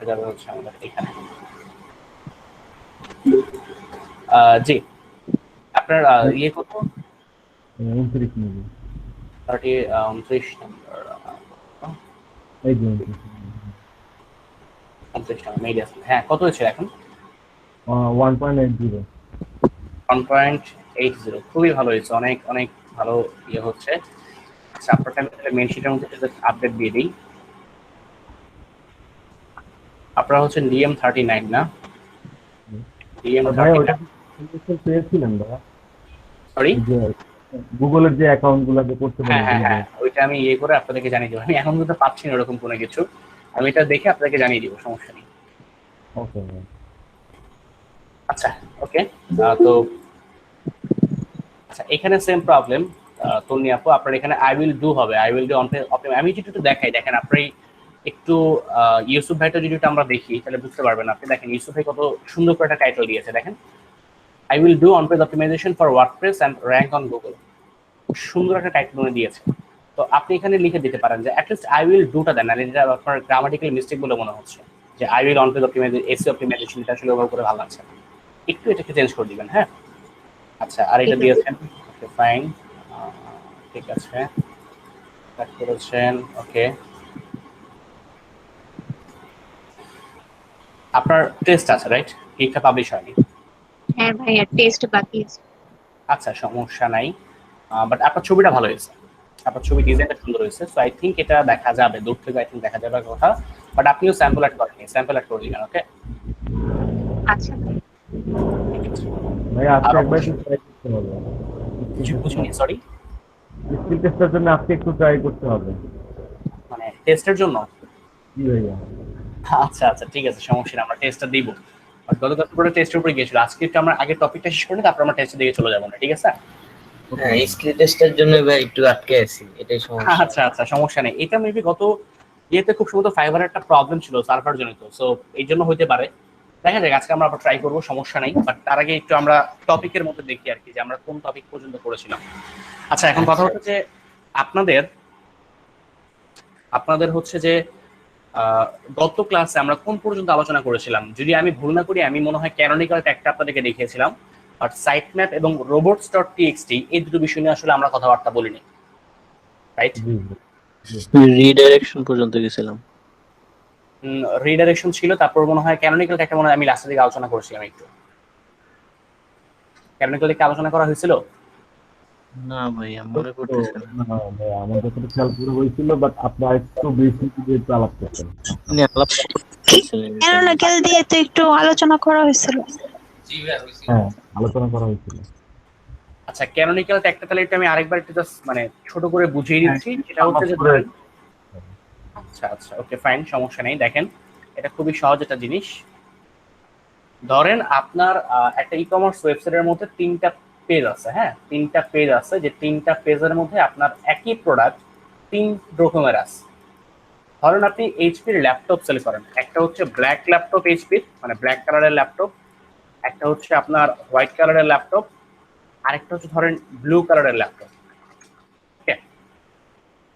যাবে হচ্ছে আমাদের এখানে। জি, আপনার ইয়ে কত? 29 মিনিট। 29 নম্বর। এই যে 29। 29 নম্বর মিডিয়াস। হ্যাঁ, কত হয়েছে এখন? 1.80। 1.80। খুবই ভালো হয়েছে, অনেক অনেক ভালো ইয়ে হচ্ছে। আচ্ছা, আপনার মেন শিটের মধ্যে আপডেট দিয়ে দিই। আপনারা হচ্ছে DM39 না? আর ভাই ওটা DM39, পেয়েছিলেন ভাইয়া? সরি। এই যে গুগলের যে অ্যাকাউন্ট গুলো যে করতে হ্যাঁ পারেন হ্যাঁ ওগুলো হ্যাঁ, ওইটা আমি ইয়ে করে আপনাদেরকে জানিয়ে দেবো। আমি এখন কিন্তু পাচ্ছি না ওরকম কোনো কিছু, আমি এটা দেখে আপনাদেরকে জানিয়ে দিব, সমস্যা নেই। ওকে ভাই। আচ্ছা, ওকে। তো আচ্ছা, এখানে সেম প্রবলেম। তন্নি আপু, আপনার এখানে আই উইল ডু হবে, আই উইল ডু অন। আমি যদি একটু দেখাই, দেখেন আপনি একটু ইউসুফ ভাইটা যদি একটু আমরা দেখি তাহলে বুঝতে পারবেন। আপনি দেখেন ইউসুফ ভাই কত সুন্দর করে একটা টাইটেল দিয়েছে, দেখেন I will do on page optimisation for WordPress and rank on Google. সুন্দর একটা টাইটেল উনি দিয়েছে। তো আপনি এখানে লিখে দিতে পারেন যে অ্যাটলিস্ট আই উইল ডুটা দেন, আর এটা আপনার গ্রামাটিক্যাল মিস্টেক বলে মনে হচ্ছে যে I will on page optimisation, এসি অপটিমাইজেশন, এটা আসলে ওভাবে করে ভালো লাগছে না। একটু এটাকে চেঞ্জ করে দিবেন, হ্যাঁ। আচ্ছা, আর এটা ঠিক আছে। দিয়েছেন, ওকে ফাইন, ঠিক আছে, কাট করেছেন, ওকে। আপনার টেস্ট আছে রাইট? এইটা পাবলিশ হয়নি। হ্যাঁ ভাইয়া, টেস্ট বাকি আছে। আচ্ছা, সমস্যা নাই, বাট আপনার ছবিটা ভালো হয়েছে, আপনার ছবি ডিজাইনটা সুন্দর হয়েছে। সো আই থিঙ্ক এটা দেখা যাবে, দূর থেকে আই থিঙ্ক দেখা যাবে কথা। বাট আপনিও স্যাম্পল অ্যাড করেন, স্যাম্পল অ্যাড করে দিবেন, ওকে। আচ্ছা ভাই। ঠিক আছে। ভাই আর আজকে একবার একটু অবশ্যই ট্রাই করতে হবে। কিছু বুঝিনি, সরি। স্কিল টেস্টের জন্য আজকে একটু ট্রাই করতে হবে। মানে টেস্টের জন্য? জি ভাইয়া। আচ্ছা আচ্ছা, ঠিক আছে, সমস্যা নেই, আমরা টেস্টটা দিব। আর গতকাল পুরো টেস্টের উপরে গিয়েছিল, আজকে একটু আমরা আগে টপিকটা শেষ করে নিই, তারপর আমরা টেস্টের দিকে চলে যাবো না, ঠিক আছে? ওকে হ্যাঁ, ভাই। স্ক্রিন টেস্টের জন্য ভাই একটু আটকে আছি, এটাই সমস্যা। আচ্ছা আচ্ছা, সমস্যা নেই। এটা মেবি গত ইয়েতে খুব সম্ভবত ফাইবারের একটা প্রবলেম ছিল, সার্ভার জনিত, সো এই জন্য হইতে পারে। দেখা যাক, আজকে আমরা আবার ট্রাই করবো, সমস্যা নেই। বাট তার আগে একটু আমরা টপিকের মধ্যে দেখি আর কি, যে আমরা কোন টপিক পর্যন্ত করেছিলাম। আচ্ছা, এখন কথা আচ্ছা হচ্ছে যে আপনাদের আপনাদের হচ্ছে যে গত ক্লাসে আমরা কোন পর্যন্ত আলোচনা করেছিলাম, যদি আমি ভুল না করি, আমি মনে হয় ক্যানোনিক্যাল ট্যাগটা আপনাদেরকে দেখিয়েছিলাম। আর সাইট ম্যাপ এবং রোবটস ডট টিএক্সটি, এই দুটো বিষয় নিয়ে আসলে আমরা কথাবার্তা বলিনি, রাইট? জি জি জি। রিডাইরেকশন পর্যন্ত গেছিলাম। রিডাইরেকশন ছিল, তারপর মনে হয় ক্যানোনিক্যাল ট্যাগটা মনে হয় আমি লাস্টের দিকে আলোচনা করেছিলাম একটু। ক্যানোনিক্যাল ট্যাগটা আলোচনা করা হয়েছিল? না ভাইয়া, তো মনে পড়তেছে না। না ভাইয়া, আমার যতটা খেয়াল করে হয়েছিল, বাট আপনার একটু বেশি দিয়ে একটু আলাপ করতেন। আপনি আলাপ করতেছিলেন এটা নিয়ে। অ্যারোনাকেল দিয়ে তো একটু আলোচনা করা হয়েছিল। জি ভাই, হইছিল। হ্যাঁ, আলোচনা করা হয়েছিল। আচ্ছা, ক্যানোনিক্যাল ট্যাগটা তাহলে একটু আমি আরেকবার একটু জাস্ট মানে ছোট করে বুঝিয়ে দিচ্ছি। সেটা হচ্ছে যে করে। ধরেন, আচ্ছা আচ্ছা, ওকে ফাইন, সমস্যা নেই। দেখেন, এটা খুবই সহজ একটা জিনিস। ধরেন আপনার একটা ই কমার্স ওয়েবসাইটের মধ্যে 3টা পেজ আছে, হ্যাঁ, 3টা পেজ আছে, যে 3টা পেজের মধ্যে আপনার একই প্রোডাক্ট 3 রকমের আছে। ধরেন আপনি এইচপির ল্যাপটপ সেল করেন, একটা হচ্ছে ব্ল্যাক ল্যাপটপ এইচপির, মানে ব্ল্যাক কালারের ল্যাপটপ, একটা হচ্ছে আপনার হোয়াইট কালারের ল্যাপটপ, আরেকটা হচ্ছে ধরেন ব্লু কালারের ল্যাপটপ।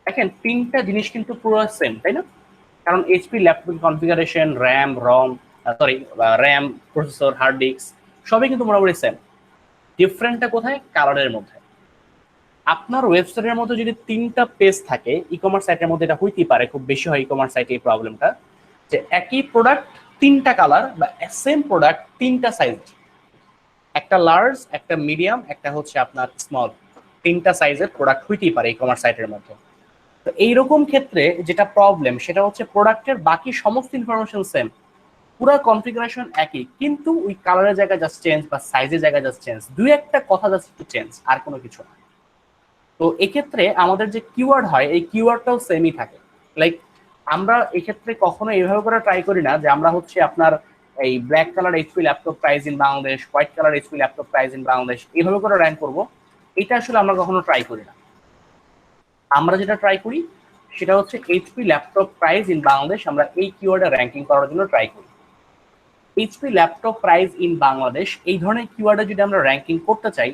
দেখেন 3টা জিনিস কিন্তু পুরো সেম, তাই না? কারণ HP laptop configuration, RAM, ROM, sorry, RAM, processor, hard disk সবই কিন্তু মোটামুটি সেম। ডিফারেন্টটা কোথায়? কালারের মধ্যে। আপনার ওয়েবসাইটের মধ্যে যদি 3টা পেজ থাকে, ই কমার্স সাইটের মধ্যে এটা হইতেই পারে, খুব বেশি হয় ই কমার্স সাইটে এই প্রবলেমটা, যে একই প্রোডাক্ট 3টা কালার, বা সেম প্রোডাক্ট 3টা সাইজ, একটা লার্জ, একটা মিডিয়াম, একটা হচ্ছে আপনার স্মল, 3টা সাইজের প্রোডাক্ট হইতেই পারে ই কমার্স সাইটের মধ্যে। তো এইরকম ক্ষেত্রে যেটা প্রবলেম, সেটা হচ্ছে প্রোডাক্টের বাকি সমস্ত ইনফরমেশন সেম, পুরো কনফিগারেশন একই, কিন্তু ওই কালারের জায়গায় জাস্ট চেঞ্জ বা সাইজের জায়গায় জাস্ট চেঞ্জ, দুই একটা কথা জাস্ট একটু চেঞ্জ, আর কোনো কিছু না। তো এক্ষেত্রে আমাদের যে কিওয়ার্ড হয়, এই কিওয়ার্ডটাও সেমই থাকে। লাইক আমরা এক্ষেত্রে কখনো এইভাবে করে ট্রাই করি না যে আমরা হচ্ছে আপনার এই black colour HP laptop price in Bangladesh, white colour HP laptop price in Bangladesh, এইভাবে করে র্যাঙ্ক করবো। এটা আসলে আমরা কখনো ট্রাই করি না। আমরা যেটা ট্রাই করি সেটা হচ্ছে HP laptop price in Bangladesh, আমরা এই কিওয়ার্ডে র্যাঙ্কিং করার জন্য ট্রাই করি। HP laptop price in Bangladesh এই ধরনের কিওয়ার্ডে যদি আমরা র্যাঙ্কিং করতে চাই,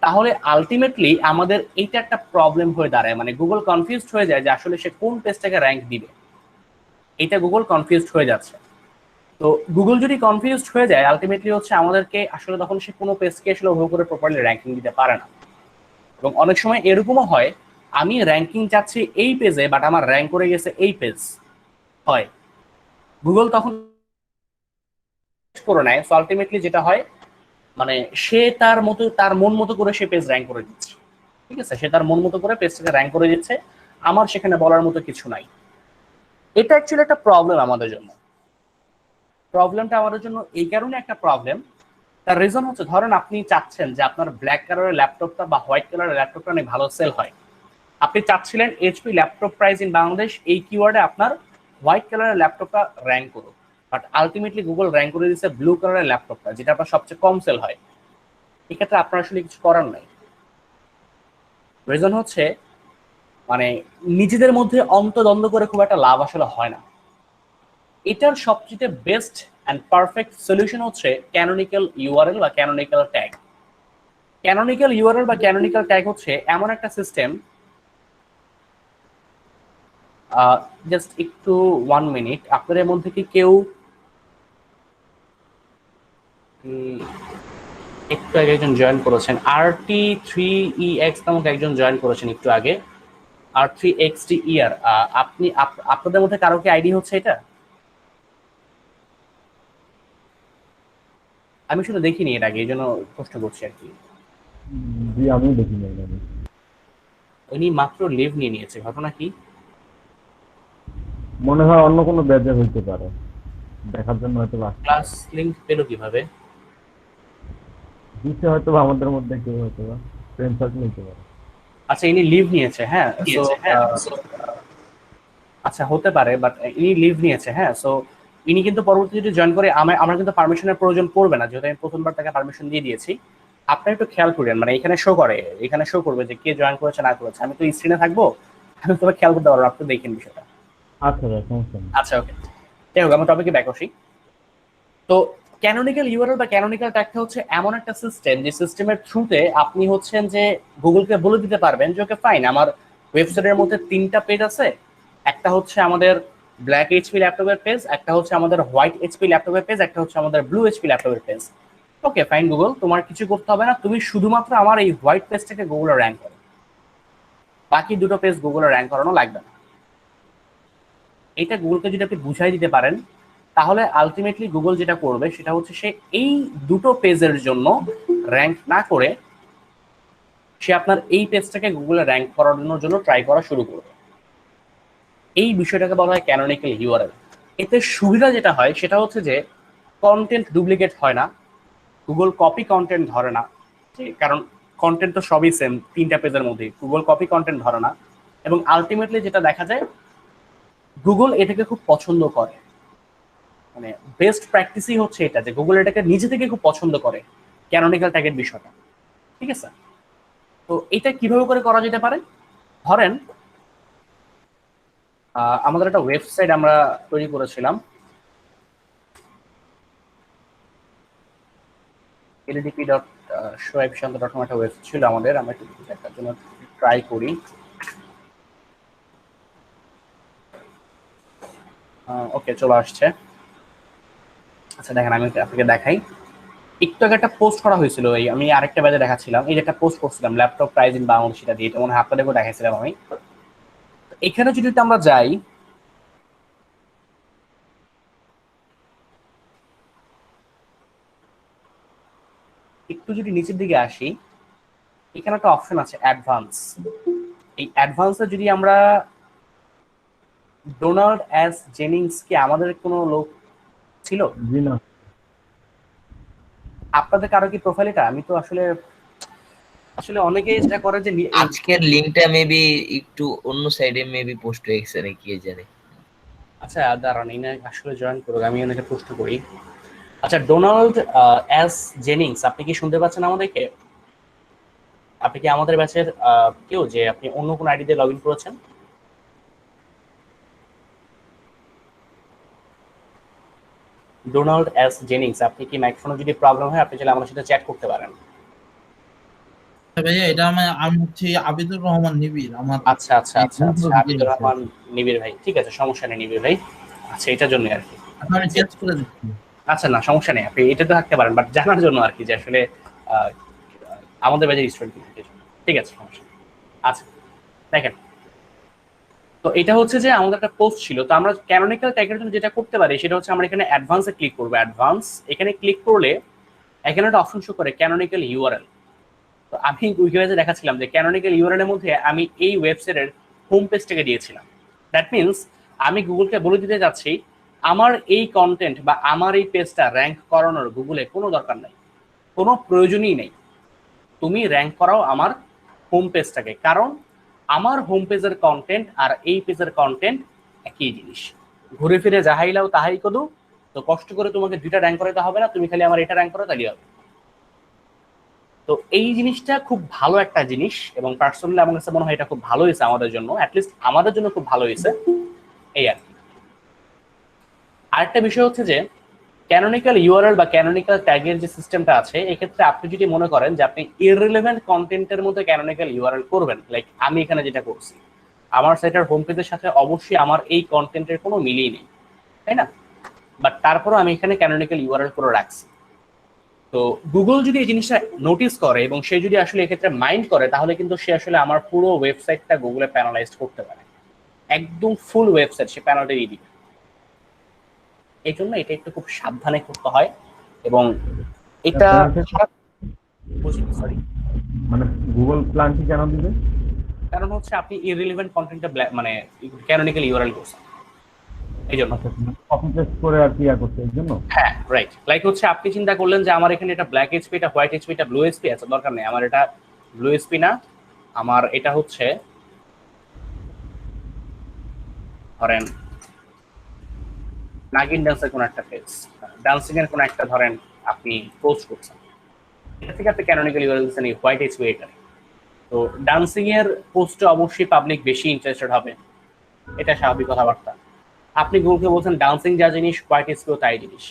তাহলে আলটিমেটলি আমাদের এইটা একটা প্রবলেম হয়ে দাঁড়ায়, মানে গুগল কনফিউজড হয়ে যায় যে আসলে সে কোন পেজটাকে র্যাঙ্ক দিবে, এটা গুগল কনফিউজড হয়ে যাচ্ছে। তো গুগল যদি কনফিউজড হয়ে যায় আলটিমেটলি হচ্ছে আমাদেরকে আসলে তখন সে কোনো পেজকে আসলে ওভাবে করে প্রপারলি র্যাঙ্কিং দিতে পারে না। এবং অনেক সময় এরকমও হয় আমি র্যাঙ্কিং চাচ্ছি এই পেজে বাট আমার র্যাঙ্ক করে গেছে এই পেজ হয়, গুগল তখন করে নেয়। সো আলটিমেটলি যেটা হয় মানে সে তার মন মতো করে সে পেজ র্যাঙ্ক করে দিচ্ছে, ঠিক আছে, সে তার মন মতো করে পেজটাকে র্যাঙ্ক করে দিচ্ছে, আমার সেখানে বলার মতো কিছু নাই। এটা অ্যাকচুয়ালি একটা প্রবলেম আমাদের জন্য। প্রবলেমটা আমাদের জন্য এই কারণে একটা প্রবলেম, তার রিজন হচ্ছে ধরেন আপনি চাচ্ছেন যে আপনার ব্ল্যাক কালারের ল্যাপটপটা বা হোয়াইট কালারের ল্যাপটপটা অনেক ভালো সেল হয়, আপনি চাচ্ছিলেন HP laptop price in Bangladesh এই কিওয়ার্ডে আপনার হোয়াইট কালারের ল্যাপটপটা র্যাঙ্ক করুক, বাট আলটিমেটলি গুগল র্যাঙ্ক করে দিচ্ছে ব্লু কালারের ল্যাপটপটা যেটা আপনার সবচেয়ে কম সেল হয়। এক্ষেত্রে আপনার আসলে কিছু করার নাই। রিজন হচ্ছে মানে নিজেদের মধ্যে অন্তদ্বন্দ্ব করে খুব একটা লাভ আসলে হয় না। এটার সবচেয়ে বেস্ট অ্যান্ড পারফেক্ট সলিউশন হচ্ছে ক্যানোনিক্যাল ইউআরএল বা ক্যানোনিক্যাল ট্যাগ। ক্যানোনিক্যাল ইউআরএল বা ক্যানোনিক্যাল ট্যাগ হচ্ছে এমন একটা সিস্টেম, জাস্ট একটু 1 মিনিট, আপনাদের মধ্যে কি কেউ একটু আগে একজন জয়েন করেছেন RT3EX নামক একজন জয়েন করেছেন একটু আগে, R3XTER, আপনি আপনাদের মধ্যে কারো কি আইডি হচ্ছে এটা? আমি শুধু দেখিনি এর আগে, এই জন্য প্রশ্ন করছি আর কি। জি আমি দেখি নাই আমি। উনি মাত্র লিভ নিয়ে নিয়েছে, ঘটনা কি? মনে হয় অন্য কোনো ব্যাচে হইতে পারে, দেখার জন্য হয়তো ক্লাস লিংক পেলো কিভাবে? দিচ্ছে হয়তো বা আমাদের মধ্যে কেউ হয়তো বা ফ্রেন্ড সার্কেল হইতে পারে। আচ্ছা ইনি লিভ নিয়েছে, হ্যাঁ আচ্ছা হতে পারে, বাট ইনি লিভ নিয়েছে, হ্যাঁ। সো ইনি কিন্তু পরবর্তী যদি জয়েন করে আমার কিন্তু পারমিশনের প্রয়োজন পড়বে না, যেহেতু আমি প্রথমবার তাকে পারমিশন দিয়ে দিয়েছি। আপনি একটু খেয়াল করেন, মানে এখানে শো করবে যে কে জয়েন করেছে না করেছে, আমি তো স্ক্রিনে থাকবো, আমি তোমাকে খেয়াল করতে পারবো, আপনি দেখেন বিষয়টা। আচ্ছা ভাই সমস্যা নেই। আচ্ছা ওকে, যাই হোক আমার টপিকে ব্যাক আসি। তো ক্যানোনিক্যাল ইউআরএল বা ক্যানোনিক্যাল ট্যাগটা হচ্ছে এমন একটা সিস্টেম যে সিস্টেমের থ্রুতে আপনি হচ্ছেন যে গুগলকে বলে দিতে পারবেন যে ওকে ফাইন, আমার ওয়েবসাইটের মধ্যে 3টা পেজ আছে, একটা হচ্ছে আমাদের ব্ল্যাক এইচপি ল্যাপটপের পেজ, একটা হচ্ছে আমাদের হোয়াইট এইচপি ল্যাপটপের পেজ, একটা হচ্ছে আমাদের ব্লু এইচপি ল্যাপটপের পেজ। ওকে ফাইন গুগল, তোমার কিছু করতে হবে না, তুমি শুধুমাত্র আমার এই হোয়াইট পেজটাকে গুগলে র্যাঙ্ক করো, বাকি দুটো পেজ গুগলে র্যাঙ্ক করানো লাগবে না। এটা গুগলকে যদি আপনি বুঝাই দিতে পারেন তাহলে আলটিমেটলি গুগল যেটা করবে সেটা হচ্ছে সে এই দুটো পেজের জন্য র্যাঙ্ক না করে সে আপনার এই পেজটাকে গুগলে র্যাঙ্ক করানোর জন্য ট্রাই করা শুরু করবে। এই বিষয়টাকে বলা হয় ক্যানোনিক্যাল ইউআরএল। এতে সুবিধা যেটা হয় সেটা হচ্ছে যে কন্টেন্ট ডুপ্লিকেট হয় না, গুগল কপি কন্টেন্ট ধরে না, কারণ কন্টেন্ট তো সবই সেম 3টা পেজের মধ্যে, গুগল কপি কন্টেন্ট ধরে না। এবং আলটিমেটলি যেটা দেখা যায় গুগল এটাকে খুব পছন্দ করে, মানে বেস্ট প্র্যাকটিসই হচ্ছে এটা যে গুগল এটাকে নিজে থেকে খুব পছন্দ করে ক্যানোনিক্যাল ট্যাগের বিষয়টা, ঠিক আছে। তো এটা কিভাবে করে করা যেতে পারে, ধরেন আমাদের একটা ওয়েবসাইট আমরা তৈরি করেছিলাম, ldp.shoaibshant.com একটা ওয়েবসাইট ছিল আমাদের, আমরা একটু দেখার জন্য ট্রাই করি। ওকে চলে আসছে। আচ্ছা দেখেন আমি আপনাকে দেখাই, একটু আগে একটা পোস্ট করা হয়েছিল, এই আমি আরেকটা ব্যাচে দেখাচ্ছিলাম, এই যে একটা পোস্ট করছিলাম ল্যাপটপ প্রাইস ইন বাংলাদেশ, এটা দিয়ে, এটা মনে হয় আপনাদেরকেও দেখাইছিলাম আমি। এখানে যদি আমরা যাই, একটু যদি নিচের দিকে আসি, এখানে একটা অপশন আছে অ্যাডভান্স। এই অ্যাডভান্সে যদি আমরা ডোনাল্ড এস জেনিংস, কি আমাদের কোনো লোক ছিল? জি না। আপনাদের কারো কি প্রোফাইল এটা? আমি তো আসলে অনেকে যেটা করে যে আজকের লিংকটা মেবি একটু অন্য সাইডে মেবি পোস্ট হয়ে গেছে নাকি কে জানে। আচ্ছা দাঁড়ান, এই না আসলে জয়েন করুক, আমি ওনাকে প্রশ্ন করি। আচ্ছা ডোনাল্ড এস জেনিংস, আপনি কি শুনতে পাচ্ছেন আমাদেরকে? আপনি কি আমাদের ব্যাচের কেউ, যে আপনি অন্য কোন আইডি দিয়ে লগ ইন করেছেন? ডোনাল্ড এস জেনিংস, আপনি কি মাইক্রোফোনে যদি প্রবলেম হয় আপনি চাইলে আমাদের সাথে চ্যাট করতে পারেন। ভাইয়া এটা আমি হচ্ছে আবিদুর রহমান নিবিড় আমার। আচ্ছা আচ্ছা আচ্ছা আচ্ছা, আবিদুর রহমান নিবিড় ভাই, ঠিক আছে সমস্যা নেই নিবিড় ভাই। আচ্ছা এটার জন্য আর কি। এখন আমি চেঞ্জ করে দিচ্ছি। আচ্ছা, না সমস্যা নেই, আপনি এটা তো থাকতে পারেন, বাট জানার জন্য আর কি যে আসলে আহ, আমাদের ব্যাচের স্টুডেন্ট ঠিক আছে, সমস্যা নেই। আচ্ছা দেখেন, তো এটা হচ্ছে যে আমাদের একটা পোস্ট ছিল, তো আমরা ক্যানোনিক্যাল ট্যাগের জন্য যেটা করতে পারি সেটা হচ্ছে আমরা এখানে অ্যাডভান্সে ক্লিক করবো। অ্যাডভান্স এখানে ক্লিক করলে এখানে একটা অপশন শো করে ক্যানোনিক্যাল ইউআরএল। তো আমি উইকিপিডিয়াতে দেখাচ্ছিলাম যে ক্যানোনিক্যাল ইউআরএল এর মধ্যে আমি এই ওয়েবসাইটের হোম পেজটাকে দিয়েছিলাম। দ্যাট মিনস আমি গুগলকে বলে দিতে যাচ্ছি আমার এই কন্টেন্ট বা আমার এই পেজটা র্যাঙ্ক করানোর গুগলে কোনো দরকার নাই, কোনো প্রয়োজনই নেই। তুমি র্যাঙ্ক করাও আমার হোম পেজটাকে, কারণ আমার হোম পেজের কন্টেন্ট আর এই পেজের কন্টেন্ট একই জিনিস। ঘুরে ফিরে যাহাইলাও তাহাই কদু, তো কষ্ট করে তোমাকে দুইটা র্যাঙ্ক করাতে হবে না, তুমি খালি আমার এটা র্যাঙ্ক করো তাহলেই হবে। তো এই জিনিসটা খুব ভালো একটা জিনিস, এবং পার্সোনালি আমার কাছে মনে হয় এটা খুব ভালো হয়েছে আমাদের জন্য, অ্যাটলিস্ট আমাদের জন্য খুব ভালো হয়েছে এই আর কি। আরেকটা বিষয় হচ্ছে যে ক্যানোনিক্যাল ইউআরএল বা ক্যানোনিক্যাল ট্যাগের যে সিস্টেমটা আছে, এক্ষেত্রে আপনি যদি মনে করেন যে আপনি ইররিলেভেন্ট কন্টেন্টের মধ্যে ক্যানোনিক্যাল ইউআরএল করবেন, লাইক আমি এখানে যেটা করছি, আমার সাইটের হোম পেজের সাথে অবশ্যই আমার এই কন্টেন্টের কোনো মিলই নেই, তাই না? বাট তারপরও আমি এখানে ক্যানোনিক্যাল ইউআরএল করে রাখছি। তো গুগল যদি এই জিনিসটা নোটিস করে এবং সে যদি আসলে এক্ষেত্রে মাইন্ড করে, তাহলে কিন্তু সে আসলে আমার পুরো ওয়েবসাইটটা গুগলে প্যানালাইজ করতে পারে, একদম ফুল ওয়েবসাইট সে প্যানালটা দিয়ে দিবে। এই জন্য এটা একটু খুব সাবধানে করতে হয়, এবং এটা সরি মানে গুগল প্ল্যানটি কেন দিবে? কারণ হচ্ছে আপনি ইররিলেভেন্ট কন্টেন্টটা মানে ক্যানোনিক্যাল ইউআরএল করছেন, এই জন্য। কপি পেস্ট করে আর কি করতে এর জন্য। হ্যাঁ রাইট, লাইক হচ্ছে আপনি চিন্তা করলেন যে আমার এখানে এটা ব্ল্যাক এইচপি, এটা হোয়াইট এইচপি, এটা ব্লু এইচপি আছে, দরকার নেই, আমার এটা ব্লু এইচপি না, আমার এটা হচ্ছে ধরেন নাগিন ডান্সের কোন একটা পেজ, ডান্সিং এর কোন একটা ধরেন আপনি পোস্ট করছেন, এটা থেকে আপনি ক্যানোনিক্যাল ইউআরএল দিচ্ছেন এই হোয়াইট এইচপি এটা। তো ডান্সিং এর পোস্টে অবশ্যই পাবলিক বেশি ইন্টারেস্টেড হবে, এটা স্বাভাবিক কথাবার্তা। আপনি গুগলকে বলছেন ডান্সিং যা জিনিস হোয়াইট এইচপিও তাই জিনিস,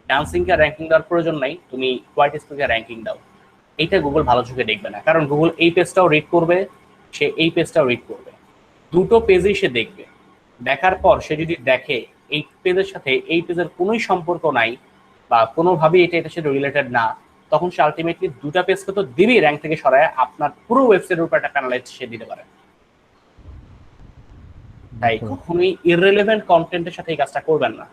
ডান্সিংকে র্যাঙ্কিং দেওয়ার প্রয়োজন নাই, তুমি হোয়াইট এইচপিকে র্যাঙ্কিং দাও। এইটা গুগল ভালো চোখে দেখবে না, কারণ গুগল এই পেজটাও রিড করবে, সে এই পেজটাও রিড করবে, দুটো পেজেই সে দেখবে। দেখার পর সে যদি দেখে এই পেজের সাথে এই পেজের কোনোই সম্পর্ক নাই বা কোনোভাবেই এটা এটার সাথে রিলেটেড না, তখন সে আলটিমেটলি দুটা পেজকে তো দিবেই র্যাঙ্ক থেকে সরায়, আপনার পুরো ওয়েবসাইটের উপর একটা প্যানালাইজ সে দিতে পারে। তাই কখনোই ইররিলেভেন্ট কন্টেন্টের সাথে এই কাজটা করবেন না,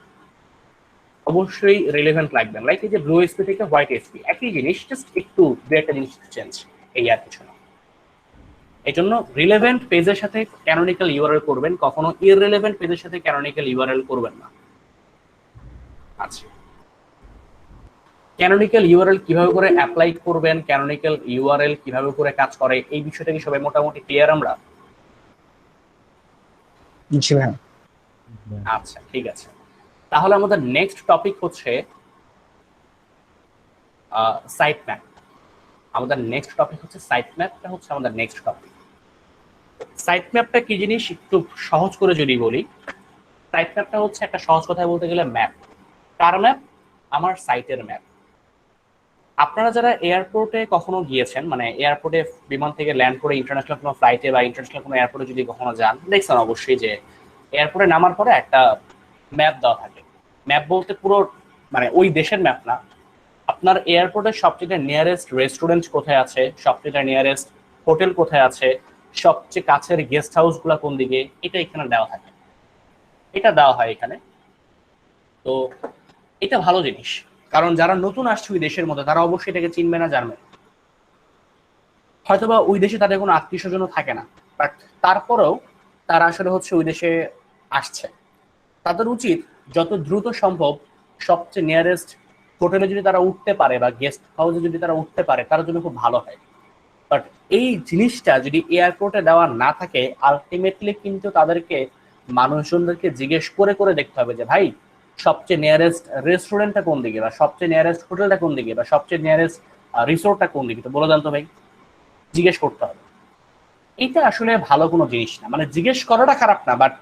অবশ্যই রিলেভেন্ট লাগবেন। লাইক এই যে ব্লু এইচপি থেকে হোয়াইট এইচপি একই জিনিস, জাস্ট একটু দু একটা জিনিস চেঞ্জ, এই আর কিছু না। এই জন্য রিলেভেন্ট পেজের সাথে ক্যানোনিক্যাল ইউআরএল করবেন, কখনো ইররিলেভেন্ট পেজের সাথে ক্যানোনিক্যাল ইউআরএল করবেন না। আচ্ছা, ক্যানোনিক্যাল ইউআরএল কিভাবে করে অ্যাপ্লাই করবেন, ক্যানোনিক্যাল ইউআরএল কিভাবে করে কাজ করে, এই বিষয়টা কি সবাই মোটামুটি ক্লিয়ার আমরা? জি ভাই। আচ্ছা ঠিক আছে, তাহলে আমাদের নেক্সট টপিক হচ্ছে সাইট ম্যাপ। আমাদের নেক্সট টপিক হচ্ছে সাইট ম্যাপটা হচ্ছে আমাদের নেক্সট টপিক। সাইট ম্যাপটা কি জিনিস একটু সহজ করে যদি বলি, সাইট ম্যাপটা হচ্ছে একটা সহজ কথায় বলতে গেলে ম্যাপ। কার ম্যাপ? আমার সাইটের ম্যাপ। আপনারা যারা এয়ারপোর্টে কখনো গিয়েছেন, মানে এয়ারপোর্টে বিমান থেকে ল্যান্ড করে ইন্টারন্যাশনাল কোনো ফ্লাইটে বা ইন্টারন্যাশনাল কোনো এয়ারপোর্টে যদি কখনো যান, দেখছেন অবশ্যই যে এয়ারপোর্টে নামার পরে একটা ম্যাপ দেওয়া থাকে। ম্যাপ বলতে পুরো মানে ওই দেশের ম্যাপ না, আপনার এয়ারপোর্টের সবচেয়ে নিয়ারেস্ট রেস্টুরেন্ট কোথায় আছে, সবচেয়ে নিয়ারেস্ট হোটেল কোথায় আছে, সবচেয়ে কাছের গেস্ট হাউস গুলা কোন দিকে, এটা এখানে দেওয়া থাকে, এটা দেওয়া হয় এখানে। তো এটা ভালো জিনিস, কারণ যারা নতুন আসছে ওই দেশের মধ্যে তারা অবশ্যই এটাকে চিনবে না, জানবে না, হয়তোবা ওই দেশে তাদের কোনো আত্মীয় স্বজনও থাকে না, বাট তারপরেও তারা আসলে হচ্ছে ওই দেশে আসছে, তাদের উচিত যত দ্রুত সম্ভব সবচেয়ে নিয়ারেস্ট হোটেলে যদি তারা উঠতে পারে বা গেস্ট হাউসে যদি তারা উঠতে পারে, তার জন্য খুব ভালো হয়। বাট এই জিনিসটা যদি এয়ারপোর্টে দেওয়া না থাকে, আলটিমেটলি কিন্তু তাদেরকে মানুষজনদেরকে জিজ্ঞেস করে করে দেখতে হবে যে ভাই সবচেয়ে নিয়ারেস্ট রেস্টুরেন্টটা কোন দিকে, বা সবচেয়ে নিয়ারেস্ট হোটেলটা কোন দিকে, বা সবচেয়ে নিয়ারেস্ট রিসোর্টটা কোন দিকে, তো বলে দেন তো ভাই, জিজ্ঞেস করতে হবে। এটা আসলে ভালো কোনো জিনিস না, মানে জিজ্ঞেস করাটা খারাপ না, বাট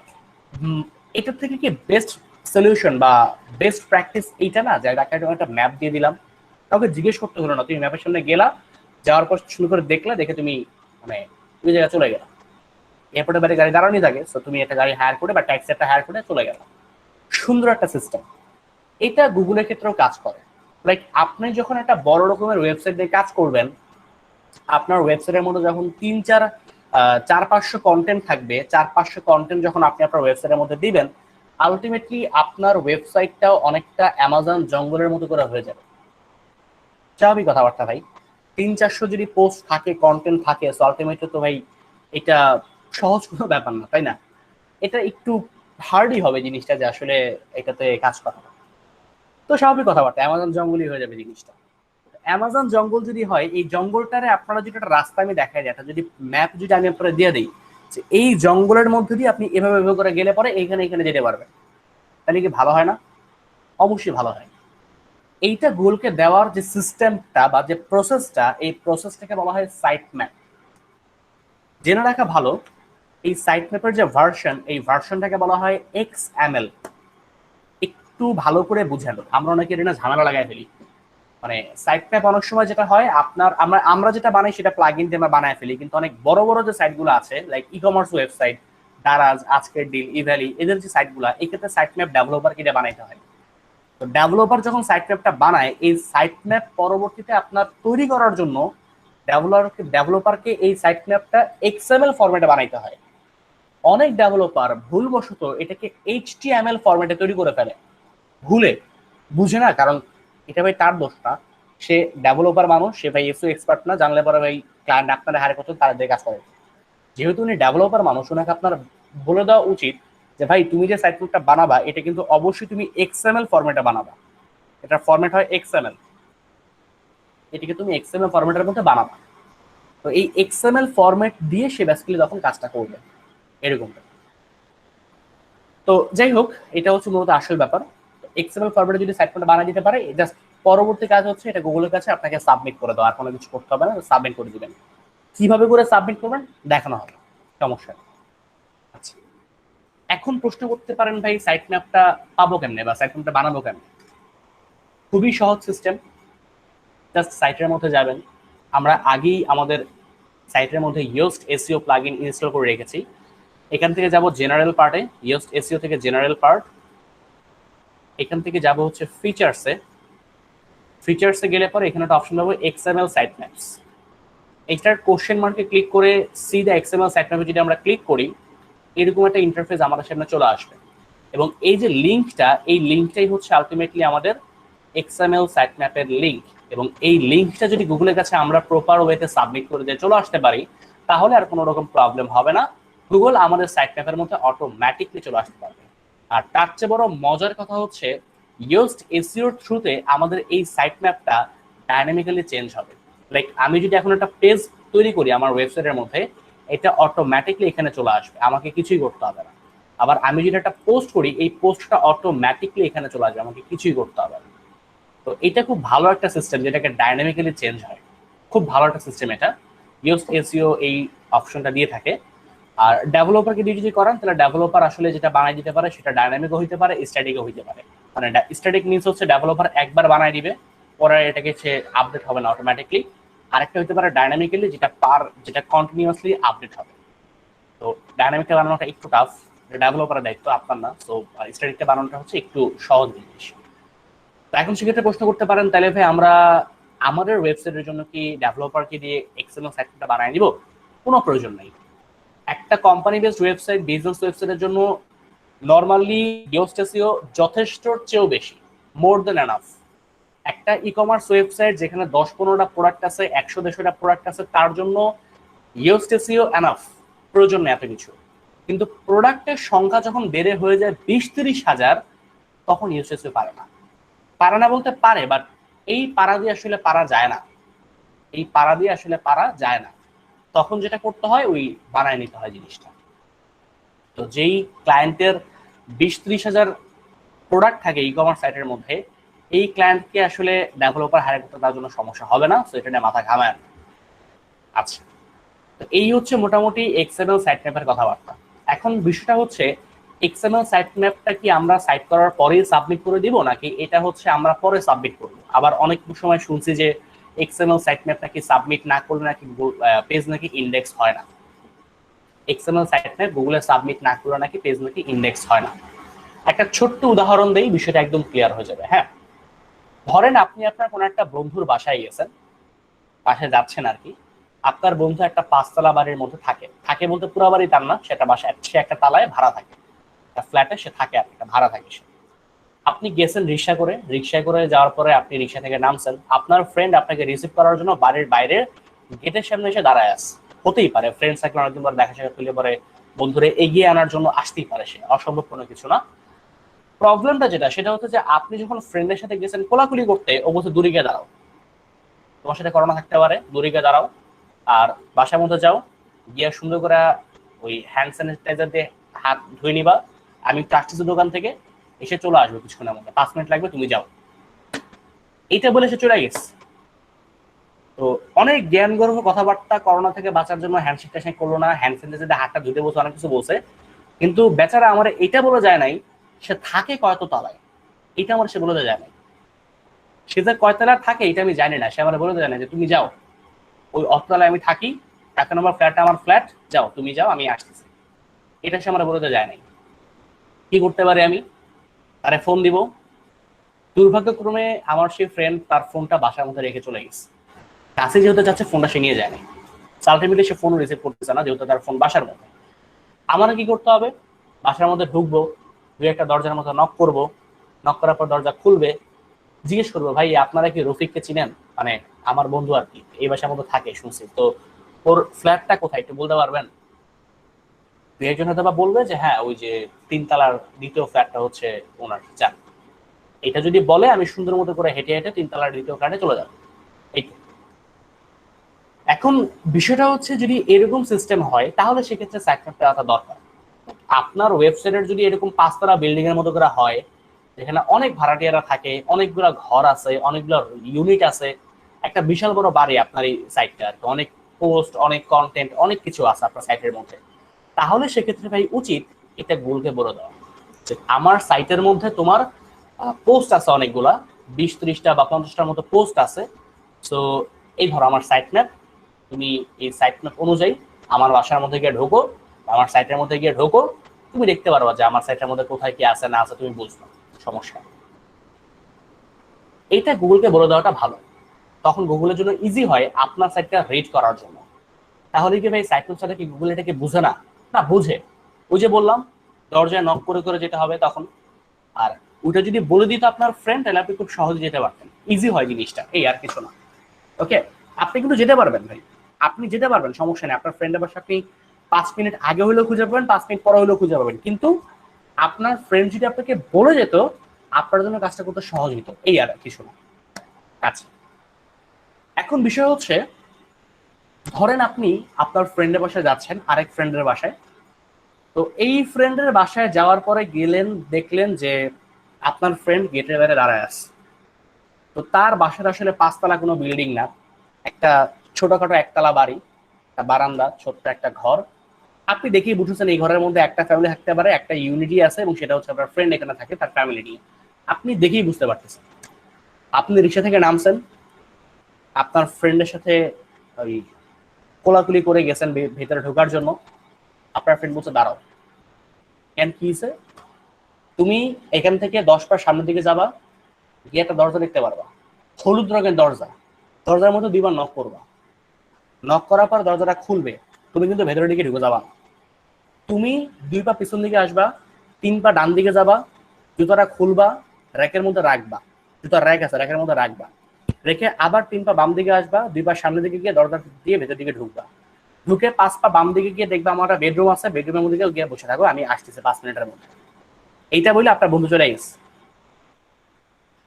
এটার থেকে কি বেস্ট সলিউশন বা বেস্ট প্র্যাকটিস এইটা না, যে তাকে একটা ম্যাপ দিয়ে দিলাম, কাউকে জিজ্ঞেস করতে হলো না, তুমি ম্যাপের সামনে গেলা, যাওয়ার পর শুরু করে দেখলা, দেখে তুমি মানে ওই জায়গায় চলে গেলা। এয়ারপোর্টের বাইরে গাড়ি দাঁড়ানি থাকে, তো তুমি একটা গাড়ি হায়ার করে বা ট্যাক্সি একটা হায়ার করে চলে গেলা। সুন্দর একটা সিস্টেম, এটা গুগলের ক্ষেত্রেও কাজ করে। লাইক আপনি যখন একটা বড় রকমের ওয়েবসাইট নিয়ে কাজ করবেন, আপনার ওয়েবসাইটের মধ্যে যখন 400-500 কন্টেন্ট থাকবে, 400-500 কন্টেন্ট যখন আপনি আপনার ওয়েবসাইটের মধ্যে দিবেন, আলটিমেটলি আপনার ওয়েবসাইটটাও অনেকটা অ্যামাজন জঙ্গলের মতো করে হয়ে যাবে। স্বাভাবিক কথাবার্তা ভাই, 300-400 যদি পোস্ট থাকে, কন্টেন্ট থাকে, সো আলটিমেটলি তো ভাই এটা সহজ কোনো ব্যাপার না, তাই না? এটা একটু হার্ডই হবে জিনিসটা যে আসলে এটাতে কাজ করা। তো স্বাভাবিক কথাবার্তা, অ্যামাজন জঙ্গলই হয়ে যাবে জিনিসটা। অ্যামাজন জঙ্গল যদি হয়, এই জঙ্গলটারে আপনারা যদি একটা রাস্তা আমি দেখাই যায়, যদি ম্যাপ যদি আমি আপনারা দিয়ে দিই যে এই জঙ্গলের মধ্যে দিয়ে আপনি এভাবে এভাবে করে গেলে পরে এখানে যেতে পারবেন, তাহলে কি ভালো হয় না? অবশ্যই ভালো হয়। এইটা গুগলকে দেওয়ার যে সিস্টেমটা বা যে প্রসেসটা, এই প্রসেসটাকে বলা হয় সাইট ম্যাপ। জেনে রাখা ভালো, এই সাইট ম্যাপের যে ভার্সন, এই ভার্সনটাকে বলা হয় XML। একটু ভালো করে বুঝালো, আমরা অনেকে এটা ঝামেলা লাগাই ফেলি। মানে সাইট ম্যাপ অনেক সময় যেটা হয়, আমরা যেটা বানাই সেটা প্লাগইন দিয়ে আমরা বানায় ফেলি, কিন্তু অনেক বড় বড় যে সাইটগুলো আছে, like e commerce website, Daraz, আজকের ডিল, ইভ্যালি, এদের যে সাইটগুলো, এই ক্ষেত্রে সাইট ম্যাপ ডেভেলপারকে এটা বানাইতে হয়। তো ডেভেলপার যখন সাইট ম্যাপটা বানায়, এই সাইট ম্যাপ পরবর্তীতে আপনার তৈরি করার জন্য ডেভেলপারকে এই সাইট ম্যাপটা XML ফরম্যাটে বানাইতে হয়। অনেক ডেভেলপার ভুলবশত এটাকে HTML ফরম্যাটে তৈরি করে ফেলে, ভুলে, বুঝে না। কারণ এটা ভাই তার দোষ না, সে ডেভেলপার মানুষ, সে ভাই এসও এক্সপার্ট না, জানলে পরে ভাই ক্লায়েন্ট আপনারা হারে করতে তাদের কাজ করে। যেহেতু উনি ডেভেলপার মানুষ, ওনাকে আপনার বলে দেওয়া উচিত যে ভাই তুমি যে সাইট ম্যাপটা বানাবা এটা কিন্তু অবশ্যই তুমি XML ফরম্যাটে বানাবা, এটার ফরম্যাট হয় XML, এটাকে তুমি XML ফরম্যাটের মধ্যে বানাবা। তো এই XML ফরম্যাট দিয়ে সে বেসিক্যালি তখন কাজটা করবে, এরকমটা। তো যাই হোক, এটা হচ্ছে মূলত আসল ব্যাপার। XML ফরম্যাটে যদি সাইট ম্যাপটা বানিয়ে দিতে পারে, জাস্ট পরবর্তী কাজ হচ্ছে এটা গুগলের কাছে আপনাকে সাবমিট করে দেওয়া, আর কোনো কিছু করতে হবে না, সাবমিট করে দিবেন। কিভাবে করে সাবমিট করবেন দেখানো হবে, সমস্যা নেই। আচ্ছা, এখন প্রশ্ন করতে পারেন ভাই সাইট ম্যাপটা পাবো কেমনে বা সাইট ম্যাপটা বানাবো কেমনে? খুবই সহজ সিস্টেম, জাস্ট সাইটের মধ্যে যাবেন। আমরা আগেই আমাদের সাইটের মধ্যে ইয়োস্ট এসইও প্লাগইন ইনস্টল করে রেখেছি। এখান থেকে যাব জেনারেল পার্টে, ইয়োস্ট এসইও থেকে জেনারেল পার্ট, এখান থেকে যাব হচ্ছে ফিচার্সে গেলে পরে এখানে একটা অপশন পাবো XML সাইট ম্যাপস। এইটার কোশ্চেন মার্কে ক্লিক করে সি দ্য XML সাইট ম্যাপে যদি আমরা ক্লিক করি, এরকম একটা ইন্টারফেস আমাদের সামনে চলে আসবে। এবং এই যে লিঙ্কটা, এই লিঙ্কটাই হচ্ছে আলটিমেটলি আমাদের XML সাইট ম্যাপের লিঙ্ক। এবং এই লিঙ্কটা যদি গুগলের কাছে আমরা প্রপার ওয়েতে সাবমিট করে দিয়ে চলে আসতে পারি, তাহলে আর কোনো রকম প্রবলেম হবে না, গুগল আমাদের সাইট ম্যাপের মধ্যে অটোমেটিকলি চলে আসতে পারবে। আর তার চেয়ে বড় মজার কথা হচ্ছে, ইয়োস্ট এসইওর থ্রুতে আমাদের এই সাইট ম্যাপটা ডাইনামিক্যালি চেঞ্জ হবে। লাইক আমি যদি এখন একটা পেজ তৈরি করি আমার ওয়েবসাইটের মধ্যে, এটা অটোমেটিকলি এখানে চলে আসবে, আমাকে কিছুই করতে হবে না। আবার আমি যদি একটা পোস্ট করি, এই পোস্টটা অটোমেটিকলি এখানে চলে আসবে, আমাকে কিছুই করতে হবে না। তো এটা খুব ভালো একটা সিস্টেম, যেটাকে ডাইনামিক্যালি চেঞ্জ হয়। খুব ভালো একটা সিস্টেম এটা, ইয়োস্ট এসইও এই অপশনটা দিয়ে থাকে। আর ডেভেলপারকে দিয়ে যদি করান, তাহলে ডেভেলপার আসলে যেটা বানাই দিতে পারে সেটা ডাইনামিকও হইতে পারে, স্ট্যাটিকও হইতে পারে। মানে স্ট্যাটিক মিনস হচ্ছে ডেভেলপার একবার বানাই দিবে, পরে এটাকে সে আপডেট হবে না অটোমেটিকলি। আরেকটা হইতে পারে ডাইনামিক্যালি, যেটা কন্টিনিউয়াসলি আপডেট হবে। তো ডাইনামিকটা বানানোটা একটু টাফ, ডেভেলপারের দায়িত্ব, আপনার না। সো স্ট্যাটিকটা বানানোটা হচ্ছে একটু সহজ জিনিস। তো এখন সেক্ষেত্রে প্রশ্ন করতে পারেন, তাহলে ভাই আমরা আমাদের ওয়েবসাইটের জন্য কি ডেভেলপারকে দিয়ে XML সাইটটা বানিয়ে দিব? কোনো প্রয়োজন নেই। একটা কোম্পানি বেসড ওয়েবসাইট, বিজনেস ওয়েবসাইটের জন্য নর্মালি ইয়োস্ট এসইও যথেষ্টর চেয়েও বেশি, মোর দেন এনাফ। একটা ই কমার্স ওয়েবসাইট যেখানে 10-15টা প্রোডাক্ট আছে, 100-150টা প্রোডাক্ট আছে, তার জন্য ইয়োস্ট এসইও এনাফ, প্রয়োজন নেই এত কিছু। কিন্তু প্রোডাক্টের সংখ্যা যখন বেড়ে হয়ে যায় 20-30 হাজার, তখন ইয়োস্ট এসইও পারে না বলতে পারে, বাট এই পারা দিয়ে আসলে পারা যায় না। তখন যেটা করতে হয়, ওই বানায় নিতে হয় জিনিসটা। তো যেই ক্লায়েন্টের 20-30 হাজার প্রোডাক্ট থাকে ই কমার্স সাইটের মধ্যে, এই ক্লায়েন্টকে আসলে ডেভেলপার হায়ার করতে তার জন্য সমস্যা হবে না, সো এটা নিয়ে মাথা ঘামায় না। আচ্ছা, তো এই হচ্ছে মোটামুটি XML সাইট ম্যাপের কথাবার্তা। এখন বিষয়টা হচ্ছে, XML সাইট ম্যাপটা কি আমরা সাইট করার পরেই সাবমিট করে দিব, নাকি এটা হচ্ছে আমরা পরে সাবমিট করব? আবার অনেক সময় শুনছি যে XML সাইট ম্যাপটা কি সাবমিট না করলে নাকি পেজ নাকি ইন্ডেক্স হয় না। XML সাইট ম্যাপ গুগলে সাবমিট না করলে নাকি পেজ নাকি ইন্ডেক্স হয় না। একটা ছোট্ট উদাহরণ দেই, বিষয়টা একদম ক্লিয়ার হয়ে যাবে। হ্যাঁ, ধরেন আপনি আপনার কোনো একটা বন্ধুর বাসায় গেছেন, বাসায় যাচ্ছেন আর কি। আপনার বন্ধু একটা 5 তলা বাড়ির মধ্যে থাকে, থাকে বলতে পুরো বাড়ি তার না, সেটা বাসায় সে একটা তালায় ভাড়া থাকে, একটা ফ্ল্যাটে সে থাকে আর একটা ভাড়া থাকে সে। আপনি গেছেন রিক্সায় করে যাওয়ার পরে আপনি রিক্সা থেকে নামছেন, আপনার ফ্রেন্ড আপনাকে রিসিভ করার জন্য বাড়ির বাইরে গেটের সামনে এসে দাঁড়ায় আছে। হতেই পারে ফ্রেন্ড সার্কেল অনেকদিন পর দেখা সাক্ষাৎ করলে পরে বন্ধুরে এগিয়ে আনার জন্য আসতেই পারে, সে অসম্ভব কোনো কিছু না। প্রবলেমটা যেটা সেটা হচ্ছে যে আপনি যখন ফ্রেন্ডের সাথে গেছেন কোলাকুলি করতে, ও বলছে দূরে গিয়ে দাঁড়াও, তোমার সাথে করোনা থাকতে পারে, দূরে গিয়ে দাঁড়াও, আর বাসার মধ্যে যাও, গিয়ে সুন্দর করে ওই হ্যান্ড স্যানিটাইজার দিয়ে হাত ধুয়ে নিবা, আমি একটু আসতেছি দোকান থেকে, এসে চলে আসবো কিছুক্ষণের মধ্যে, 5 মিনিট লাগবে, তুমি যাও। এইটা বলে সে চলে গেছে। তো অনেক জ্ঞান গর্ভ কথাবার্তা, করোনা থেকে বাঁচার জন্য হ্যান্ডশেক ট্যান্ডশেক করলো না, হ্যান্ড স্যানিটাইজার হাতটা ধুতে বলছে, অনেক কিছু বলছে, কিন্তু বেচারা আমার এটা বলে যায় নাই সে থাকে কয়তো তলায়, এটা আমার সে বলে যায় নাই। সে যে কয়তলায় থাকে এটা আমি জানি না, সে আমার বলে যায় না যে তুমি যাও, ওই অতলায় আমি থাকি, 1 নম্বর ফ্ল্যাটটা আমার ফ্ল্যাট, যাও তুমি যাও, আমি আসতেছি। এটা সে আমার বলে যায় নাই। কি করতে পারে আমি? তারে ফোন দিব। দুর্ভাগ্যক্রমে আমার সেই ফ্রেন্ড তার ফোনটা বাসার মধ্যে রেখে চলে গেছে, কাছে যেহেতু যাচ্ছে ফোনটা সে নিয়ে যায় নাই, আলটিমেটলি সে ফোন রিসিভ করতেছে না যেহেতু তার ফোন বাসার মধ্যে। আমার কি করতে হবে? বাসার মধ্যে ঢুকবো, দুই একটা দরজার মধ্যে নক করব, নক করার পর দরজা খুলবে, জিজ্ঞেস করবো ভাই আপনারা কি রফিককে চিনেন, মানে আমার বন্ধু আর কি, এই বাসার মধ্যে থাকে শুনছি, তো ওর ফ্ল্যাটটা কোথায় একটু বলতে পারবেন? দুই একজন হয়তো বা বলবে যে হ্যাঁ ওই যে 3 তলার দ্বিতীয় ফ্ল্যাটটা হচ্ছে ওনার, যান। এটা যদি বলে আমি সুন্দর মতো করে হেঁটে হেঁটে 3 তলার দ্বিতীয় ফ্ল্যাটে চলে যাবো। এই তো। এখন বিষয়টা হচ্ছে যদি এরকম সিস্টেম হয় তাহলে সেক্ষেত্রে সাইটম্যাপটা রাখা দরকার। আপনার ওয়েবসাইটের যদি এরকম 5 তলা বিল্ডিং এর মতো করে হয়, যেখানে অনেক ভাড়াটিয়ারা থাকে, অনেকগুলো ঘর আছে, অনেকগুলো ইউনিট আছে, একটা বিশাল বড় বাড়ি আপনার এই সাইটটা, অনেক পোস্ট, অনেক কন্টেন্ট, অনেক কিছু আছে আপনার সাইটের মধ্যে, তাহলে সেক্ষেত্রে ভাই উচিত এটা গুগলকে বলে দেওয়া যে আমার সাইটের মধ্যে তোমার পোস্ট আছে অনেকগুলা, 20-30টা বা 50টার মতো পোস্ট আছে, সো এই ধরো আমার সাইট ম্যাপ, তুমি এই সাইট ম্যাপ অনুযায়ী আমার বাসার মধ্যে গিয়ে ঢোকো, আমার সাইটের মধ্যে গিয়ে ঢোকো, তুমি দেখতে পারবা যে আমার সাইটের মধ্যে কোথায় কি আছে না আছে, তুমি বুঝবা, সমস্যা। এইটা গুগলকে বলে দেওয়াটা ভালো, তখন গুগলের জন্য ইজি হয় আপনার সাইটটা রিড করার জন্য। তাহলে কি ভাই সাইট সাথে কি গুগল এটাকে বুঝে না? না বুঝে। ওই যে বললাম দরজায় নক করে করে যেতে হবে তখন, আর ওইটা যদি বলে দিত আপনার ফ্রেন্ড তাহলে আপনি খুব সহজে যেতে পারতেন, ইজি হয় জিনিসটা, এই আর কিছু না। ওকে, আপনি কিন্তু যেতে পারবেন ভাই, আপনি যেতে পারবেন, সমস্যা নেই। আপনার ফ্রেন্ডের বাসা আপনি 5 মিনিট আগে হলেও খুঁজে পাবেন, 5 মিনিট পরে হলেও খুঁজে পাবেন, কিন্তু আপনার ফ্রেন্ড যদি আপনাকে বলে যেত আপনার জন্য কাজটা করতে সহজ হতো, এই আর কিছু না। আচ্ছা, এখন বিষয় হচ্ছে ধরেন আপনি আপনার ফ্রেন্ডের বাসায় যাচ্ছেন, আরেক ফ্রেন্ডের বাসায়, তো এই ফ্রেন্ডের বাসায় যাওয়ার পরে গেলেন, দেখলেন যে আপনার ফ্রেন্ড গেটের বাইরে দাঁড়ায় আছে। তো তার বাসার আসলে 5 তলা কোনো বিল্ডিং না, একটা ছোটখাটো 1 তলা বাড়ি, একটা বারান্দা, ছোট্ট একটা ঘর। আপনি দেখেই বুঝেছেন এই ঘরের মধ্যে একটা ফ্যামিলি থাকতে পারে, একটা ইউনিটি আছে, এবং সেটা হচ্ছে আপনার ফ্রেন্ড এখানে থাকে তার ফ্যামিলি নিয়ে। আপনি দেখেই বুঝতে পারতেছেন। আপনি রিক্সা থেকে নামছেন, আপনার ফ্রেন্ডের সাথে ওই কোলাকুলি করে গেছেন ভেতরে ঢোকার জন্য, আপনার ফ্রেন্ড বলছে দাঁড়াও, কেন কি হয়েছে? তুমি এখান থেকে 10 পা সামনের দিকে যাবা, গিয়ে একটা দরজা দেখতে পারবা, হলুদ রঙের দরজা, দরজার মধ্যে 2বার নক করবা, নক করার পর দরজাটা খুলবে, তুমি কিন্তু ভেতরের দিকে ঢুকে যাবা। তুমি 2 পা পিছন দিকে আসবা, 3 পা ডান দিকে যাবা, জুতাটা খুলবা, র্যাকের মধ্যে রাখবা, জুতার র্যাক আছে র্যাকের মধ্যে রাখবা, রেখে আবার 3 পা বাম দিকে আসবা, 2 পা সামনের দিকে গিয়ে দরজা দিয়ে ভেতর দিকে ঢুকবা, ঢুকে 5 পা বাম দিকে গিয়ে দেখবা আমার একটা বেডরুম আছে, বেডরুমের মধ্যে গিয়ে বসে থাকো, আমি আসতেছি 5 মিনিটের মধ্যে। এইটা বলে আপনার বন্ধু চলে গেছে।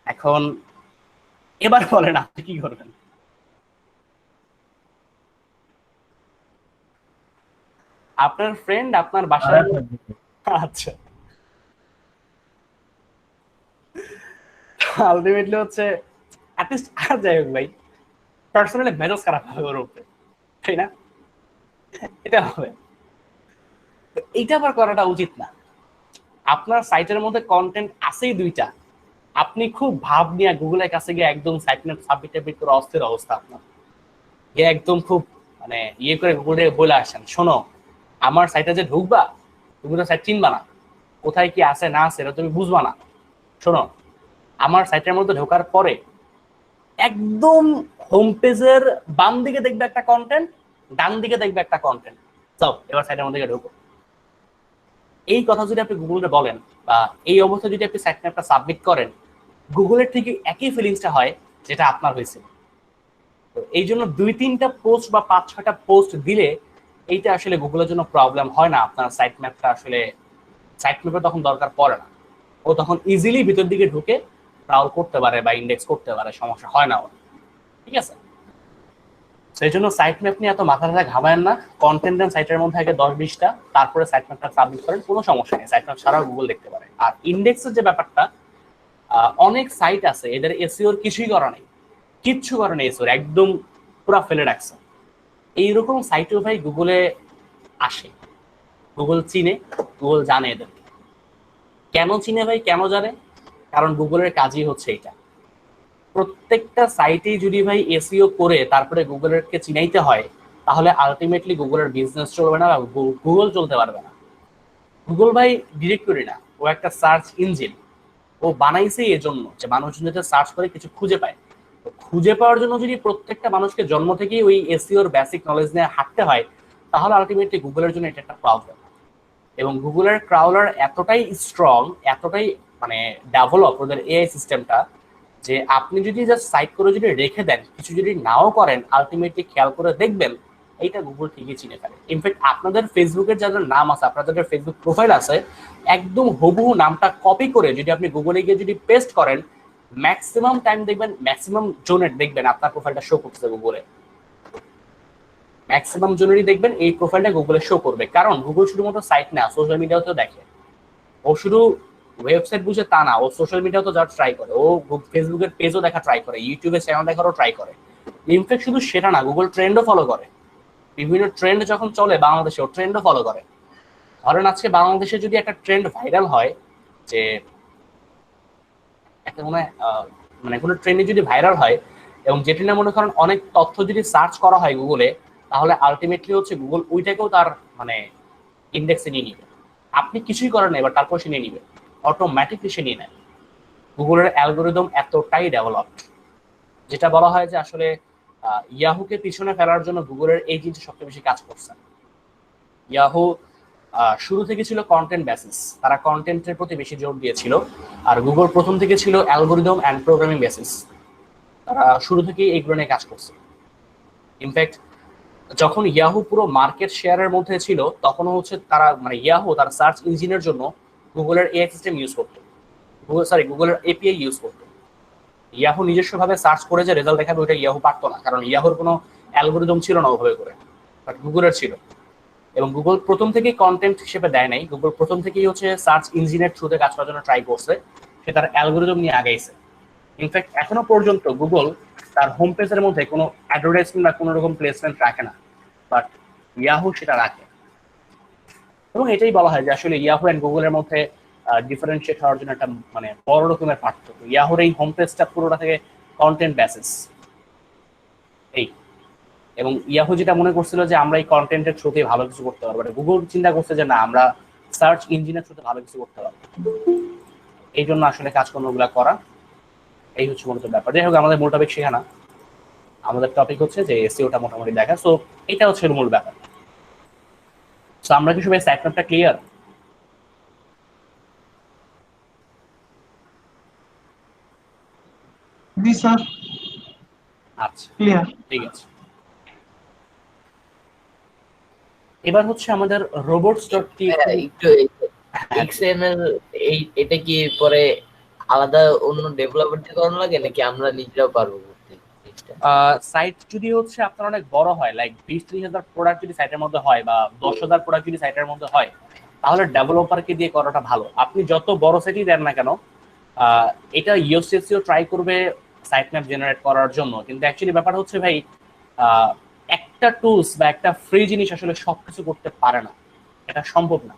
এখন এবার বলেন আপনি কি করবেন? আপনার ফ্রেন্ড আপনার বাসায়, আচ্ছা, আলটিমেটলি হচ্ছে অ্যাটলিস্ট, আর যাই হোক ভাই, পার্সোনালি মেজাজ খারাপ হবে ওর উপরে, তাই না? এটা হবে, এইটা আবার করাটা উচিত না। আপনার সাইটের মধ্যে কন্টেন্ট আছেই 2টা, আপনি খুব ভাব নিয়ে গুগলের কাছে গিয়ে একদম সাইট ম্যাপ সাবমিট করে অস্থির অবস্থা আপনার, গিয়ে একদম খুব মানে ইয়ে করে গুগলে বলে আসেন, শোনো আমার সাইটে যে ঢুকবা তুমি তো সাইট চিনবা না, কোথায় কি আছে না আছে এটা তুমি বুঝবা না। শোনো, আমার সাইটের মধ্যে ঢোকার পরে একদম হোম পেজের বাম দিকে দেখবে একটা কন্টেন্ট, ডান দিকে দেখবে একটা কন্টেন্ট। তো এবার সাইটের মধ্যে ঢোকো। এই কথা যদি আপনি গুগলে বলেন বা এই অবস্থায় যদি আপনি সাইট ম্যাপটা সাবমিট করেন, গুগলের ঠিক একই ফিলিংসটা হয় যেটা আপনার হয়েছে। তো এই জন্য 2-3টা পোস্ট বা 5-6টা পোস্ট দিলে এইটা আসলে গুগলের জন্য প্রবলেম হয় না। আপনার সাইট ম্যাপটা আসলে সাইট ম্যাপের তখন দরকার পড়ে না, ও তখন ইজিলি ভিতর দিকে ঢুকে ক্রাউল করতে পারে বা ইন্ডেক্স করতে পারে, সমস্যা হয় না ওর। ঠিক আছে, সেই জন্য সাইট ম্যাপ নিয়ে এত মাথা ব্যথা ঘামায়েন না। কন্টেন্ট দেন সাইটের মধ্যে আগে 10-20টা, তারপরে সাইট ম্যাপটা সাবমিট করেন, কোনো সমস্যা নেই, সাইট ম্যাপ ছাড়াও গুগল দেখতে পারে। আর ইন্ডেক্সের যে ব্যাপারটা, অনেক সাইট আছে এদের এসইওর কিছুই করা নেই, কিচ্ছু করে নেই এসইওর, একদম পুরো ফেলে রাখছে। এইরকম সাইটও ভাই গুগলে আসে, গুগল চিনে, গুগল জানে এদেরকে। কেন চিনে ভাই, কেন জানে? কারণ গুগলের কাজই হচ্ছে এটা। প্রত্যেকটা সাইটেই যদি ভাই এসইও করে তারপরে গুগলেরকে চিনাইতে হয়, তাহলে আলটিমেটলি গুগলের বিজনেস চলবে না, গুগল চলতে পারবে না। গুগল ভাই ডিরেক্টরি না, ও একটা সার্চ ইঞ্জিন। ও বানাইছে এই জন্য যে মানুষজন যাতে সার্চ করে কিছু খুঁজে পায়। তো খুঁজে পাওয়ার জন্য যদি প্রত্যেকটা মানুষকে জন্ম থেকেই ওই এসইওর বেসিক নলেজ নিয়ে হাঁটতে হয়, তাহলে আলটিমেটলি গুগলের জন্য এটা একটা প্রবলেম। এবং গুগলের ক্রাউলার এতটাই স্ট্রং, এতটাই মানে ডেভেলপ ওদের এআই সিস্টেমটা, যে আপনি যদি জাস্ট সাইট করে যদি রেখে দেন, কিছু যদি নাও করেন, আলটিমেটলি খেয়াল করে দেখবেন এইটা গুগল ঠিকই চিনে ফেলে। ইনফ্যাক্ট আপনাদের ফেসবুকের যাদের নাম আছে, আপনাদের ফেসবুক প্রোফাইল আছে, একদম হুবহু নামটা কপি করে যদি আপনি গুগলে গিয়ে যদি পেস্ট করেন, ম্যাক্সিমাম টাইম দেখবেন, ম্যাক্সিমাম জোনের দেখবেন আপনার প্রোফাইলটা শো করতেছে গুগলে। ম্যাক্সিমাম জনেরই দেখবেন এই প্রোফাইলটা গুগলে শো করবে, কারণ গুগল শুধুমাত্র সাইট না, সোশ্যাল মিডিয়াতেও দেখে। ও শুধু ওয়েবসাইট বুঝে তা না, ও সোশ্যাল মিডিয়াও তো যা ট্রাই করে, ও ফেসবুকের পেজও দেখা ট্রাই করে, ইউটিউবে চ্যানেল দেখারও ট্রাই করে। ইনফ্যাক্ট শুধু সেটা না, গুগল ট্রেন্ডও ফলো করে। বিভিন্ন ট্রেন্ড যখন চলে বাংলাদেশে, ও ট্রেন্ডও ফলো করে। ধরেন আজকে বাংলাদেশে যদি একটা ট্রেন্ড ভাইরাল হয়, যে একটা মানে কোনো ট্রেন্ডে যদি ভাইরাল হয় এবং যেটি না মনে করেন অনেক তথ্য যদি সার্চ করা হয় গুগলে, তাহলে আলটিমেটলি হচ্ছে গুগল ওইটাকেও তার মানে ইন্ডেক্সে নিয়ে নিবে। আপনি কিছুই করেন না, এবার তারপর সে নিয়ে নিবে, অটোমেটিকলি সে নিয়ে নেয়। গুগলের অ্যালগোরিদম এতটাই ডেভেলপড, যেটা বলা হয় যে আসলে ইয়াহুকে পিছনে ফেলার জন্য গুগলের এই জিনিসটা সবচেয়ে বেশি কাজ করছে। ইয়াহু শুরু থেকে ছিল কন্টেন্ট বেসিস, তারা কন্টেন্টের প্রতি বেশি জোর দিয়েছিল। আর গুগল প্রথম থেকে ছিল অ্যালগোরিদম অ্যান্ড প্রোগ্রামিং বেসিস, তারা শুরু থেকেই এইগুলো নিয়ে কাজ করছে। ইনফ্যাক্ট যখন ইয়াহু পুরো মার্কেট শেয়ারের মধ্যে ছিল, তখনও হচ্ছে তারা মানে ইয়াহু তার সার্চ ইঞ্জিনের জন্য গুগলের এআই সিস্টেম ইউজ করতো, গুগলের এপিআই ইউজ করতো। ইয়াহু নিজস্বভাবে সার্চ করে যে রেজাল্ট দেখাবে, ওইটা ইয়াহু পারতো না, কারণ ইয়াহুর কোনো অ্যালগোরিদম ছিল না ওভাবে করে, বাট গুগলের ছিল। এবং গুগল প্রথম থেকেই কন্টেন্ট হিসেবে দেয় নাই, গুগল প্রথম থেকেই হচ্ছে সার্চ ইঞ্জিনের থ্রুতে কাজ করার জন্য ট্রাই করছে, সে তার অ্যালগোরিদম নিয়ে আগাইছে। ইনফ্যাক্ট এখনো পর্যন্ত গুগল তার হোম পেজের মধ্যে কোনো অ্যাডভার্টাইজমেন্ট বা কোনো রকম প্লেসমেন্ট রাখে না, বাট ইয়াহু সেটা রাখে। এবং এটাই বলা হয় যে আসলে ইয়াহু অ্যান্ড গুগলের মধ্যে ডিফারেন্সিয়েট হওয়ার জন্য একটা মানে বড় রকমের পার্থক্য। ইয়াহুর এই হোম পেজটা পুরোটা থেকে কন্টেন্ট বেসিস এই, এবং ইয়াহু যেটা মনে করছিল যে আমরা এই কন্টেন্টের থ্রুতে ভালো কিছু করতে পারবো, গুগল চিন্তা করছে যে না, আমরা সার্চ ইঞ্জিনের থ্রুতে ভালো কিছু করতে পারবো। এই জন্য আসলে কাজকর্মগুলো করা, এই হচ্ছে মূলত ব্যাপার। যাই হোক, আমাদের মূল টপিক শেখানা, আমাদের টপিক হচ্ছে যে এসইওটা মোটামুটি দেখা। সো এটা হচ্ছে মূল ব্যাপার। সো আমরা কি সবাই সাইট ম্যাপটা ক্লিয়ার? জি স্যার, আচ্ছা, ক্লিয়ার। ঠিক আছে। এবার হচ্ছে আমাদের robots.txt। একটু এক্সএমএল এটা কি পরে আলাদা অন্য ডেভেলপার দিয়ে করানো লাগে নাকি আমরা নিজেরাও পারবো করতে? সাইট যদি হচ্ছে আপনার অনেক বড় হয়, লাইক 20-30 হাজার প্রোডাক্ট যদি সাইটের মধ্যে হয় বা 10,000 প্রোডাক্ট যদি সাইটের মধ্যে হয়, তাহলে ডেভেলপারকে দিয়ে করাটা ভালো। আপনি যত বড় সাইটই দেন না কেন, এটা ইউএসএসইও ট্রাই করবে সাইট ম্যাপ জেনারেট করার জন্য, কিন্তু অ্যাকচুয়ালি ব্যাপার হচ্ছে ভাই, একটা টুলস বা একটা ফ্রি জিনিস আসলে সবকিছু করতে পারে না, এটা সম্ভব না।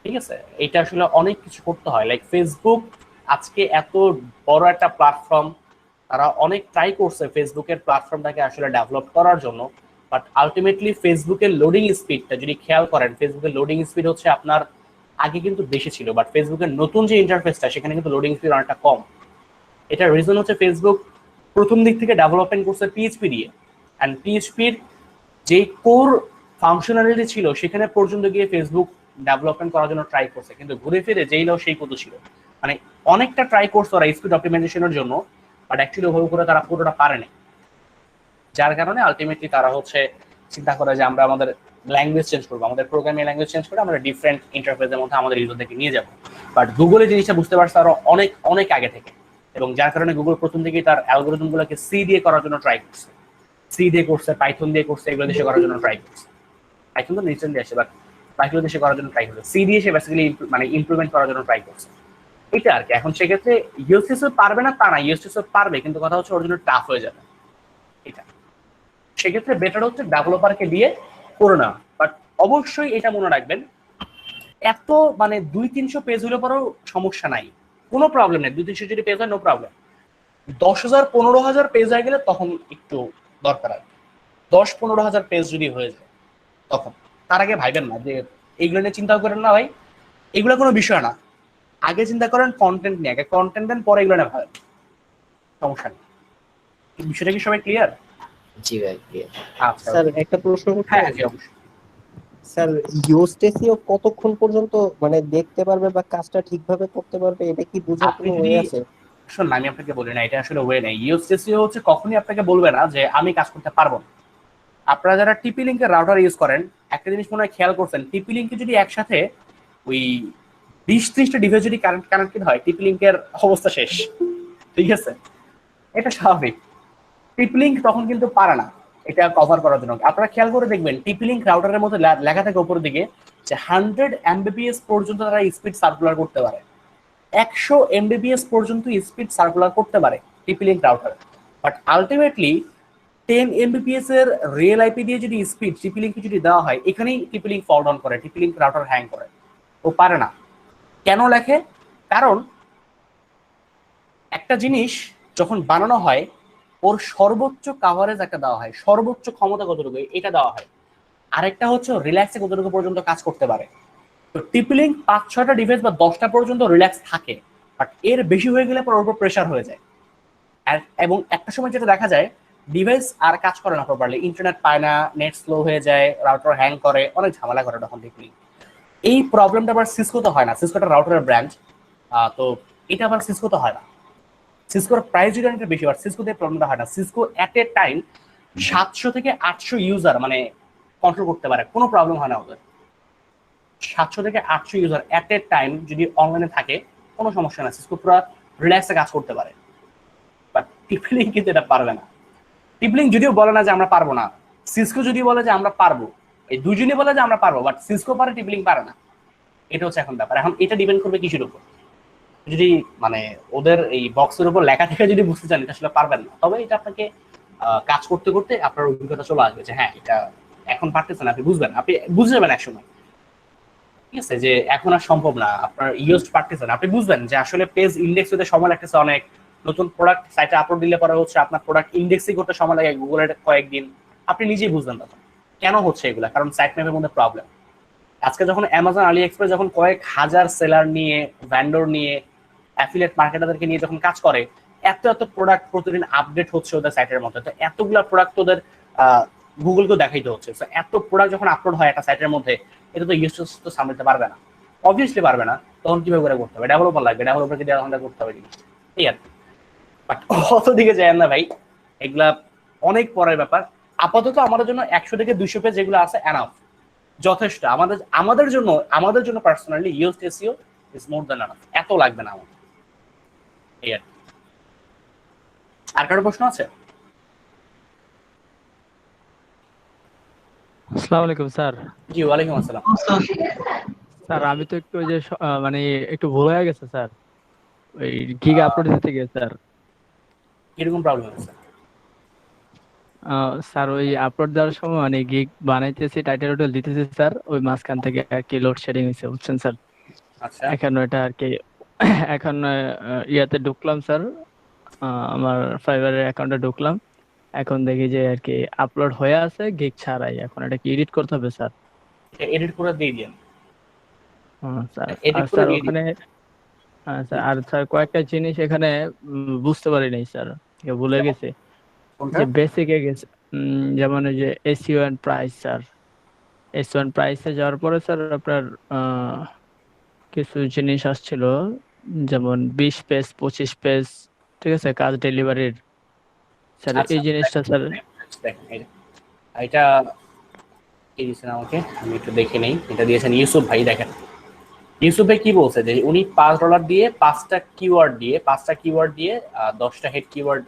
ঠিক আছে, এটা আসলে অনেক কিছু করতে হয়। লাইক ফেসবুক আজকে এত বড় একটা প্ল্যাটফর্ম, তারা অনেক ট্রাই করছে ফেসবুকের প্ল্যাটফর্মটাকে আসলে ডেভেলপ করার জন্য, বাট আলটিমেটলি ফেসবুকের লোডিং স্পিডটা যদি খেয়াল করেন, ফেসবুকের লোডিং স্পিড হচ্ছে আপনার আগে কিন্তু বেশি ছিল, বাট ফেসবুকের নতুন যে ইন্টারফেসটা সেখানে কিন্তু লোডিং স্পিড অনেকটা কম। এটার রিজন হচ্ছে ফেসবুক প্রথম দিক থেকে ডেভেলপমেন্ট করছে পিএইচপি দিয়ে, অ্যান্ড পিএইচপির যে কোর ফাংশনালিটি ছিল সেখানে পর্যন্ত গিয়ে ফেসবুক ডেভেলপমেন্ট করার জন্য ট্রাই করছে, কিন্তু ঘুরে ফিরে যেই লাও সেই কত ছিল, মানে অনেকটা ট্রাই করছে ওরা স্পিড অপটিমাইজেশনের জন্য, বাট অ্যাকচুয়ালি ওভাবে করে তারা পুরোটা পারেনি। যার কারণে আলটিমেটলি তারা হচ্ছে চিন্তা করে যে আমরা আমাদের ল্যাঙ্গুয়েজ চেঞ্জ করবো, আমাদের প্রোগ্রামিং ল্যাঙ্গুয়েজ চেঞ্জ করে আমরা ডিফারেন্ট ইন্টারফেসের মধ্যে আমাদের ইউজারদেরকে নিয়ে যাবো। বাট গুগলে জিনিসটা বুঝতে পারছে আরো অনেক অনেক আগে থেকে, এবং যার কারণে গুগল প্রথম থেকেই তার অ্যালগোরিদম গুলোকে সি দিয়ে করার জন্য ট্রাই করছে, সি দিয়ে করছে, পাইথন দিয়ে করছে, এগুলো দেশে করার জন্য ট্রাই করছে। পাইথন তো রিসেন্টলি আসে, বাট পাইথন দেশে করার জন্য ট্রাই করছে, সি দিয়ে সে বেসিক্যালি মানে ইমপ্লিমেন্ট করার জন্য ট্রাই করছে। এটা আর কি। এখন সেক্ষেত্রে ইউএসটিএসও পারবে না তা না, ইউএসটিএসও পারবে, কিন্তু কথা হচ্ছে ওর জন্য টাফ হয়ে যাবে এটা। সেক্ষেত্রে বেটার হচ্ছে ডেভেলপারকে দিয়ে করে নেওয়া। বাট অবশ্যই এটা মনে রাখবেন, এত মানে 200-300 পেজ হলে পরেও সমস্যা নাই, কোনো প্রবলেম নেই। 200-300 যদি পেজ হয় নো প্রবলেম। 10,000-15,000 পেজ হয়ে গেলে তখন একটু দরকার আর 10-15,000 পেজ যদি হয়ে যায় তখন, তার আগে ভাইবেন না যে এইগুলো নিয়ে চিন্তা করেন না ভাই, এগুলো কোনো বিষয় না। আগে চিন্তা করেন কন্টেন্ট নিয়ে, আগে কন্টেন্ট দেন, পরে এগুলো নিয়ে ভাবেন, সমস্যা নেই। বিষয়টা কি সবাই ক্লিয়ার? জি ভাই আচ্ছা স্যার একটা প্রশ্ন করতে হ্যাঁ জি অবশ্যই। স্যার ইউএসটিসিও কতক্ষণ পর্যন্ত মানে দেখতে পারবে বা কাজটা ঠিকভাবে করতে পারবে, এটা কি বোঝার আপনি কোনো যদি ওয়ে আছে? শোন, আমি আপনাকে বলি না, এটা আসলে ওয়ে নেই। ইউএসটিসিও হচ্ছে কখনই আপনাকে বলবে না যে আমি কাজ করতে পারবো না। আপনারা যারা টিপি লিঙ্কের রাউটার ইউজ করেন, একটা জিনিস মনে হয় খেয়াল করছেন, টিপি লিঙ্কে যদি একসাথে ওই 20-30টা ডিভাইস যদি কানেক্টেড হয়, টিপি লিঙ্কের অবস্থা শেষ, ঠিক আছে? এটা স্বাভাবিক। টিপি লিঙ্ক তখন কিন্তু পারে না এটা কভার করার জন্য। আপনারা খেয়াল করে দেখবেন টিপি লিঙ্ক রাউটারের মধ্যে লেখা থাকে উপরের দিকে যে 100 Mbps পর্যন্ত তারা স্পিড সার্কুলার করতে পারে, 100 Mbps পর্যন্ত স্পিড সার্কুলার করতে পারে টিপি link router. But ultimately 10 Mbps এর রিয়েল আইপি দিয়ে যদি স্পিড টিপি লিঙ্কে যদি দেওয়া হয়, এখানেই টিপি লিঙ্ক ফল ডাউন করে, টিপি লিঙ্ক রাউটার হ্যাং করে, ও পারে না। কেন লেখে? কারণ একটা জিনিস যখন বানানো হয় ওর সর্বোচ্চ কাভারেজ একটা দেওয়া হয়, সর্বোচ্চ ক্ষমতা কতটুকু এটা দেওয়া হয়, আরেকটা হচ্ছে রিল্যাক্সে কতটুকু পর্যন্ত কাজ করতে পারে। তো টিপি লিঙ্ক 5-6টা ডিভাইস বা 10টা পর্যন্ত রিল্যাক্স থাকে, বাট এর বেশি হয়ে গেলে পর ওর উপর প্রেশার হয়ে যায়। এবং একটা সময় যেটা দেখা যায়, ডিভাইস আর কাজ করে না প্রপারলি, ইন্টারনেট পায় না, নেট স্লো হয়ে যায়, রাউটার হ্যাং করে, অনেক ঝামেলা করে তখন টিপি লিঙ্ক। এই প্রবলেমটা আবার সিসকোতে হয় না, সিসকোটা রাউটারের ব্র্যান্ড, তো এটা আবার সিসকোতে হয় না। সিসকোর প্রাইস যদি অনেকটা বেশি, আর সিসকোতে প্রবলেমটা হয় না। সিসকো এট এ টাইম 700 থেকে 800 ইউজার মানে কন্ট্রোল করতে পারে, কোনো প্রবলেম হয় না ওদের। 700 থেকে 800 ইউজার এট এ টাইম যদি অনলাইনে থাকে, কোনো সমস্যা না, সিসকো পুরো রিল্যাক্সে কাজ করতে পারে। বাট টিপি লিঙ্ক কিন্তু এটা পারবে না। টিপি লিঙ্ক যদিও বলে না যে আমরা পারবো না, সিসকো যদি বলে যে আমরা পারবো, এই দুজনই বলে যে আমরা পারবো, বাট সিসকো পারে, টিপি লিঙ্ক পারে না। এটা হচ্ছে এখন ব্যাপার। এখন এটা ডিপেন্ড করবে কিসের উপর। যদি মানে ওদের এই বক্সের উপর লেখা থেকে যদি বুঝতে চান এটা আসলে পারবেন না, তবে এটা আপনাকে কাজ করতে করতে আপনার অভিজ্ঞতা চলে আসবে যে হ্যাঁ এটা এখন পারতেছেন, আপনি বুঝবেন, আপনি বুঝে যাবেন একসময়, ঠিক আছে, যে এখন আর সম্ভব না, আপনার ইউজ পারতেছেন, আপনি বুঝবেন যে আসলে পেজ ইন্ডেক্স হতে সময় লাগতেছে অনেক, নতুন প্রোডাক্ট সাইটে আপলোড দিলে পরে হচ্ছে আপনার প্রোডাক্ট ইন্ডেক্সিং করতে সময় লাগে গুগলের কয়েকদিন, আপনি নিজেই বুঝবেন তখন কেন হচ্ছে এগুলা, কারণ সাইট ম্যাপের মধ্যে প্রবলেম। আজকে যখন অ্যামাজন, আলি এক্সপ্রেস যখন কয়েক হাজার সেলার নিয়ে, ভ্যান্ডর নিয়ে, অ্যাফিলিয়েট মার্কেটারদেরকে নিয়ে যখন কাজ করে, এত এত প্রোডাক্ট প্রতিদিন আপডেট হচ্ছে ওদের সাইটের মধ্যে, তো এতগুলা প্রোডাক্ট ওদের গুগলকেও দেখাইতে হচ্ছে। তো এত প্রোডাক্ট যখন আপলোড হয় একটা সাইটের মধ্যে, এটা তো ইউজ তো সামলাতে পারবে না, অবভিয়াসলি পারবে না, তখন কিভাবে করে করতে হবে? ডেভেলপার লাগবে, ডেভেলপারকে দেওয়া ঘন্টা করতে হবে জিনিসটা, ঠিক আছে? বাট অত দিকে যায় না ভাই, এগুলা অনেক পরের ব্যাপার। আপাতত আমাদের জন্য 100 থেকে 200 পেজ যেগুলো আছে এনাফ, যথেষ্ট। আমাদের জন্য পার্সোনালি ইউএসটিসিও ইজ মোর দ্যান এনাফ, এত লাগবে না আমাদের। এই আর কারো প্রশ্ন আছে? আসসালামু আলাইকুম স্যার। জি ওয়ালাইকুম আসসালাম। স্যার আমি তো একটু ওই যে মানে একটু ভুল হয়ে গেছে স্যার, ওই গিগ আপলোড দিতে গিয়ে স্যার। কিরকম প্রবলেম আছে? স্যার ওই আপলোড দেওয়ার সময় মানে গিগ বানাইতেছি, টাইটেল টাইটেল দিতেছি স্যার, ওই মাঝখান থেকে আর কি লোড শেডিং হয়েছে, বুঝছেন স্যার। আচ্ছা এখন ওইটা আর কি এখন ইয়াতে ঢুকলাম স্যার, আমার ফাইবারের অ্যাকাউন্টে ঢুকলাম, এখন দেখি যে আর কি আপলোড হয়ে আছে গিগ ছাড়াই, এখন এটা কি এডিট করতে হবে স্যার? এডিট করে দিয়ে দিন। স্যার আর এডিট করে স্যার দিয়ে দিন। ওখানে স্যার আর স্যার কয়েকটা জিনিস এখানে বুঝতে পারি নাই স্যার, ভুলে যেমন গেছি। কোনটা? যে বেসিকে গেছে, যেমন ওই যে SEO and price sir, SEO and প্রাইসে যাওয়ার পরে স্যার আপনার কিছু জিনিস আসছিল, যেমন 20 পেজ 25 পেজ, ঠিক আছে, কাজ ডেলিভারির। স্যার আচ্ছা এই জিনিসটা স্যার দেখেন এটা কি দিয়েছেন আমাকে, আমি একটু দেখে নেই। এটা দিয়েছেন ইউসুফ ভাই। দেখেন ইউসুফ ভাই কি বলছে যে উনি $5 দিয়ে 5টা কিওয়ার্ড দিয়ে 10টা হেড কিওয়ার্ড,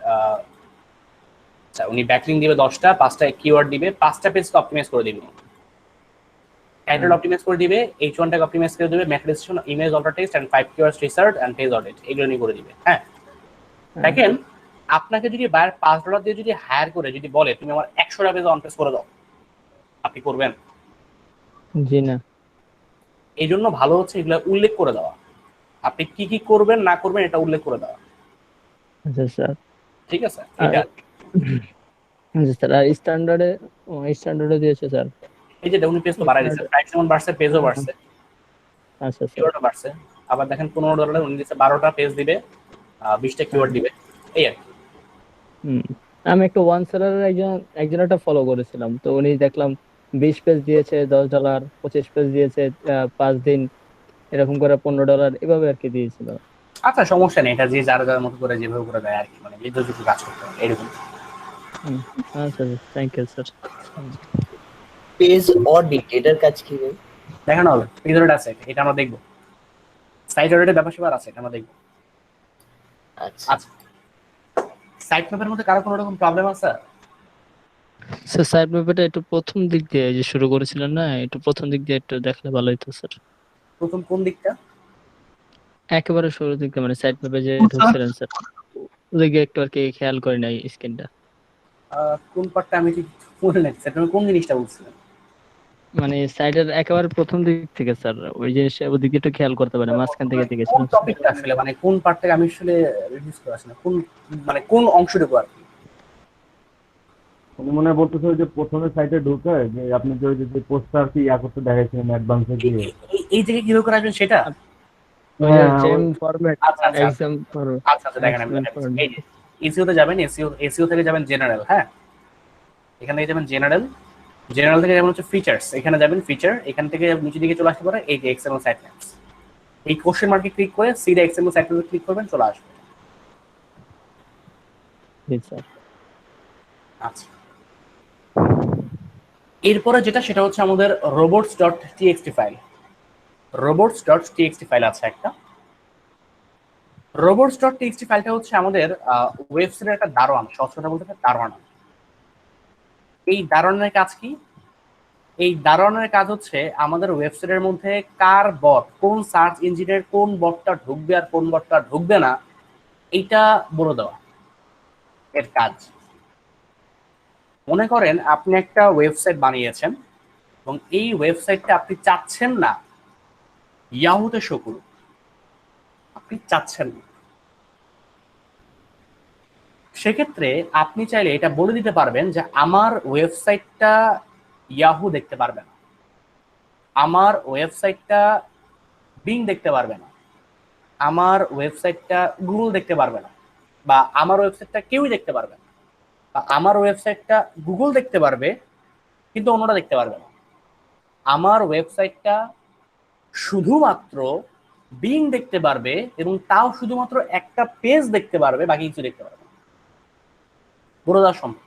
আচ্ছা উনি ব্যাকলিং দিবে 10টা, 5টা কিওয়ার্ড দিবে, 5টা পেজ অপটিমাইজ করে দিবে, টাইটেল অপটিমাইজ করে দিবে, H1 টাকে অপটিমাইজ করে দিবে, mathematics image alter text and 5 keywords research and page audit, এগুলো নিয়ে করে দিবে। হ্যাঁ দেখেন আপনাকে যদি বায়ার $5 দিয়ে যদি হায়ার করে যদি বলে তুমি আমার 100টা পেজ অন পেজ করে দাও, আপনি করবেন? জি না। এই জন্য ভালো হচ্ছে এগুলো উল্লেখ করে দেওয়া, আপনি কি কি করবেন না করবেন এটা উল্লেখ করে দেওয়া। আচ্ছা স্যার। ঠিক আছে, আর এটা আচ্ছা স্যার, আর স্ট্যান্ডার্ডে দিয়েছে স্যার। এই যে উনি পেজ তো বাড়াই দিয়েছে, প্রাইস যেমন বাড়ছে পেজও বাড়ছে, আচ্ছা স্যার। কিওয়ার্ডও বাড়ছে। আবার দেখেন $15 উনি দিচ্ছে 12টা পেজ দিবে, 20টা কিওয়ার্ড দিবে, এই আর কি। আমি একটা ওয়ান সেলারের একজন একটা ফলো করেছিলাম, তো উনি দেখলাম 20 পেজ দিয়েছে $10, 25 পেজ দিয়েছে 5 দিন, এরকম করে $15 এভাবে আর কি দিয়েছিল। আচ্ছা সমস্যা নেই, এটা যে যার যার মতো করে যেভাবে করে দেয় আর কি, মানে যে যতটুকু কাজ করতে হবে এরকম। আচ্ছা thank you sir. Page audit এটার কাজ কি ভাই? দেখানো হবে পেজ অডিট আছে, এটা আমরা দেখবো। সাইট অডিটের ব্যাপার স্যাপার আছে, এটা আমরা দেখবো। আচ্ছা আচ্ছা সাইট ম্যাপের মধ্যে কারো কোনো রকম প্রবলেম আছে? স্যার সাইড ম্যাপটা একটু প্রথম দিক দিয়ে যে শুরু করেছিলেন না, একটু প্রথম দিক দিয়ে একটু দেখলে ভালো হতো স্যার। প্রথম কোন দিকটা? একেবারে শুরুর দিকে, মানে সাইড ম্যাপে যে ঢুকছিলেন স্যার, ওদিকে একটু আর কি খেয়াল করি নাই স্ক্রিনটা। কোন পার্টটা আমি ঠিক মনে নেই স্যার, তুমি কোন জিনিসটা বলছিলেন? মানে সাইডের একেবারে প্রথম দিক থেকে স্যার, ওই জিনিসটা ওদিকে একটু খেয়াল করতে পারে, মাঝখান থেকে কোন দেখেছিলাম। টপিকটা আসলে, মানে কোন পার্টটাকে আমি আসলে রিডিউস করে আসলে কোন, মানে কোন অংশটুকু আর কি? উনি মনে হয় বলতেছে ওই যে প্রথমে সাইটে ঢুকে যে আপনি যে ওই যে পোস্টার কি করতে দেখাইছিলেন অ্যাডভান্সে দিয়ে। এই জায়গায় কিভাবে করে আসবেন সেটা? ওই যে হ্যাঁ, সেম ফরম্যাট, আচ্ছা আচ্ছা এক্সাম ফরম্যাট। আচ্ছা আচ্ছা দেখেন আমি দেখাচ্ছি। এই যে এসইও তে যাবেন, এসইও থেকে যাবেন জেনারেল। হ্যাঁ এখান থেকে যাবেন জেনারেল, জেনারেল থেকে যাবেন হচ্ছে ফিচার্স, এখানে যাবেন ফিচার, এখান থেকে নিচে দিকে চলে আসতে পারে এই যে এক্সএমএল সাইট ম্যাপস, এই কোশ্চেন মার্কে ক্লিক করে সিধা এক্সএমএল সাইট ম্যাপে ক্লিক করবেন, চলে আসবে। জি স্যার। আচ্ছা এরপরে যেটা সেটা হচ্ছে আমাদের robots.txt ফাইল। robots.txt ফাইল আছে একটা। robots.txt ফাইলটা হচ্ছে আমাদের ওয়েবসাইটের একটা দারোয়ান, সহজ কথা বলতে গেলে দারোয়ান। এই দারোয়ানের কাজ কি? এই দারোয়ানের কাজ হচ্ছে আমাদের ওয়েবসাইটের মধ্যে কার বট, কোন সার্চ ইঞ্জিনের কোন বটটা ঢুকবে আর কোন বটটা ঢুকবে না, এইটা বলে দেওয়া এর কাজ। মনে করেন আপনি একটা ওয়েবসাইট বানিয়েছেন এবং এই ওয়েবসাইটটা আপনি চাচ্ছেন না ইয়াহুতে শো করুন, আপনি চাচ্ছেন না, সেক্ষেত্রে আপনি চাইলে এটা বলে দিতে পারবেন যে আমার ওয়েবসাইটটা ইয়াহু দেখতে পারবে না, আমার ওয়েবসাইটটা বিং দেখতে পারবে না, আমার ওয়েবসাইটটা গুগল দেখতে পারবে না, বা আমার ওয়েবসাইটটা কেউই দেখতে পারবে না, বা আমার ওয়েবসাইটটা গুগল দেখতে পারবে কিন্তু অন্যরা দেখতে পারবে না, আমার ওয়েবসাইটটা শুধুমাত্র বিং দেখতে পারবে এবং তাও শুধুমাত্র একটা পেজ দেখতে পারবে, বাকি কিছু দেখতে পারবে না। বলে দেওয়া সম্ভব।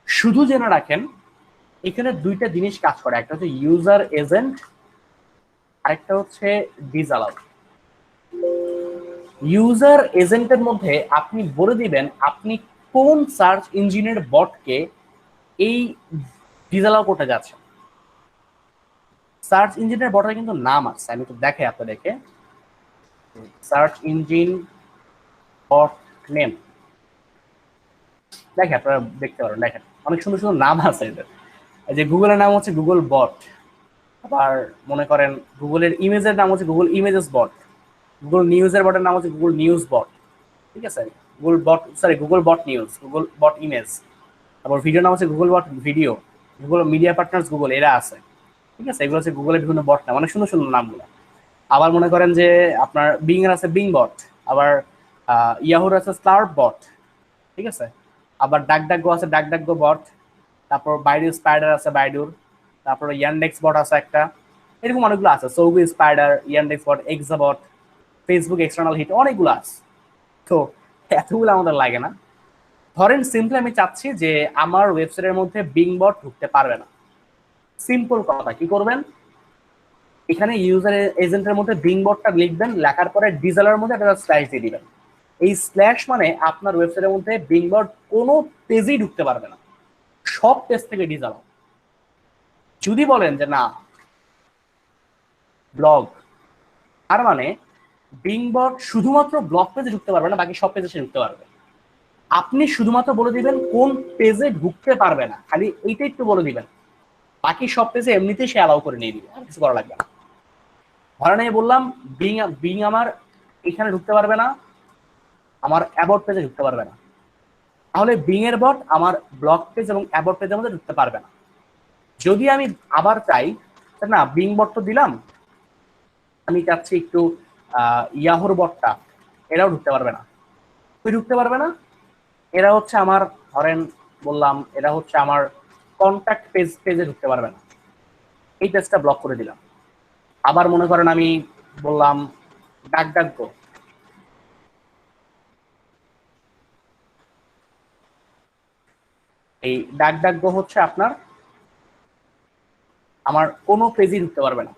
শুধু জেনে রাখেন এখানে দুইটা জিনিস কাজ করে, একটা হচ্ছে ইউজার এজেন্ট, আরেকটা হচ্ছে ডিসঅ্যালাউ। ইউজার এজেন্টের মধ্যে আপনি বলে দিবেন আপনি কোন সার্চ ইঞ্জিনের বটকে এই ডিসঅ্যালাউ করতে যাচ্ছেন। সার্চ ইঞ্জিনের বটের কিন্তু নাম আছে, আমি একটু দেখাই আপনাদেরকে। সার্চ ইঞ্জিন বট নেম দেখে আপনারা দেখতে পারেন, দেখেন অনেক সুন্দর সুন্দর নাম আছে এদের। এই যে গুগলের নাম হচ্ছে গুগল বট, আবার মনে করেন গুগলের ইমেজের নাম হচ্ছে গুগল ইমেজেস বট, গুগল নিউজের বটের নাম হচ্ছে গুগল নিউজ বট, ঠিক আছে, Google bot news, Google bot image, তারপর ভিডিও নাম হচ্ছে Google bot video, Google media partners Google, এরা আছে। ঠিক আছে, এগুলো হচ্ছে গুগলের বিভিন্ন বট নাম, অনেক সুন্দর সুন্দর নামগুলো। আবার মনে করেন যে আপনার বিং এর আছে বিং বট, আবার ইয়াহুর আছে স্লার্প বট, ঠিক আছে, আবার ডাকডাকগো আছে ডাকডাকগো বট, তারপর বাইডু স্পাইডার আছে বাইডুর, তারপর ইয়ানডেক্স বট আছে একটা, এরকম অনেকগুলো আছে, সৌগু স্পাইডার, ইয়ানডেক্স বট, এক্সা বট, ফেসবুক এক্সটার্নাল হিট, অনেকগুলো আছে। তো এতগুলো আমাদের লাগে না। ধরেন সিম্পলি আমি চাচ্ছি যে আমার ওয়েবসাইটের মধ্যে বিং বট ঢুকতে পারবে না। সিম্পল কথা, কি করবেন, এখানে ইউজার এজেন্টের মধ্যে বিং বটটা লিখবেন, লেখার পরে ডিজালার মধ্যে একটা স্ল্যাশ দিয়ে দিবেন। এই স্ল্যাশ মানে আপনার ওয়েবসাইটের মধ্যে বিং বট কোনো পেজেই ঢুকতে পারবে না, সব পেজ থেকে ডিজালাও। যদি বলেন যে না ব্লগ, তার মানে বিং বট শুধুমাত্র ব্লগ পেজে ঢুকতে পারবে না, বাকি সব পেজে সে ঢুকতে পারবে। আপনি শুধুমাত্র বলে দিবেন কোন পেজে ঢুকতে পারবে না, খালি এইটা একটু বলে দিবেন, বাকি সব পেজে এমনিতেই সে অ্যালাউ করে নিয়ে দিবে, আর কিছু করা লাগবে না। ধরেন আমি বললাম বিং আমার এখানে ঢুকতে পারবে না, আমার অ্যাবাউট পেজে ঢুকতে পারবে না, তাহলে বিং এর বট আমার ব্লগ পেজ এবং অ্যাবাউট পেজের মধ্যে ঢুকতে পারবে না। যদি আমি আবার চাই না বিং বট তো দিলাম, আমি চাচ্ছি একটু ইয়াহুর বটটা, এরাও ঢুকতে পারবে না। তুই ঢুকতে পারবে না, এরা হচ্ছে আমার, ধরেন বললাম এরা হচ্ছে আমার কন্ট্যাক্ট পেজে ঢুকতে পারবে না, এই পেজটা ব্লক করে দিলাম। আবার মনে করেন আমি বললাম ডাকডাকগো, এই ডাকডাকগো হচ্ছে আপনার আমার কোনো পেজই ঢুকতে পারবে না।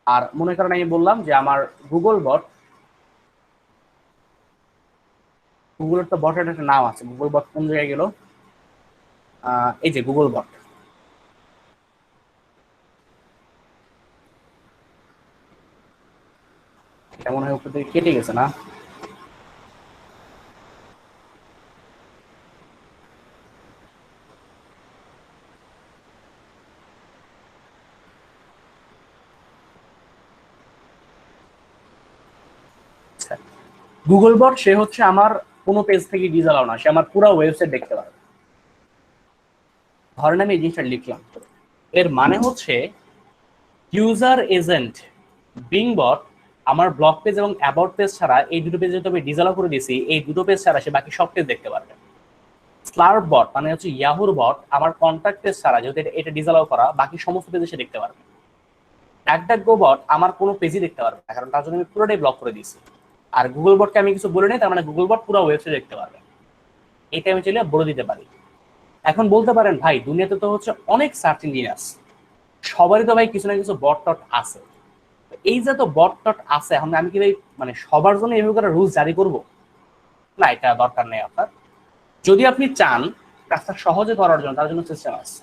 আর মনে করেন আমি বললাম যে আমার গুগল বট, গুগলের তো বটের একটা নাম আছে, গুগল বট কোন জায়গায় গেল, এই যে গুগল বট, এটা মনে হয় উপর থেকে কেটে গেছে না, গুগল বট সে হচ্ছে আমার কোনো পেজ থেকে ডিজালাও না, সে আমার পুরো ওয়েবসাইট দেখতে পারে। ধরেন আমি এই জিনিসটা লিখলাম, এর মানে হচ্ছে ইউজার এজেন্ট বিং বট আমার ব্লগ পেজ এবং অ্যাবাউট পেজ ছাড়া, এই দুটো পেজে তো আমি ডিজালাও করে দিয়েছি, এই দুটো পেজ ছাড়া সে বাকি সব পেজ দেখতে পারবে। স্লার্প বট মানে হচ্ছে ইয়াহুর বট আমার কন্ট্যাক্ট পেজ ছাড়া, যেহেতু এটা ডিজালাও করা, বাকি সমস্ত পেজে সে দেখতে পারবে। ডাকডাকগো বট আমার কোনো পেজই দেখতে পারবে না, কারণ তার জন্য আমি পুরোটাই ব্লক করে দিয়েছি। আর গুগল বটকে আমি কিছু বলে নেই, তার মানে গুগল বট পুরো ওয়েবসাইট দেখতে পারবে, এটা আমি চাইলে বলে দিতে পারি। এখন বলতে পারেন ভাই দুনিয়াতে তো হচ্ছে অনেক সার্চ ইঞ্জিন আছে, সবারই তো ভাই কিছু না কিছু বট টট আছে, এই যে তো বট টট আছে, এখন আমি কি ভাই মানে সবার জন্য এভাবে করে রুলস জারি করব? না, এটা দরকার নেই আপনার। যদি আপনি চান কাজটা সহজে করার জন্য, তার জন্য সিস্টেম আছে,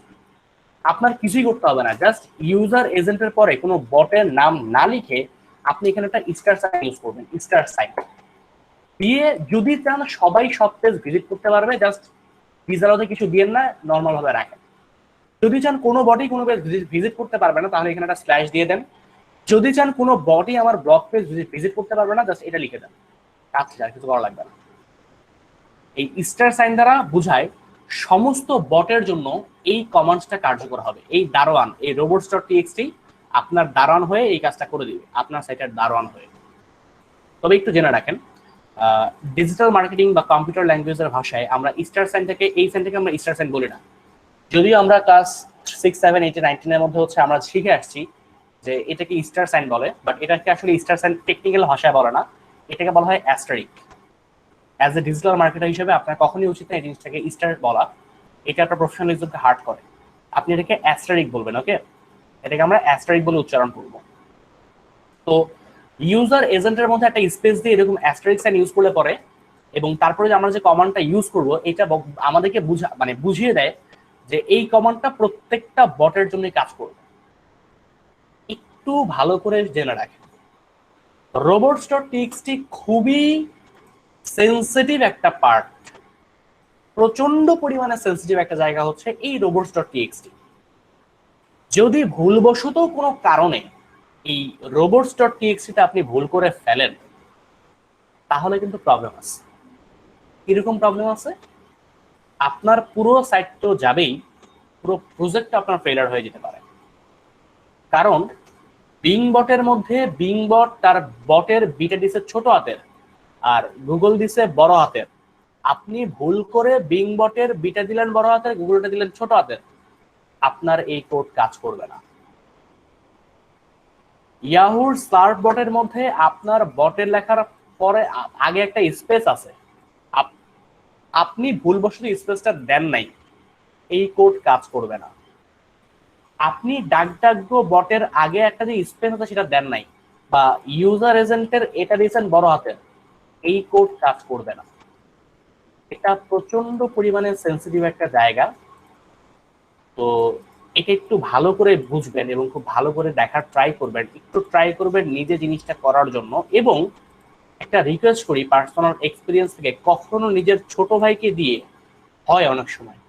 আপনার কিছুই করতে হবে না, জাস্ট ইউজার এজেন্টের পরে কোনো বটের নাম না লিখে আপনি এখানে একটা স্টার সাইন ইউজ করবেন, স্টার সাইন দিয়ে যদি চান সবাই সব পেজ ভিজিট করতে পারবে, জাস্ট ডিজালাতে কিছু দিয়েন না, নর্মাল ভাবে রাখেন। যদি চান কোনো বডি কোনো পেজ ভিজিট করতে পারবে না, তাহলে এখানে একটা স্ল্যাশ দিয়ে দেন। যদি চান কোনো বডি আমার ব্লগ পেজ ভিজিট করতে পারবে না, জাস্ট এটা লিখে দেন, কাজ আর কিছু করা লাগবে না। এই স্টার সাইন দ্বারা বোঝায় সমস্ত বটের জন্য এই কমান্ডসটা কার্যকর হবে। এই দারোয়ান, এই robots.txt আপনার দারোয়ান হয়ে এই কাজটা করে দিবে, আপনার সাইটের দারোয়ান হয়ে। তবে একটু জেনে রাখেন, ডিজিটাল মার্কেটিং বা কম্পিউটার ল্যাঙ্গুয়েজের ভাষায় আমরা স্টার সাইন থেকে, এই সাইন থেকে আমরা স্টার সাইন বলি না। যদিও আমরা ক্লাস 6, 7, 8, 9 এর মধ্যে হচ্ছে আমরা শিখে আসছি যে এটাকে স্টার সাইন বলে, বাট এটাকে আসলে স্টার সাইন টেকনিক্যাল ভাষায় বলে না, এটাকে বলা হয় asterisk. As a digital marketer হিসেবে আপনার কখনই উচিত না এই জিনিসটাকে স্টার বলা, এটা আপনার প্রফেশনালিজমকে হার্ট করে। আপনি এটাকে অ্যাস্টারিক বলবেন, ওকে? এটাকে আমরা অ্যাস্টারিক বলে উচ্চারণ করব। তো ইউজার এজেন্টের মধ্যে একটা স্পেস দিয়ে এরকম অ্যাস্টারিক সাইন ইউজ করলে পরে, এবং তারপরে যে আমরা যে কমান্ডটা ইউজ করব, এটা আমাদেরকে বুঝিয়ে দেয় যে এই কমান্ডটা প্রত্যেকটা বটের জন্যই কাজ করবে। একটু ভালো করে জেনে রাখেন, robots.txt খুবই সেন্সিটিভ একটা পার্ট, প্রচন্ড পরিমাণে সেন্সিটিভ একটা জায়গা হচ্ছে এই robots.txt। যদি ভুলবশত কোনো কারণে এই robots.txt টা আপনি ভুল করে ফেলেন, তাহলে কিন্তু প্রবলেম আছে। কিরকম প্রবলেম আছে? আপনার পুরো সাইট তো যাবেই, পুরো প্রজেক্টটা আপনার ফেলার হয়ে যেতে পারে। কারণ বিং বটের মধ্যে বিং বট তার বটের বিটা দিছে ছোট হাতের আর গুগল দিছে বড় হাতের। আপনি ভুল করে বিং বটের বিটা দিলেন বড় হাতের, গুগলটা দিলেন ছোট হাতের, আপনার এই কোড কাজ করবে না। ইয়াহুর সার্চ বটের মধ্যে আপনার বটের লেখার পরে আগে একটা স্পেস আছে, আপনি ভুলবশত স্পেসটা দেন নাই, এই কোড কাজ করবে না। আপনি ডাকডাকগো বটের আগে একটা যে স্পেস আছে সেটা দেন নাই, বা ইউজার এজেন্টের এটা দিয়েছেন বড় হাতের, এই কোড কাজ করবে না। এটা প্রচন্ড পরিমাণে সেন্সিটিভ একটা জায়গা। তো এটা একটু ভালো করে বুঝবেন এবং খুব ভালো করে দেখার ট্রাই করবেন, একটু ট্রাই করবেন নিজে জিনিসটা করার জন্য। এবং একটা রিকোয়েস্ট করি পার্সোনাল এক্সপিরিয়েন্স থেকে, কখনো নিজের ছোট ভাইকে দিয়ে, হয় অনেক সময়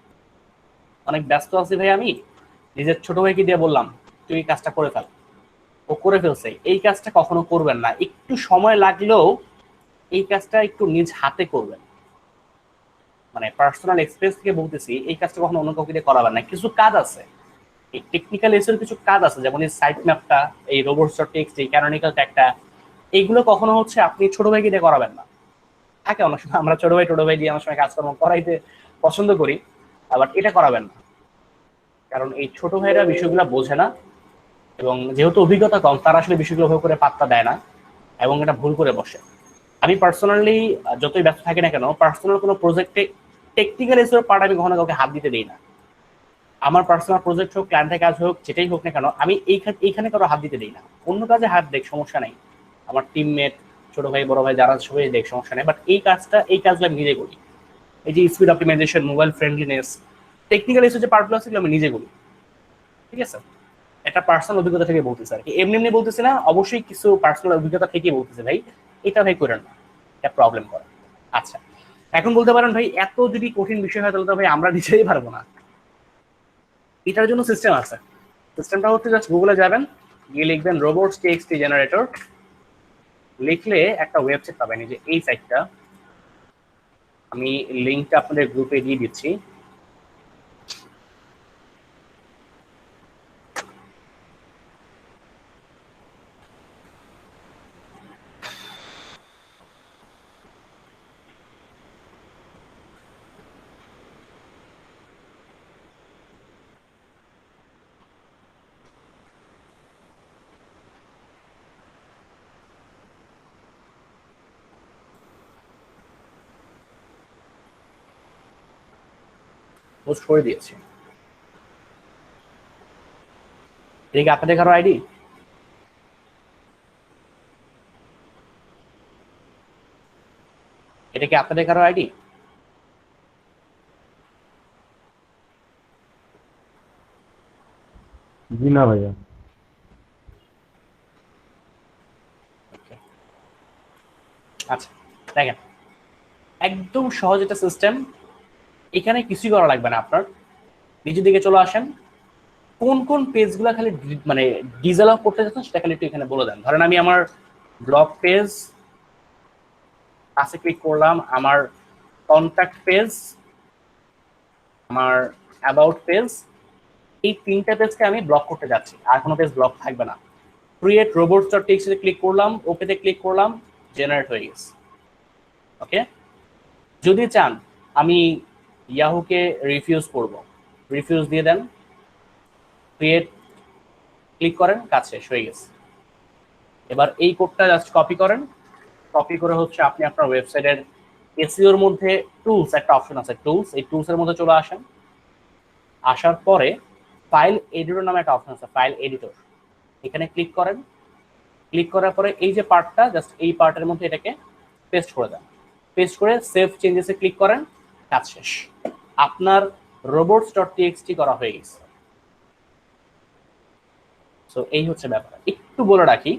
অনেক ব্যস্ত আছি ভাই, আমি নিজের ছোট ভাইকে দিয়ে বললাম তুই এই কাজটা করে ফেল, ও করে ফেলছে, এই কাজটা কখনো করবেন না। একটু সময় লাগলেও এই কাজটা একটু নিজ হাতে করবেন। মানে পার্সোনাল এক্সপিরিয়েন্স থেকে বলতেছি, এই কাজটা কখনো অন্য কাউকে দিয়ে করাবেন না। কিছু কাজ আছে, এই টেকনিক্যাল এসের কিছু কাজ আছে, যেমন এই সাইট ম্যাপটা, এই robots.txt, এই ক্যানোনিক্যাল ট্যাগটা, এইগুলো কখনো হচ্ছে আপনি ছোট ভাইকে দিয়ে করাবেন না। থাকে অনেক সময় আমরা ছোট ভাই দিয়ে আমার সময় কাজকর্ম করাইতে পছন্দ করি, আবার এটা করাবেন না। কারণ এই ছোট ভাইরা বিষয়গুলো বোঝে না, এবং যেহেতু অভিজ্ঞতা কম, তারা আসলে বিষয়গুলো ভাবে করে পাত্তা দেয় না এবং এটা ভুল করে বসে। আমি পার্সোনালি যতই ব্যস্ত থাকি না কেন, পার্সোনাল কোনো প্রজেক্টে টেকনিক্যাল এসের পার্ট আমি কখনো কাউকে হাত দিতে দিই না। আমার পার্সোনাল প্রজেক্ট হোক, ক্লায়েন্টের কাজ হোক, যেটাই হোক না কেন, আমি এইখানে কারো হাত দিতে দিই না। অন্য কাজে হাত দেখ, সমস্যা নেই, আমার টিমমেট, ছোট ভাই, বড় ভাই যারা সবাই দেখ, সমস্যা নেই। বাট এই কাজগুলো আমি নিজে করি। এই যে speed optimisation, mobile friendliness, technical issue যে পার্টগুলো আছে আমি নিজে করি। ঠিক আছে, এটা পার্সোনাল অভিজ্ঞতা থেকে বলতেছি আর কি, এমনি বলতেছি না, অবশ্যই কিছু পার্সোনাল অভিজ্ঞতা থেকে বলতেছে ভাই, এটা ভাই করেন না, এটা প্রবলেম করে। আচ্ছা, এখন বলতে পারেন ভাই এত যদি কঠিন বিষয় হয় তাহলে তো ভাই আমরা নিজেই পারবো না। এটার জন্য সিস্টেম আছে। সিস্টেমটা হচ্ছে জাস্ট গুগলে যাবেন, গিয়ে লিখবেন robots.txt জেনারেটর, লিখলে একটা ওয়েবসাইট পাবেন। এই যে এই সাইটটা, আমি লিঙ্কটা আপনাদের গ্রুপে দিয়ে দিচ্ছি। পোস্ট করে দিয়েছি। এটা কি আপনাদের কারো আইডি? এটা কি আপনাদের কারো আইডি? জি না ভাইয়া। আচ্ছা দেখেন, একদম সহজ একটা সিস্টেম, এখানে কিছুই করা লাগবে না আপনার। নিজের দিকে চলে আসেন, কোন কোন পেজগুলো খালি মানে ডিসঅ্যালাউ করতে চাচ্ছেন সেটা খালি একটু এখানে বলে দেন। ধরেন আমি আমার ব্লগ পেজ কাছে ক্লিক করলাম, আমার কন্ট্যাক্ট পেজ, আমার অ্যাবাউট পেজ, এই তিনটা পেজকে আমি ব্লক করতে যাচ্ছি, আর কোনো পেজ ব্লক থাকবে না। ক্রিয়েট robots.txt ক্লিক করলাম, ওকেতে ক্লিক করলাম, জেনারেট হয়ে গেছে। ওকে, যদি চান আমি ইয়াহুকে রিফিউজ করব, রিফিউজ দিয়ে দেন, ক্রিয়েট ক্লিক করেন, কাজ শেষ হয়ে গেছে। এবার এই কোডটা জাস্ট কপি করেন, কপি করে হচ্ছে আপনি আপনার ওয়েবসাইটের এসইওর মধ্যে টুলস একটা অপশন আছে, টুলস, এই টুলসের মধ্যে চলে আসেন। আসার পরে ফাইল এডিটর নামে একটা অপশন আছে, ফাইল এডিটর, এখানে ক্লিক করেন। ক্লিক করার পরে এই যে পার্টটা, জাস্ট এই পার্টের মধ্যে এটাকে পেস্ট করে দেন। পেস্ট করে সেভ চেঞ্জেসে ক্লিক করেন, কাজ শেষ। আপনার robots.txt করা হয়ে গেছে। সো এই হচ্ছে ব্যাপার। একটু বলে রাখি,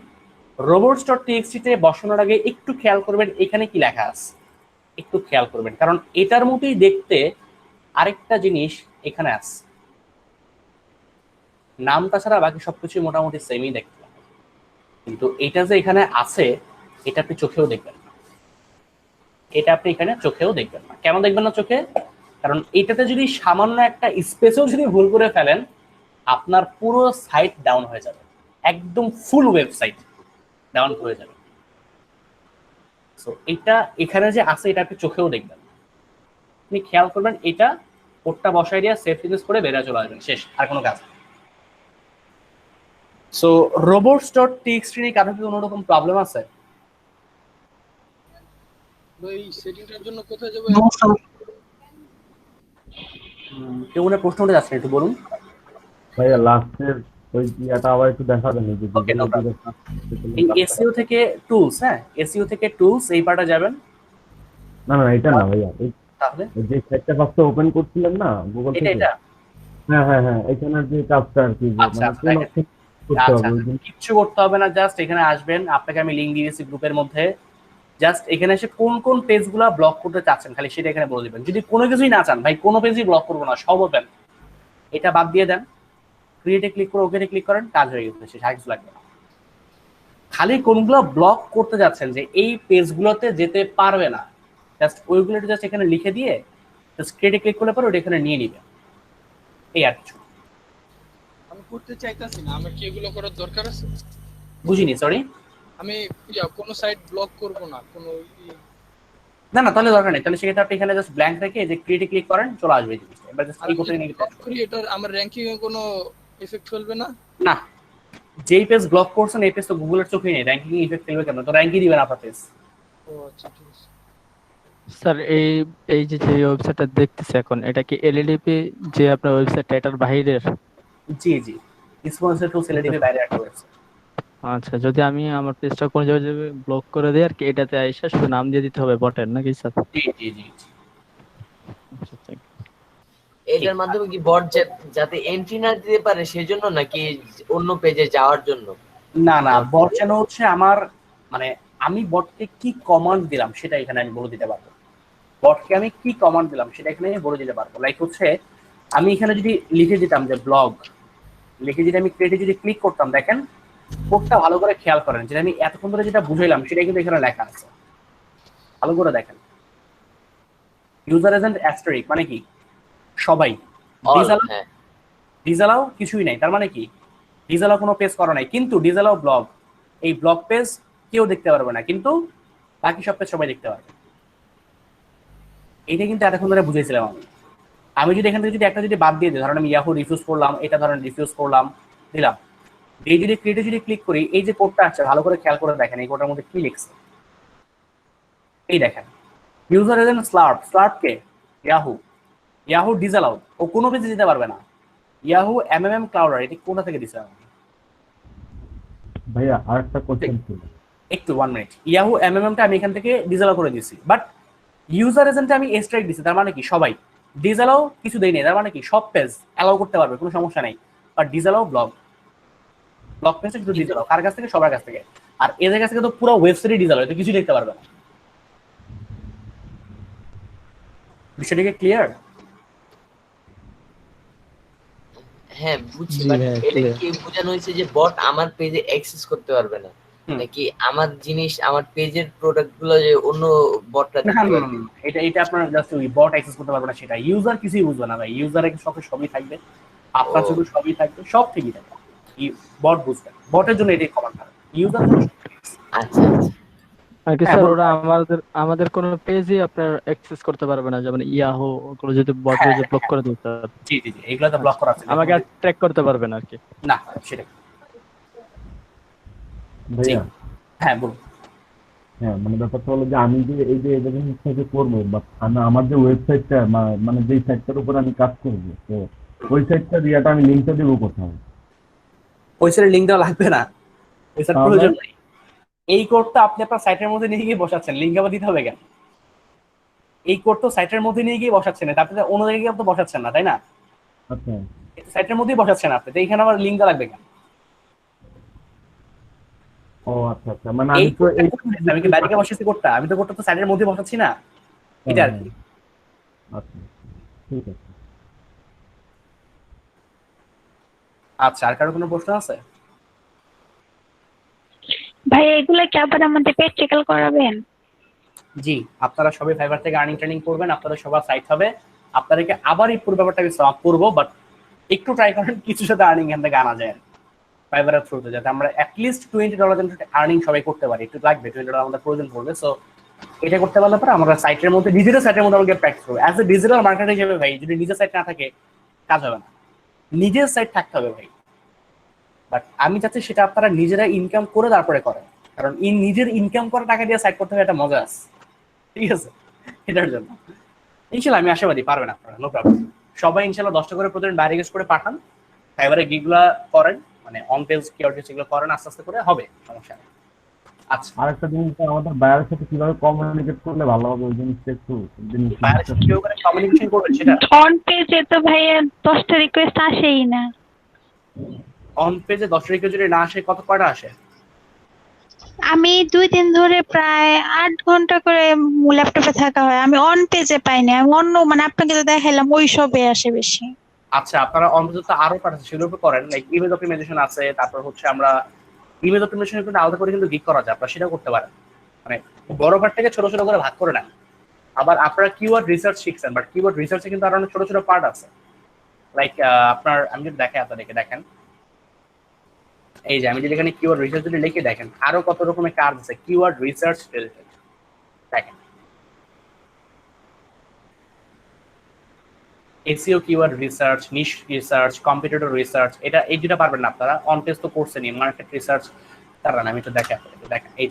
robots.txt তে বসানোর আগে একটু খেয়াল করবেন এখানে কি লেখা আছে, একটু খেয়াল করবেন, কারণ এটার মতোই দেখতে আরেকটা জিনিস এখানে আছে। নামটা ছাড়া বাকি সবকিছু মোটামুটি সেমই দেখতে, কিন্তু এটা যে এখানে আছে এটা আপনি চোখেও দেখবেন না, এটা আপনি এখানে চোখেও দেখবেন না। কেন দেখবেন না চোখে? কারণ এটাতে যদি সামান্য একটা স্পেসও যদি ভুল করে ফেলেন, আপনার পুরো সাইট ডাউন হয়ে যাবে। একদম ফুল ওয়েবসাইট ডাউন হয়ে যাবে। সো এটা এখানে যে আছে এটা আপনি চোখেও দেখবেন, আপনি খেয়াল করবেন, এটা কোডটা বসাই দিয়ে সেভ চেঞ্জেস করে বেরিয়ে চলে আসবেন, শেষ, আর কোনো কাজ নেই। সো robots.txt নিয়ে কারো কি কোনো রকম প্রবলেম আছে? ভাই সেটিংটার জন্য কোথায় যাবো? কেউ মনে হয় প্রশ্ন উঠে যাচ্ছে, একটু বলুন। ভাইয়া লাস্টের ওই ইয়াটা আবার একটু দেখাবেন এই যে Okay, no Google এই এসইও থেকে টুলস, হ্যাঁ এসইও থেকে টুলস এই পার্টে যাবেন। না না এটা না ভাইয়া, এই তাহলে যে সাইটটা ফার্স্টে ওপেন করছিলেন না গুগল এটা থেকে, এটা হ্যাঁ এখানের যে কাজটা আর কি, যে আচ্ছা, মানে আচ্ছা, কোন option করতে আচ্ছা, হবে ওই যে কিচ্ছু করতে হবে না, জাস্ট এখানে আসবেন, আপনাকে আমি লিংক দিয়েছি গ্রুপের মধ্যে, জাস্ট এখানে এসে কোন কোন পেজগুলো ব্লক করতে চাচ্ছেন খালি সেটা এখানে বলে দিবেন। যদি কোনো কিছুই না চান, ভাই কোনো পেজই ব্লক করবো না, সব ওপেন, এটা বাদ দিয়ে দেন, ক্রিয়েটে ক্লিক করে ওকেতে ক্লিক করেন, কাজ হয়ে গেছে, শেষ, আর কিছু লাগবে না। খালি কোনগুলো ব্লক করতে যাচ্ছেন যে এই পেজগুলোতে যেতে পারবে না, জাস্ট ওইগুলো জাস্ট এখানে লিখে দিয়ে জাস্ট ক্রিয়েটে ক্লিক করলে পরে ওটা এখানে নিয়ে নিবে, এই আর কিছু। আমি করতে চাইতাছি না, আমার কি এগুলো করার দরকার আছে? বুঝিনি, সরি। আমি কোনো সাইট ব্লক করব না, কোনো না না, তাহলে দরকার নেই, তাহলে সেক্ষেত্রে আপনি এখানে জাস্ট ব্ল্যাঙ্ক রেখে যে ক্রিয়েটে ক্লিক করেন, চলে আসবে এই জিনিসটা। এবার জাস্ট এই করতে নিয়ে করি, এটার আমার র্যাঙ্কিং এ কোনো এফেক্ট ফেলবে না? না, যেই পেজ ব্লক করছেন এই পেজ তো গুগলের চোখেই নেই, র্যাঙ্কিং ইফেক্ট ফেলবে কেন? তো র্যাঙ্কই দিবেন আপনার পেজ। ও আচ্ছা, ঠিক আছে। স্যার এই এই যে যে ওয়েবসাইটটা দেখতেছি এখন, এটা কি এলএডিপি যে আপনার ওয়েবসাইটটা এটার বাইরের? জি জি, স্পন্সর টু সেলেটিভে বাইরে একটা ওয়েবসাইট। আচ্ছা, যদি আমি আমার পেজটা কোনো জায়গায় ব্লক করে দিই আর কি, এটাতে আইসা শুধু নাম দিয়ে দিতে হবে বটের, নাকি স্যার? জি জি জি, আচ্ছা, thank you. এটার মাধ্যমে কি বট যাতে এন্ট্রি না দিতে পারে সেজন্য, নাকি অন্য পেজে যাওয়ার জন্য? না না, বট যেন হচ্ছে আমার, মানে আমি বটকে কি কমান্ড দিলাম সেটা এখানে আমি বলে দিতে পারবো। বটকে আমি কি কমান্ড দিলাম সেটা এখানে আমি বলে দিতে পারবো। লাইক হচ্ছে আমি এখানে যদি লিখে দিতাম যে ব্লগ, লিখে যদি আমি ক্রিয়েটে যদি ক্লিক করতাম, দেখেন কোডটা ভালো করে খেয়াল করেন, যেটা আমি এতক্ষণ ধরে যেটা বুঝাইলাম সেটা কিন্তু এখানে লেখা আছে, ভালো করে দেখেন। ইউজার এজেন্ট অ্যাস্টেরিক মানে কি? সবাই। হ্যাঁ, ডিজালাও কিছুই নাই, তার মানে কি ডিজালাও কোনো পেজ করা নাই, কিন্তু ডিজালাও ব্লগ, এই ব্লগ পেজ কেউ দেখতে পারবে না, কিন্তু বাকি সব পেজ সবাই দেখতে পারবে। এটা কিন্তু এতক্ষণ ধরে বুঝেছিলাম আমি। আমি যদি এখান থেকে যদি একটা যদি বাদ দিয়ে দিই, ধরেন আমি ইয়াহু রিফিউজ করলাম, এটা ধরেন রিফিউজ করলাম, দিলাম, এই যদি ক্রিয়েটে যদি ক্লিক করি, এই যে কোডটা আসছে ভালো করে খেয়াল করে দেখেন, এই কোডটার মধ্যে কি লিখছে, এই দেখেন ইউজার এজেন্ট স্লার্প, স্লার্পকে ইয়াহু, ইয়াহু ডিজালাও, ও কোনো পেজে যেতে পারবে না। ইয়াহু এমএমএম ক্লাউডার, এটা কোথা থেকে দিছে? ভাইয়া আরেকটা কোশ্চেন ছিল, একটু 1 মিনিট। ইয়াহু এমএমএমটা আমি এখান থেকে ডিজালাও করে দিয়েছি, বাট ইউজার এজেন্টে আমি স্ট্রাইক দিছি, তার মানে কি সবাই। ডিজালাও কিছু দেই নাই, তার মানে কি সব পেজ অ্যালাউ করতে পারবে, কোনো সমস্যা নেই। আর ডিজালাও ব্লগ, ব্লগ পেজটা শুধু ডিজালাও, কার কাছ থেকে? সবার কাছ থেকে। আর এদের কাছ থেকে তো পুরো ওয়েবসাইটে ডিজালাও, এটা কিছু দেখতে পারবে না। বিষয়টা কি ক্লিয়ার? হ্যাঁ বুঝছি, জি বাট হ্যাঁ, এটা clear. কি বোঝানো হয়েছে যে বট আমার পেজে অ্যাক্সেস করতে পারবে না, নাকি আমার জিনিস, আমার পেজের প্রোডাক্ট গুলো যে অন্য বটরা না দেখতে না পারবে? না, এটা আপনার জাস্ট ওই বট অ্যাক্সেস করতে পারবে না, সেটা ইউজার কিছুই বুঝবে না ভাই। ইউজারের সঙ্গে সবই থাকবে, আপনার ও। শুধু সবই থাকবে, সব ঠিকই থাকবে, বট বুঝবে। বটের জন্য এটাই কমান্ড থাকবে, ইউজার আচ্ছা আচ্ছা, আর কি হ্যাঁ, স্যার, বলুন। ওরা আমাদের কোনো পেজই আপনার অ্যাক্সেস করতে পারবে না, যেমন ইয়াহু, ওগুলো যদি বট পেজে ব্লক করে দিই স্যার, জি জি জি, এগুলো তো ব্লক করা আছে, আমাকে আর ট্র্যাক করতে পারবে না আর কি। না সেটা। ভাইয়া হ্যাঁ বলুন। হ্যাঁ মানে ব্যাপারটা হলো যে আমি যে এই যে এদের থেকে করবো, বা আমার যে ওয়েবসাইটটা মানে যেই সাইটটার উপর আমি কাজ করবো, তো ওই সাইটটা দিয়াটা আমি লিঙ্কটা দেবো কোথাও? ওয়েবসাইটের লিংক দেওয়া লাগবে না, ওয়েবসাইট তাহলে? প্রয়োজন নেই। এই কোডটা আপনি আপনার সাইটের মধ্যে নিয়ে গিয়ে বসাচ্ছেন, লিংক আবার দিতে হবে কেন? এই কোড তো সাইটের মধ্যে নিয়ে গিয়ে বসাচ্ছেন, আপনি তো অন্য জায়গায় গিয়ে তো বসাচ্ছেন না, তাই না? আচ্ছা সাইটের মধ্যেই বসাচ্ছেন আপনি, তো এখানে আবার লিংক দেওয়া লাগবে কেন? ও আচ্ছা আচ্ছা, মানে এই আমি তো এই কোডটা আমি কি বাইরে বসাচ্ছি কোডটা, আমি তো কোডটা তো সাইটের মধ্যে বসাচ্ছি না, এটা আর কি। আচ্ছা ঠিক আছে। আচ্ছা, আর কারো কোনো প্রশ্ন আছে? ভাই এগুলা কি আবার আমাদের প্র্যাকটিক্যাল করাবেন? জি, আপনারা সবাই ফাইবার থেকে আর্নিং ট্রেনিং করবেন, আপনাদের সবার সাইট হবে, আপনাদেরকে আবার এই পুরো ব্যাপারটা আমি সলভ করবো, বাট একটু ট্রাই করেন কিছু সাথে আর্নিং এখান থেকে আনা যায়। ফাইবারের থ্রুতে, যাতে আমরা অ্যাটলিস্ট $20 আর্নিং সবাই করতে পারি। একটু লাগবে, $20 আমাদের প্রয়োজন পড়বে। সো এটা করতে পারলে পরে আমরা সাইটের মধ্যে, ডিজিটাল সাইটের মধ্যে আমাকে প্র্যাকটিস করবো। অ্যাজ এ ডিজিটাল মার্কেটার হিসেবে ভাই, যদি নিজের সাইট না থাকে কাজ হবে না, নিজের সাইট থাকতে হবে ভাই। বাট আমি চাচ্ছি সেটা আপনারা নিজেরা ইনকাম করে তারপরে করেন, কারণ নিজের ইনকাম করা টাকা দিয়ে সাইট করতে হবে, একটা মজা আছে, ঠিক আছে? এটার জন্য ইনশাল্লাহ আমি আশাবাদী পারবেন আপনারা, নো প্রবলেম। সবাই ইনশাল্লাহ 10টা করে প্রতিদিন বাইরে গেস করে পাঠান, ফাইবারে গিগুলা করেন, মানে অন পেজ কিওয়ার্ড এগুলো করেন, আস্তে আস্তে করে হবে, সমস্যা নেই। আচ্ছা, আরেকটা জিনিস, আমাদের বায়ারের সাথে কিভাবে কমিউনিকেট করলে ভালো হবে ওই জিনিসটা একটু বাইরের সাথে কিভাবে করে কমিউনিকেশন করবেন সেটা অন পেজে তো ভাইয়া 10টা রিকোয়েস্ট আসেই না। অন পেজে 10 রিকোয়েস্ট যদি না আসে, কয়টা আসে? আমি 2 দিন ধরে প্রায় 8 ঘন্টা করে ল্যাপটপে থাকা হয়, আমি অন পেজে পাইনি। আমি অন্য মানে আপনাকে তো দেখাইলাম ওই সবে আসে বেশি। আচ্ছা, আপনারা অন পেজে তো আরো পার্ট আছে, সেগুলোর উপর করেন, লাইক ইমেজ অপটিমাইজেশন আছে, তারপর হচ্ছে আমরা ইমেজ অপটিমাইজেশন কিন্তু আলাদা করে কিন্তু গিগ করা যায়, আপনারা সেটা করতে পারেন। মানে বড় পার্ট থেকে ছোট ছোট করে ভাগ করে নেন। আবার আপনারা কিওয়ার্ড রিসার্চ শিখছেন, বাট কিওয়ার্ড রিসার্চে কিন্তু আরো অনেক ছোট ছোট পার্ট আছে, লাইক আপনার, আমি যদি দেখাই আপনাদেরকে, দেখেন এই যে আমি যদি এখানে কিওয়ার্ড রিসার্চ যদি লিখে দেখেন, আরো কত রকমের কাজ আছে কিওয়ার্ড রিসার্চ রিলেটেড। দেখেন এসইও কিওয়ার্ড রিসার্চ, নিশ রিসার্চ, কম্পিটিটর রিসার্চ, এটা এই দুটো পারবেন না আপনারা, অন পেজ তো কোর্সে নিয়ে মার্কেট রিসার্চ তারা না। আমি তো দেখে আপনাদেরকে দেখেন, এই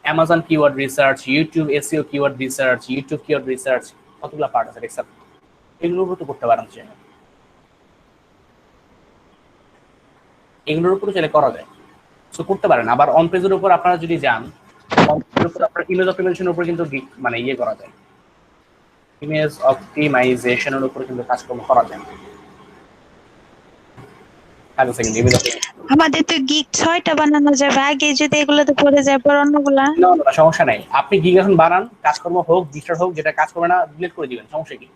Amazon keyword research, YouTube SEO keyword research, YouTube keyword research, কতগুলো পার্ট আছে দেখছেন, এগুলোর উপর তো করতে পারেন, এগুলোর উপর চাইলে করা যায়, সো করতে পারেন। আবার অন পেজের উপর আপনারা যদি যান, অন পেজের উপর আপনার ইমেজ অপটিমাইজেশনের উপর কিন্তু মানে ইয়ে করা যায়, ইমেজ অপটিমাইজেশনের উপর কিন্তু কাজকর্ম করা যায়। আমাদের তো গিগ 6টা বানানো যাবে, আগে যদি এগুলোতে পড়ে যায় পর অন্যগুলা। না সমস্যা নাই, আপনি গিগ এখন বানান, কাজকর্ম হোক ডিস্টার্ব হোক, যেটা কাজ করবে না ডিলিট করে দিবেন, সমস্যা কি?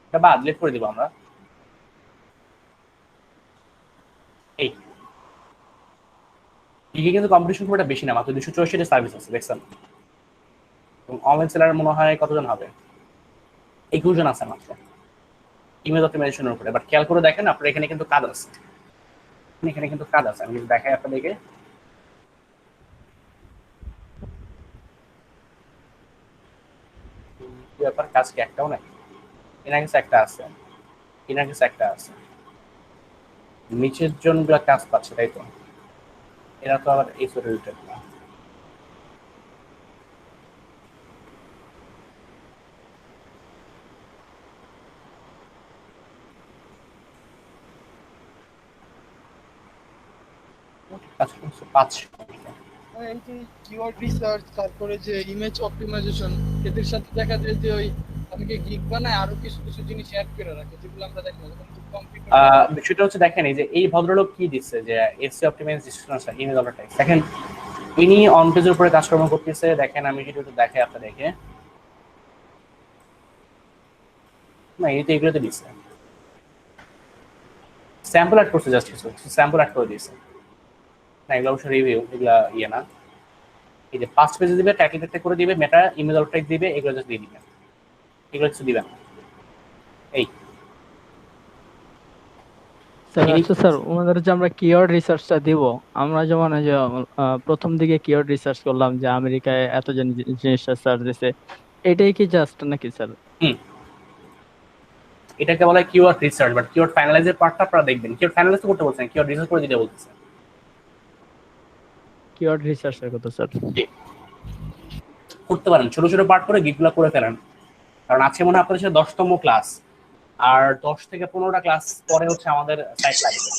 এটা বাদ ডিলিট করে দিব আমরা। এই গিগে কিন্তু কম্পিটিশন খুব একটা বেশি না, মাত্র 284 সার্ভিস আছে দেখছেন। এবং অনলাইন সেলার মনে হয় কতজন হবে, 21 জন আছে মাত্র ইমেজ অপটিমাইজেশনের উপরে। বাট খেয়াল করে দেখেন, আপনার এখানে কিন্তু কাজ আছে, এখানে কিন্তু কাজ আছে। আমি যদি দেখাই আপনাদেরকে, ব্যাপার কাজ কি একটাও নাই, এনার কাছে একটা আছে, এনার কাছে একটা আছে, নিচের জনগুলা কাজ পাচ্ছে, তাই তো? এরা তো আবার এই রিলেটেড না। এই যে কিওয়ার্ড রিসার্চ, তারপরে যে ইমেজ অপটিমাইজেশন, এদের সাথে দেখা যায় যে ওই অনেকে গিগ বানায় আরো কিছু কিছু জিনিস অ্যাড করে রাখে, যেগুলো আমরা দেখি না, যেমন কম্পিউটার। বিষয়টা হচ্ছে দেখেন, এই যে এই ভদ্রলোক কি দিচ্ছে যে এসইও অপটিমাইজেশন আছে, ইমেজ অপটিমাইজ, দেখেন ইনি অন পেজের উপরে কাজকর্ম করতেছে। দেখেন আমি যদি একটু দেখাই আপনাদেরকে, না এই তো এগুলোতে দিচ্ছে, স্যাম্পল অ্যাড করছে, জাস্ট কিছু স্যাম্পল অ্যাড করে দিয়েছে না, এগুলো অবশ্যই রিভিউ, এগুলা ইয়ে না। এই যে ফার্স্ট পেজে দিবে, টাইটেল একটা করে দিবে, মেটা ইমেজ অপটাইজ দিবে, এগুলো জাস্ট দিয়ে দিবেন, এগুলো কিছু দিবেন। এই স্যার ওনাদের যে আমরা কিওয়ার্ড রিসার্চটা দিব, আমরা যেমন যে প্রথম দিকে কিওয়ার্ড রিসার্চ করলাম যে আমেরিকায় এতজন জিনিসটা সার্চ দিছে, এটাই কি জাস্ট নাকি স্যার? এটাকে বলা হয় কিওয়ার্ড রিসার্চ, বাট কিওয়ার্ড ফাইনালাইজের পার্টটা আপনারা দেখবেন। কিওয়ার্ড ফাইনালাইজ করতে বলছেন, কিওয়ার্ড রিসার্চ করে দিতে বলতেছে। কিওয়ার্ড রিসার্চের কথা স্যার করতে পারেন, ছোট ছোট পার্ট করে গিগগুলো করে ফেলেন, কারণ আজকে মনে হয় আপনাদের সাথে 10তম ক্লাস, আর 10 থেকে 15টা ক্লাস পরে হচ্ছে আমাদের সাইট লাগবে,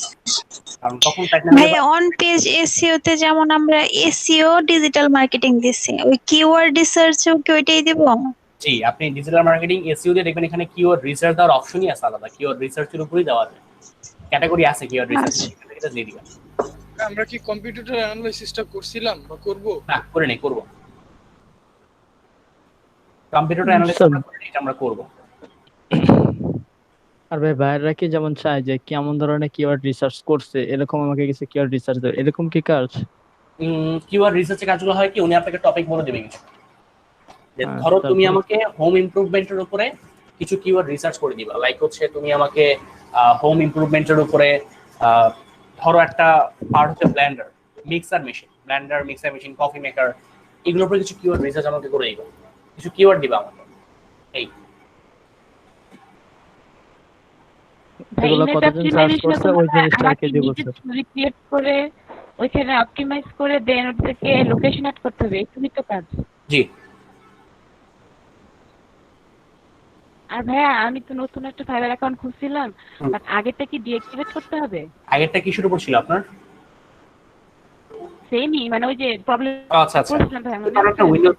কারণ তখন সাইট না ভাই অন পেজ এসইও তে যেমন আমরা এসইও ডিজিটাল মার্কেটিং দিছি, ওই কিওয়ার্ড রিসার্চও কি ওইটাই দিব? জি, আপনি ডিজিটাল মার্কেটিং এসইও দিয়ে দেখবেন এখানে কিওয়ার্ড রিসার্চ দেওয়ার অপশনই আছে আলাদা, কিওয়ার্ড রিসার্চের উপরেই দেওয়া আছে, ক্যাটাগরি আছে কিওয়ার্ড রিসার্চ, এটা দিয়ে দিবেন। আমরা কি কম্পিউটার অ্যানালাইসিসটা করছিলাম বা করব? না করে নেই, করব কম্পিউটার অ্যানালাইসিস আমরা করব। আর ভাই বাইরেরা কি যেমন চায় যে কেমন ধরনের কিওয়ার্ড রিসার্চ করছে, এরকম আমাকে কিছু কিওয়ার্ড রিসার্চ দেবে, এরকম কি কাজ? কিওয়ার্ড রিসার্চের কাজগুলো হয় কি, উনি আপনাকে টপিক বলে দেবে কিছু, যে ধরো তুমি আমাকে হোম ইমপ্রুভমেন্টের উপরে কিছু কিওয়ার্ড রিসার্চ করে দিবা, লাইক হচ্ছে তুমি আমাকে হোম ইমপ্রুভমেন্টের উপরে ধরো একটা পার্ট হচ্ছে Blender, mixer machine, Blender, mixer machine, coffee maker, এগুলোর উপরে কিছু কিওয়ার্ড রিসার্চ আমাকে করে দিবা, কিছু কিওয়ার্ড দিবা আমাকে। এই এগুলো কতজন সার্চ করছে ওই জিনিসটাকে দিব স্যার। রিক্রিয়েট করে ওইখানে অপটিমাইজ করে দেন ওটাকে লোকেশন অ্যাড করতে হবে, এটুকুই তো কাজ। জি। আর ভাইয়া আমি তো নতুন একটা ফাইবার অ্যাকাউন্ট খুলছিলাম, বাট আগেরটা কি ডিঅ্যাক্টিভেট করতে হবে? আগেরটা কিসের উপর ছিল আপনার? সেমই, মানে ওই যে প্রবলেম আচ্ছা আচ্ছা, করছিলাম ভাইয়া, মনে কারণ আছে? একটা উইন্ডোজ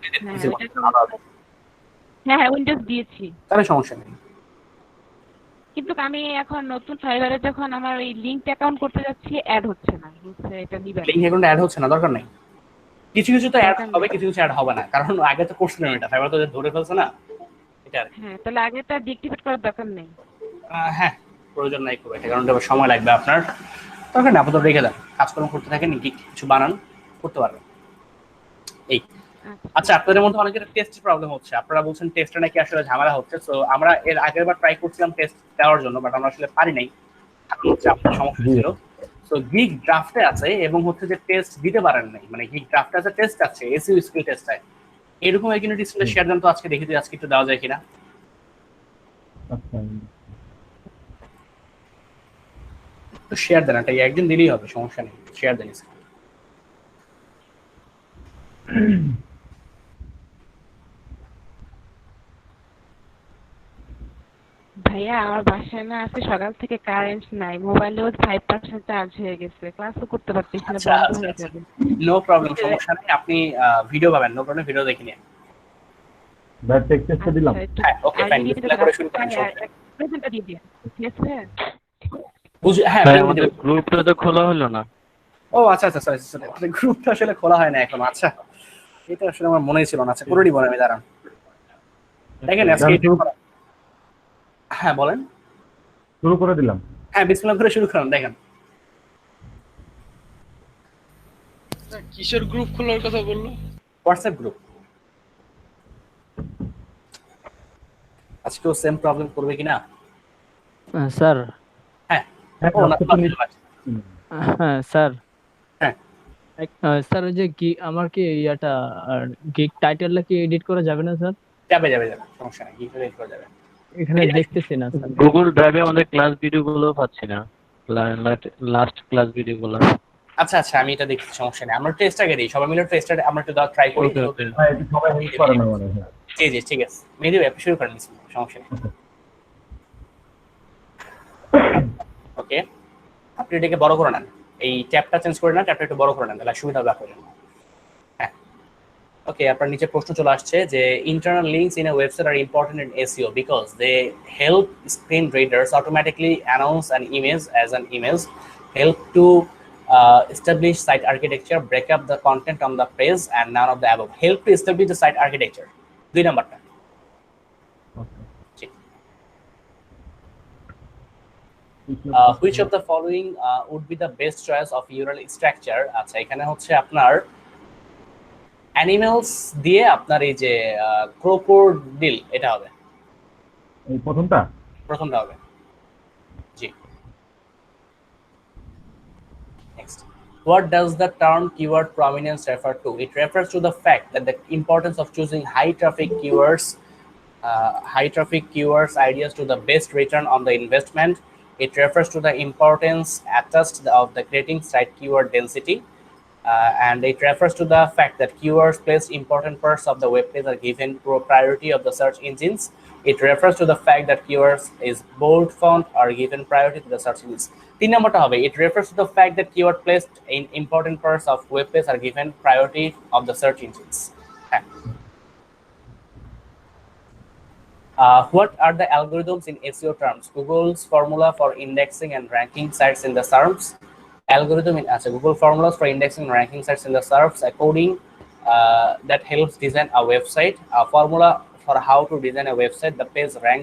হ্যাঁ উইন্ডোজ দিয়েছি, তাহলে সমস্যা নেই। কিন্তু আমি এখন নতুন ফাইবারে যখন আমার ওই লিংক অ্যাকাউন্ট করতে যাচ্ছি অ্যাড হচ্ছে না, বুঝছে এটা দিবেন। লিংক অ্যাকাউন্ট অ্যাড হচ্ছে না, দরকার নেই। কিছু কিছু তো অ্যাড হবে, কিছু কিছু অ্যাড হবে না, কারণ আগে তো করছিলাম এটা, ফাইবার তো ধরে ফেলছে না এটা। হ্যাঁ তাহলে আগেটা ডিঅ্যাক্টিভেট করার দরকার নেই। হ্যাঁ প্রয়োজন নাই খুব একটা, কারণ এটা সময় লাগবে আপনার, দরকার নেই, আপাতত রেখে দেন, কাজকর্ম করতে থাকেন, কিছু বানান, করতে পারবেন। এই আচ্ছা, আপনাদের মধ্যে অনেকের টেস্টের প্রবলেম হচ্ছে, আপনারা বলছেন টেস্টে নাকি আসলে ঝামেলা হচ্ছে। সো আমরা এর আগের বার ট্রাই করছিলাম টেস্ট দেওয়ার জন্য, বাট আমরা আসলে পারি নাই, কারণ হচ্ছে আপনার সমস্যা ছিল। সো গিগ ড্রাফটে আছে এবং হচ্ছে যে টেস্ট দিতে পারেন নাই, মানে গিগ ড্রাফটে আছে, টেস্ট আছে, এসইও স্কিল টেস্ট আছে, এরকম একটি ডিসপ্লে শেয়ার দেন তো আজকে, দেখি তো আজকে একটু দেওয়া যায় কিনা। আচ্ছা, তো শেয়ার দেন, এটা একদিন দিলেই হবে, সমস্যা নেই, শেয়ার দেন। ভাইয়া আমার বাসায় না আজকে সকাল থেকে কারেন্ট নাই, মোবাইলেও 5% চার্জ হয়ে গেছে, ক্লাসও করতে পারতেছি না, বন্ধ হয়ে যাবে। নো প্রবলেম, সমস্যা নেই, আপনি ভিডিও পাবেন, নো প্রবলেম, ভিডিও দেখে নিন। ব্যাড টেক্সটটা দিলাম। হ্যাঁ ওকে ফাইন, ডিসপ্লে করে শুরু করেন। প্রেজেন্টটা দিয়ে দিন, ঠিক আছে? হ্যাঁ আমাদের গ্রুপটা তো খোলা হলো না। ও আচ্ছা আচ্ছা, সরি সরি, গ্রুপটা আসলে খোলা হয় না এখন। আচ্ছা, এটা আসলে আমার মনেই ছিল না। আচ্ছা করে নিব আমি, দাঁড়ান। দেখেন আজকে হ্যাঁ বলেন, শুরু করে দিলাম। হ্যাঁ বিসমিল্লাহ করে শুরু করুন। দেখেন কিসের গ্রুপ খোলার কথা বললো? WhatsApp group. আজকেও সেম প্রবলেম করবে কিনা স্যার? হ্যাঁ ও না, হ্যাঁ স্যার। হ্যাঁ স্যার ওই যে আমার কি ইয়াটা গিগ টাইটেলটা কি এডিট করা যাবে না স্যার? যাবে যাবে যাবে, সমস্যা নেই, গিগ এডিট করা যাবে। এখানে দেখতেছি না স্যার। গুগল ড্রাইভে আমাদের ক্লাস ভিডিওগুলো পাচ্ছি না, লাস্ট ক্লাস ভিডিওগুলো। আচ্ছা আচ্ছা, আমি এটা দেখছি, সমস্যা নেই, আমরা টেস্ট আগে দিই, সবাই মিলে টেস্টটা আমরা একটু ট্রাই করি। হ্যাঁ, এটা সবাই হেল্প করে না মানে। জি জি ঠিক আছে, মেহেদি ভাই আপনি শুরু করেন, সমস্যা নেই। ওকে, আপনি এটাকে বড় করে নেন, এই ট্যাবটা চেঞ্জ করে নেন, ট্যাবটা একটু বড় করে নেন, তাহলে সুবিধা হবে আপনাদের। হ্যাঁ ওকে, আপনার নিচে প্রশ্ন চলে আসছে যে internal links in a website are important in SEO because they help screen readers automatically announce an image as an image, help to establish site architecture, break up the content on the page, and none of the above. Help to establish the site architecture. 2 নাম্বারটা। Which of the following would be the best choice of URL structure? আচ্ছা, এখানে হচ্ছে আপনার animals দিয়ে আপনার এই যে ক্রোকোডিল, এটা হবে এই প্রথমটা হবে। জি next, what does the term keyword prominence refer to? It refers to the fact that the importance of choosing high traffic ideas to the best return on the investment. It refers to the importance attached of the creating site keyword density. And it refers to the fact that keywords placed important parts of the web page are given priority of the search engines. It refers to the fact that keywords is bold font are given priority to the search engines. 3 নাম্বারটা হবে, it refers to the fact that keyword placed in important parts of web page are given priority of the search engines. What are the algorithms in SEO terms? Google's formula for indexing and ranking sites in the SERPs. Algorithm in Google formulas for indexing and ranking sites in the SERPs. A coding that helps design a website. A formula for how to design a website. The page rank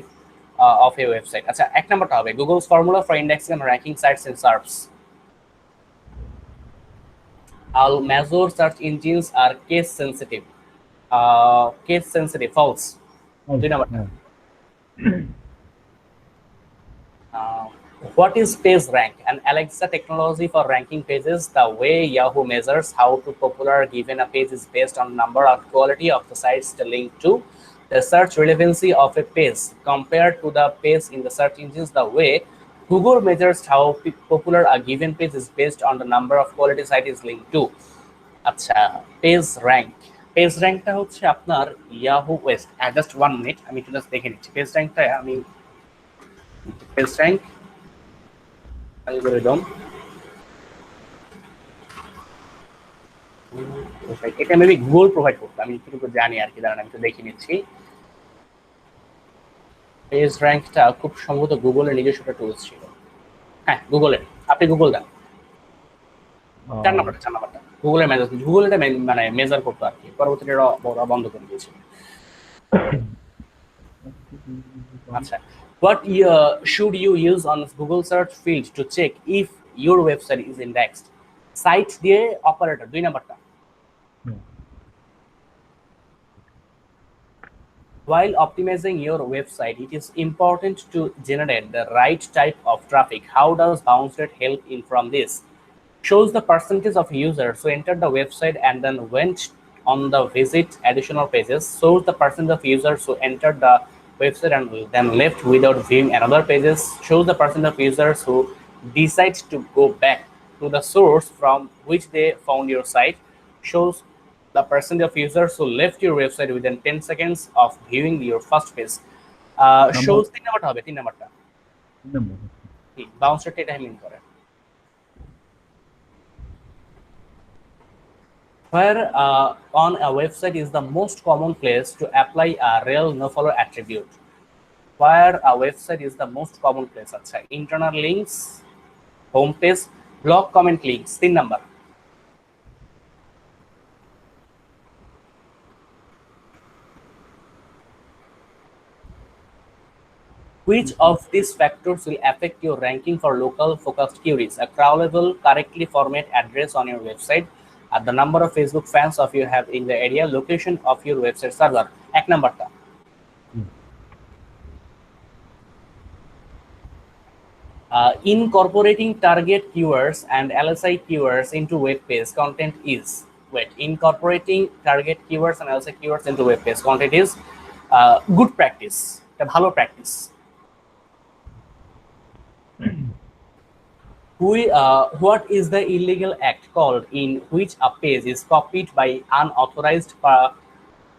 of a website. আচ্ছা, 1 নাম্বারটা হবে Google's formula for indexing and ranking sites in SERPs. All major search engines are case sensitive. False. 2 নাম্বারটা। What is PageRank? An Alexa technology for ranking pages. The way Yahoo measures how to popular given a page is based on number or quality of the sites they link to. The search relevancy of a page compared to the page in the search engines. The way Google measures how popular a given page is based on the number of quality site is linked to. আচ্ছা, page rank. Page র্যাঙ্কটা হচ্ছে আপনার Yahoo West. Just 1 minute, আমি একটু just দেখে নিচ্ছি page র্যাঙ্কটা। আমি page rank algorithm, এটা maybe Google provide করতে, আমি কিন্তু জানি আর কি, দাঁড়ান আমি তো দেখে নিচ্ছি। পেজ র্যাঙ্কটা খুব সম্ভবত গুগলের নিজস্ব একটা টুলস ছিল। হ্যাঁ, গুগলের, আপনি গুগল দেন। 4 নাম্বারটা গুগলের মেজার, গুগল এটা মানে মেজার করতো আর কি, পরবর্তীতে ওরা বন্ধ করে দিয়েছিল। আচ্ছা, what should you use on Google search field to check if your website is indexed? Site দিয়ে অপারেটর 2 নাম্বারটা। While optimizing your website, it is important to generate the right type of traffic. How does bounce rate help in from this? Shows the percentage of users who entered the website and then went on the visit additional pages. Shows the percentage of users who entered the website and then left without viewing another pages. Shows the percentage of users who decide to go back to the source from which they found your site. Shows the percentage of users who left your website within 10 seconds of viewing your first page. Shows 3 নাম্বারটা হবে, 3 নাম্বারটা। Bounce rate এটা মিন করে। Where on a website is the most common place to apply a rel nofollow attribute? Where a website is the most common place? আচ্ছা, internal links, home page, blog comment links, 3 number. Which of these factors will affect your ranking for local focused queries? A crawlable, correctly formatted address on your website, the number of Facebook fans of you have in the area, location of your website server. 1 নাম্বারটা। Incorporating target keywords and LSI keywords into web page content is, incorporating target keywords and LSI keywords into web page content is good practice, এটা ভালো practice. What is the illegal act called in which a page is copied by unauthorized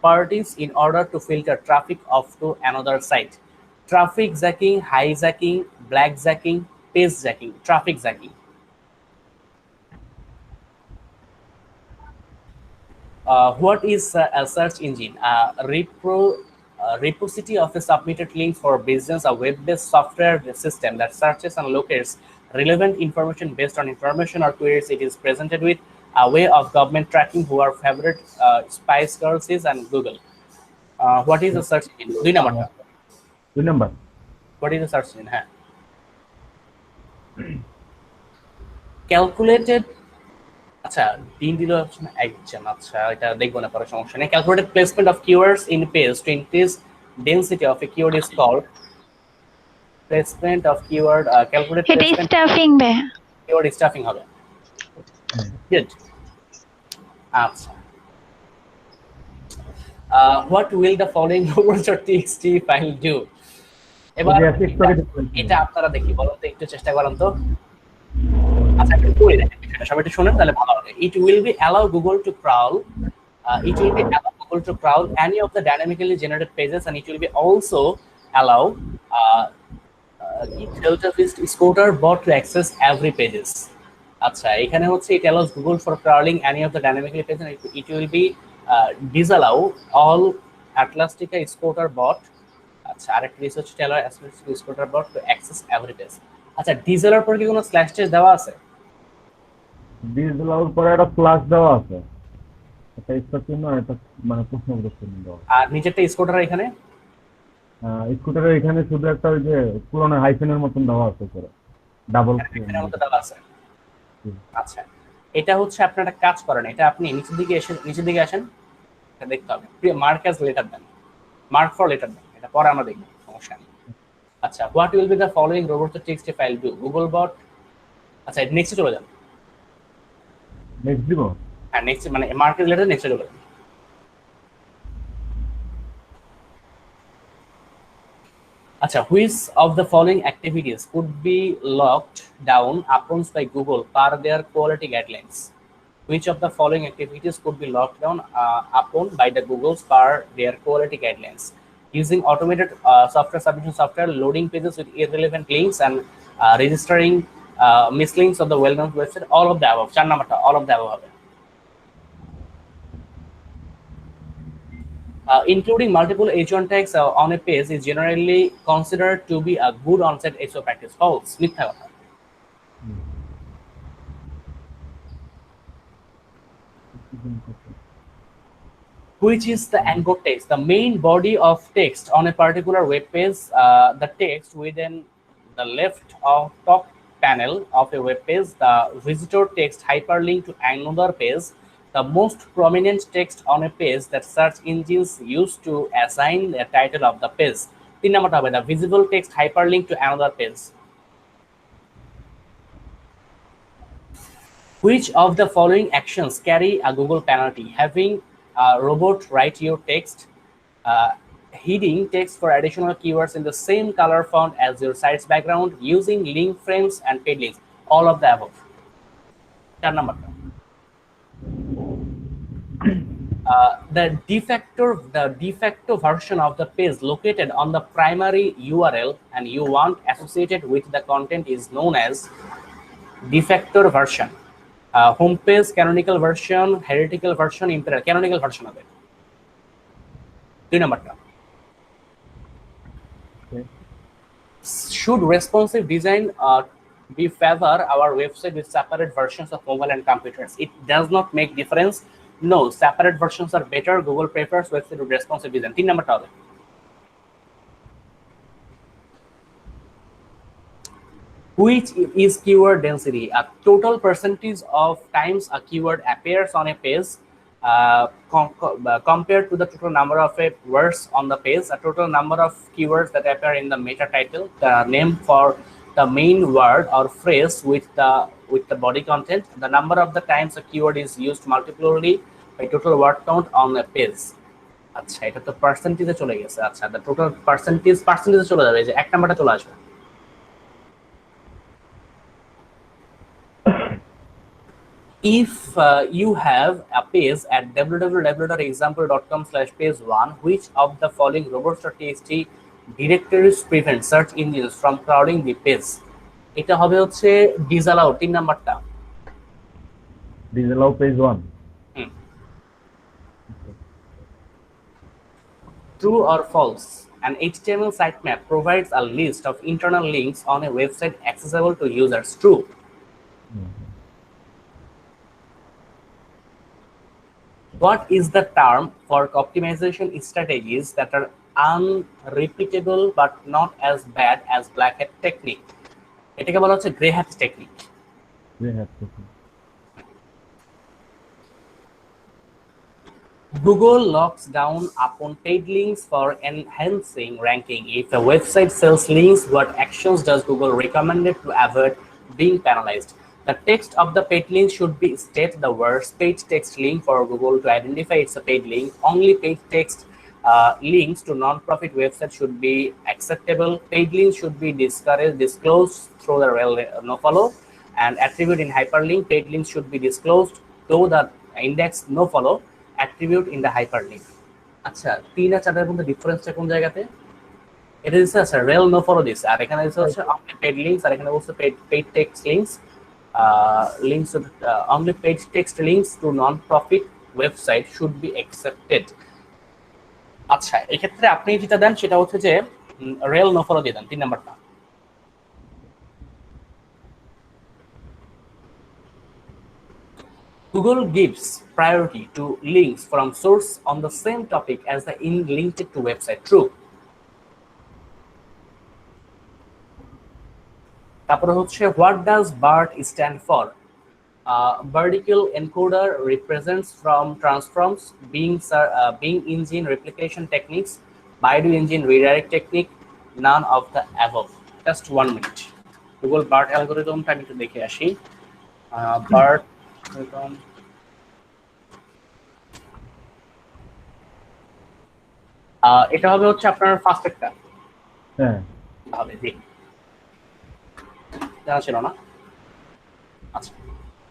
parties in order to filter traffic off to another site? Traffic jacking, hijacking, blackjacking, page jacking, traffic jacking. What is a search engine? Repository of a submitted link for business, a web-based software system that searches and locates relevant information based on information or queries it is presented with, a way of government tracking who are favorite Spice Girls and Google. What is a search engine? 2 নাম্বারটা। 2 number. What is a search engine? হ্যাঁ, calculated, আচ্ছা দিন দিল একজন, আচ্ছা এটা দেখবো না, পরে সমস্যা নেই। Calculated placement of keywords in page to increase density of a keyword is called placement of keyword, calculated এটা placement স্টাফিং বে। keyword stuffing হবে। Good. আচ্ছা, what will the following robots.txt file do? এবার এটা আপনারা দেখি, বলুন তো, একটু চেষ্টা করেন তো। আচ্ছা, একটু পড়ে দেখেন বিষয়টা, সবাই একটু শুনেন তাহলে ভালো হবে। It will be allow Google to crawl. It will be allow Google to crawl any of the dynamically generated pages, and it will be also allow Delta Vist Scooter bot to access every pages. আচ্ছা, এখানে হচ্ছে it allows Google for crawling any of the dynamically pages, and it will be disallow all Atlastica Scooter bot. আচ্ছা, আরেকটা research টেলার Atlastica Scooter bot to access every page. আচ্ছা, ডিসেলার পরে কি কোনো স্ল্যাশ টেস্ট দেওয়া আছে? ডিসেলার পরে একটা ফ্ল্যাশ দেওয়া আছে, এটা স্টার্টিং না, এটা মানে প্রশ্নবোধক চিহ্ন দেওয়া। আর নিচেরটা স্কুটার, এখানে স্কুটারের এখানে শুধু একটা ওই যে পুরনো হাইফেনের মতন দেওয়া আছে করে, ডাবল হাইফেনের মতো দেওয়া আছে। আচ্ছা, এটা হচ্ছে আপনার একটা কাজ করেন, এটা আপনি নিচের দিকে আসেন, এটা দেখতে হবে। Mark as later then, mark for later then, এটা পরে আমরা দেখব, সমস্যা নেই। আচ্ছা, what will be the following robot text file do? Google bot. আচ্ছা, নেক্সটে চলে যান। নেক্সট দিব। হ্যাঁ, নেক্সট মানে মার্কেট রিলেটেড, নেক্সটে চলে যান। আচ্ছা, which of the following activities could be looked down upon by Google per their quality guidelines? Which of the following activities could be locked down upon by the Googles per their quality guidelines? Using automated software submission software, loading pages with irrelevant links, and registering mislinks of the well-known website. All of the above. 4 number, all of the above. Including multiple H1 tags on a page is generally considered to be a good on-site SEO practice. False. মিথ্যা কথা। Which is the anchor text, the main body of text on a particular web page, the text within the left of top panel of a web page, the visitor text hyperlink to another page, the most prominent text on a page that search engines use to assign the title of the page. 3 number হবে the visible text hyperlink to another page. Which of the following actions carry a Google penalty? Having a robot write your text, hiding text for additional keywords in the same color font as your site's background, using link frames and paid links. All of the above. 4 number. The de facto version of the page located on the primary URL and you want associated with the content is known as de facto version. Homepage, canonical version, heretical version, imperial. Canonical version of it. 3 number. Okay. Should responsive design be favor our website with separate versions of mobile and computers? It does not make difference. No, separate versions are better. Google prefers website with responsive design. 3 number. Which is keyword density? A total percentage of times a keyword appears on a page compared to the total number of words on the page, a total number of keywords that appear in the meta title, the name for the main word or phrase with the body content, the number of the times a keyword is used multiplied by total word count on a page. আচ্ছা, এটা তো পার্সেন্টেজে চলে গেছে। আচ্ছা, the total পার্সেন্টেজে চলে যাবে, যে 1 নাম্বারটা চলে আসবে। If you have a page at www.example.com/page1, which of the following robots.txt directories prevent search engines from crawling the page? এটা হবে হচ্ছে disallow 3 নাম্বারটা। disallow page 1. True or false? An HTML sitemap provides a list of internal links on a website accessible to users. True. What is the term for optimization strategies that are unrepeatable but not as bad as black hat technique? এটাকে বলা হচ্ছে grey hat technique. Google locks down upon paid links for enhancing ranking. If a website sells links, what actions does Google recommend to avoid being penalized? The text of the paid link should be state the words paid text link for Google to identify it's a paid link. Only paid text links to non-profit websites should be acceptable. Paid links should be disclosed through the rel nofollow and attribute in hyperlink. Paid links should be disclosed through the index nofollow attribute in the hyperlink. আচ্ছা, 3 আর 4 এর মধ্যে ডিফারেন্সটা কোন জায়গাতে? এটা দিচ্ছে আচ্ছা rel nofollow দিছে, আর এখানে দিচ্ছে হচ্ছে paid links, আর এখানে বলছে paid text links. Links to only paid text links to non-profit website should be accepted. আচ্ছা, এক্ষেত্রে আপনি যেটা দেন সেটা হচ্ছে যে rel nofollow দিয়ে দেন 3 নাম্বারটা। Google gives priority to links from source on the same topic as the linked to website. True. তারপরে হচ্ছে what does BERT stand for? Vertical encoder represents from transforms, being engine replication techniques, Baidu engine redirect technique, none of the above. Just 1 minute. Google BART algorithm টা আমি একটু দেখে আসি। BART algorithm এটা হবে হচ্ছে আপনার ফার্স্ট একটা হ্যাঁ হবে জি জানা ছিল না আচ্ছা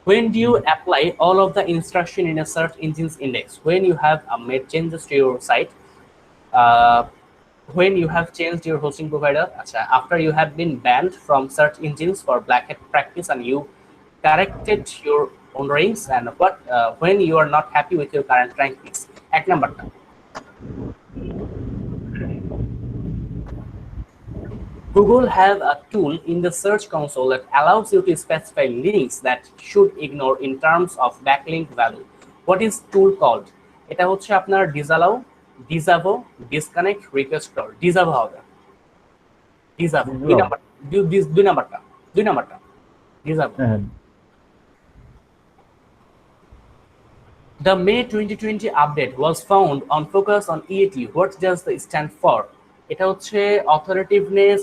when do you apply all of the instruction in a search engine's index when you have made changes to your site when you have changed your hosting provider acha after you have been banned from search engines for black hat practice and you corrected your own ranks and what when you are not happy with your current rankings ek number ta Google have a tool in the search console that allows you to specify links that should ignore in terms of backlink value. What is tool called? এটা হচ্ছে আপনার disallow, disavow, disconnect, request call. Disavow হবে। Disavow। দুই নাম্বারটা। Disavow। The May 2020 update was found on focus on EAT. What does the stand for? এটা হচ্ছে অথরিটিভনেস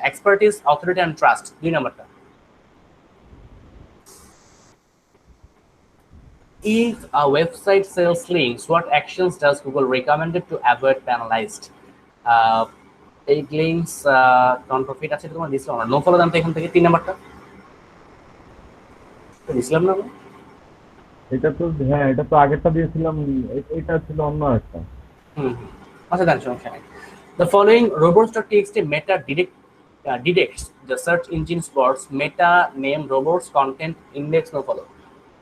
expertise authority and trust দুই নাম্বারটা if a website sells links what actions does Google recommended to avoid penalized এই links non profit আছে তোমার দিছিলাম না no follow দাম তো এখান থেকে তিন নাম্বারটা দিছিলাম না এটা তো হ্যাঁ এটা তো আগেরটা দিয়েছিলাম এটা ছিল অন্য একটা আচ্ছা দাঁড়ান সমস্যা নাই The following robots.txt meta detects the search engine's words meta name robots content index no follow.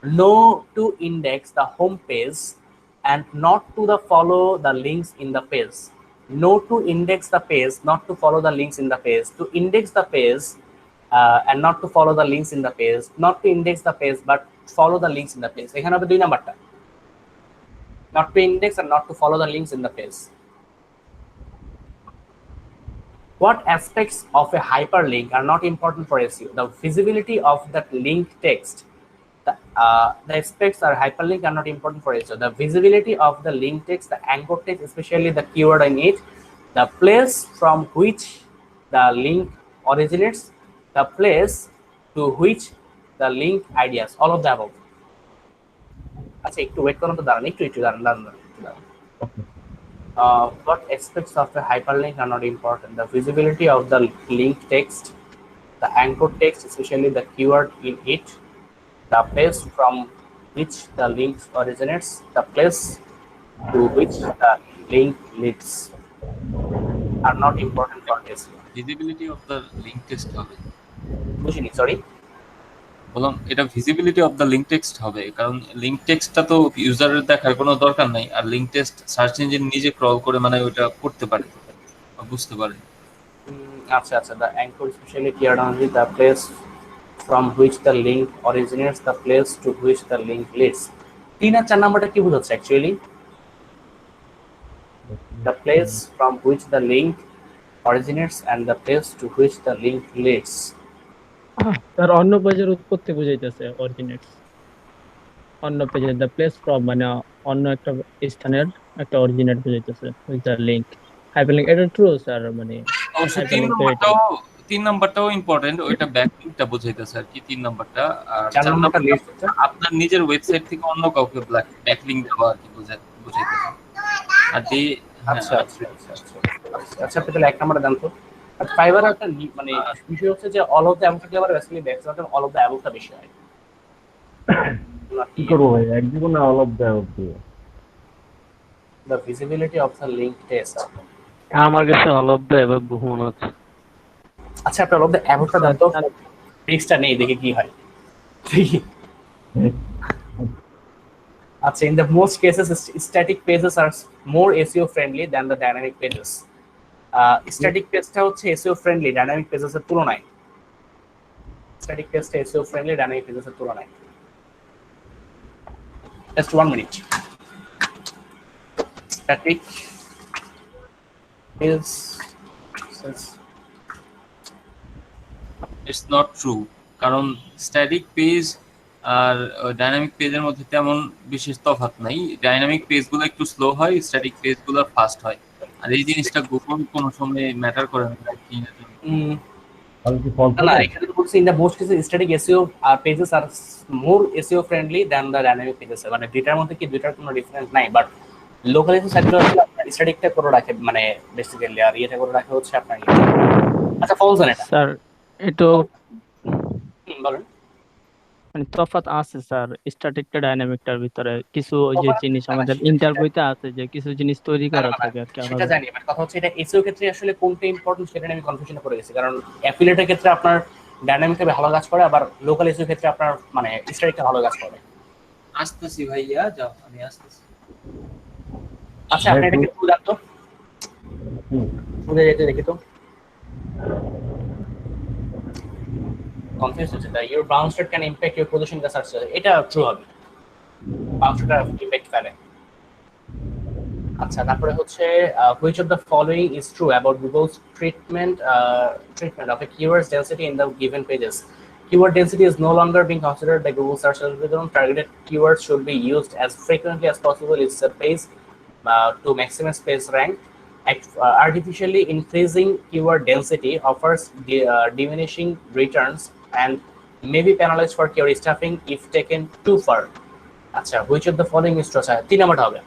No to index the home page and not to the follow the links in the page. No to index the page, not to follow the links in the page. To index the page and not to follow the links in the page. Not to index the page but follow the links in the page. এখানে হবে দুই নাম্বারটা। Not to index and not to follow the links in the page. What aspects of a hyperlink are not important for SEO? The visibility of that link text. The aspects are hyperlink are not important for SEO. The visibility of the link text, the anchor text, especially the keyword in it, the place from which the link originates, the place to which the link ideas, all of the above. আচ্ছা একটু wait করুন তো দাঁড়ান একটু দাঁড়ান what aspects of a hyperlink are not important? The visibility of the link text, the anchor text, especially the keyword in it, the place from which the link originates, the place to which the link leads are not important for SEO. Visibility of the link text হবে বুঝিনি sorry বললাম এটা visibility of the link text হবে কারণ link টেক্সটটা তো ইউজারের দেখার কোনো দরকার নাই আর লিংক টেক্সট সার্চ ইঞ্জিন নিজে ক্রল করে মানে ওটা করতে পারে বুঝতে পারে আচ্ছা the anchor especially keyword only the place from which the link originates the place to which the link leads 3 আর 4 নাম্বারটা কি বোঝাচ্ছে actually the place from which the link originates and the place to which the link leads তার অন্য পেজের উৎপত্তি বুঝাইতেছে originates অন্য পেজের the place from মানে অন্য একটা স্থানের একটা অরিজিনেট বুঝাইতেছে উইথ দ্য লিংক হাইপারলিংক এটা ট্রু স্যার মানে তিন নাম্বারটাও ইম্পর্টেন্ট ওইটা ব্যাকলিংকটা বুঝাইতেছে আর কি তিন নাম্বারটা আর চার নাম্বারটা আপনার নিজের ওয়েবসাইট থেকে অন্য কাউকে ব্যাকলিংক দেওয়া আর কি বুঝাইতেছে আর দি আচ্ছা তাহলে এক নাম্বারটা জানতো ফাইবার একটা মানে বিষয় হচ্ছে যে অল অফ দ্য অ্যাবভ আবার বেসিক্যালি ব্যাকসাইডে অল অফ দ্য অ্যাবভটা বেশি হয় কি করব ভাই এক জীবনে all of the above the visibility of the link test আমার কাছে অল অফ দ্য অ্যাবভ মনে হচ্ছে আচ্ছা আপনি অল অফ দ্য অ্যাবভটা দেন তো টেক্সটটা নেই দেখে কি হয় আচ্ছা in the most cases static pages are more SEO friendly than the dynamic pages static page-টা হচ্ছে SEO friendly dynamic pages এর তুলনায় static page-টা SEO friendly dynamic pages এর তুলনায় just 1 minute static is it's not true কারণ static page আর dynamic পেজের মধ্যে তেমন বিশেষ তফাৎ নাই ডাইনামিক পেজগুলো একটু স্লো হয় স্ট্যাটিক পেজগুলো ফাস্ট হয় আর এই জিনিসটা গুগল কোনো সময় ম্যাটার করে না কি না জানি। তাহলে কি ফলস না হবে? এখানে তো বলছি in the most cases static SEO pages are more SEO friendly than the dynamic pages. মানে দুইটার মধ্যে কি দুইটার কোনো ডিফারেন্স নাই, বাট লোকাল এসইও সাইটগুলো আসলে আপনার স্ট্যাটিকটা করে রাখে মানে বেসিক্যালি, আর ইয়েটা করে রাখে হচ্ছে আপনার ইয়ে। আচ্ছা ফলস এটা স্যার একটু বলেন। মানে তফাৎ আছে স্যার স্ট্যাটিকটা ডাইনামিকটার ভিতরে। কিছু ওই যে জিনিস আমাদের ইন্টারভিউতে আছে যে কিছু জিনিস তৈরি করা থাকে আর কি সেটা আলাদা। জানি, বাট কথা হচ্ছে এটা এসইও ক্ষেত্রে আসলে কোনটা ইম্পর্টেন্ট সেটা নিয়ে আমি কনফিউশনে পড়ে গেছি। কারণ অ্যাফিলিয়েটের ক্ষেত্রে আপনার ডাইনামিকটা ভালো কাজ করে, আবার লোকাল এসইও ক্ষেত্রে আপনার মানে স্ট্যাটিকটা ভালো কাজ করে। আসতেছি ভাইয়া, যাও আমি আসতেছি। আচ্ছা আপনি এটা একটু জানতো বুঝে যেতে দেখি তো কনফিউজ হচ্ছে তাই your bounce rate can impact your position in the search. এটা ট্রু হবে, বাউন্স রেট ইমপ্যাক্ট ফেলে। আচ্ছা তারপরে হচ্ছে which of the following is true about Google's treatment of a keyword's density in the given pages? Keyword density is no longer being considered by Google search algorithm. Targeted keywords should be used as frequently as possible in the page to maximize page rank. Artificially increasing keyword density offers diminishing returns and may be penalized for keyword stuffing if taken too far. আচ্ছা which of the following is true? 3 নাম্বারটা হবে।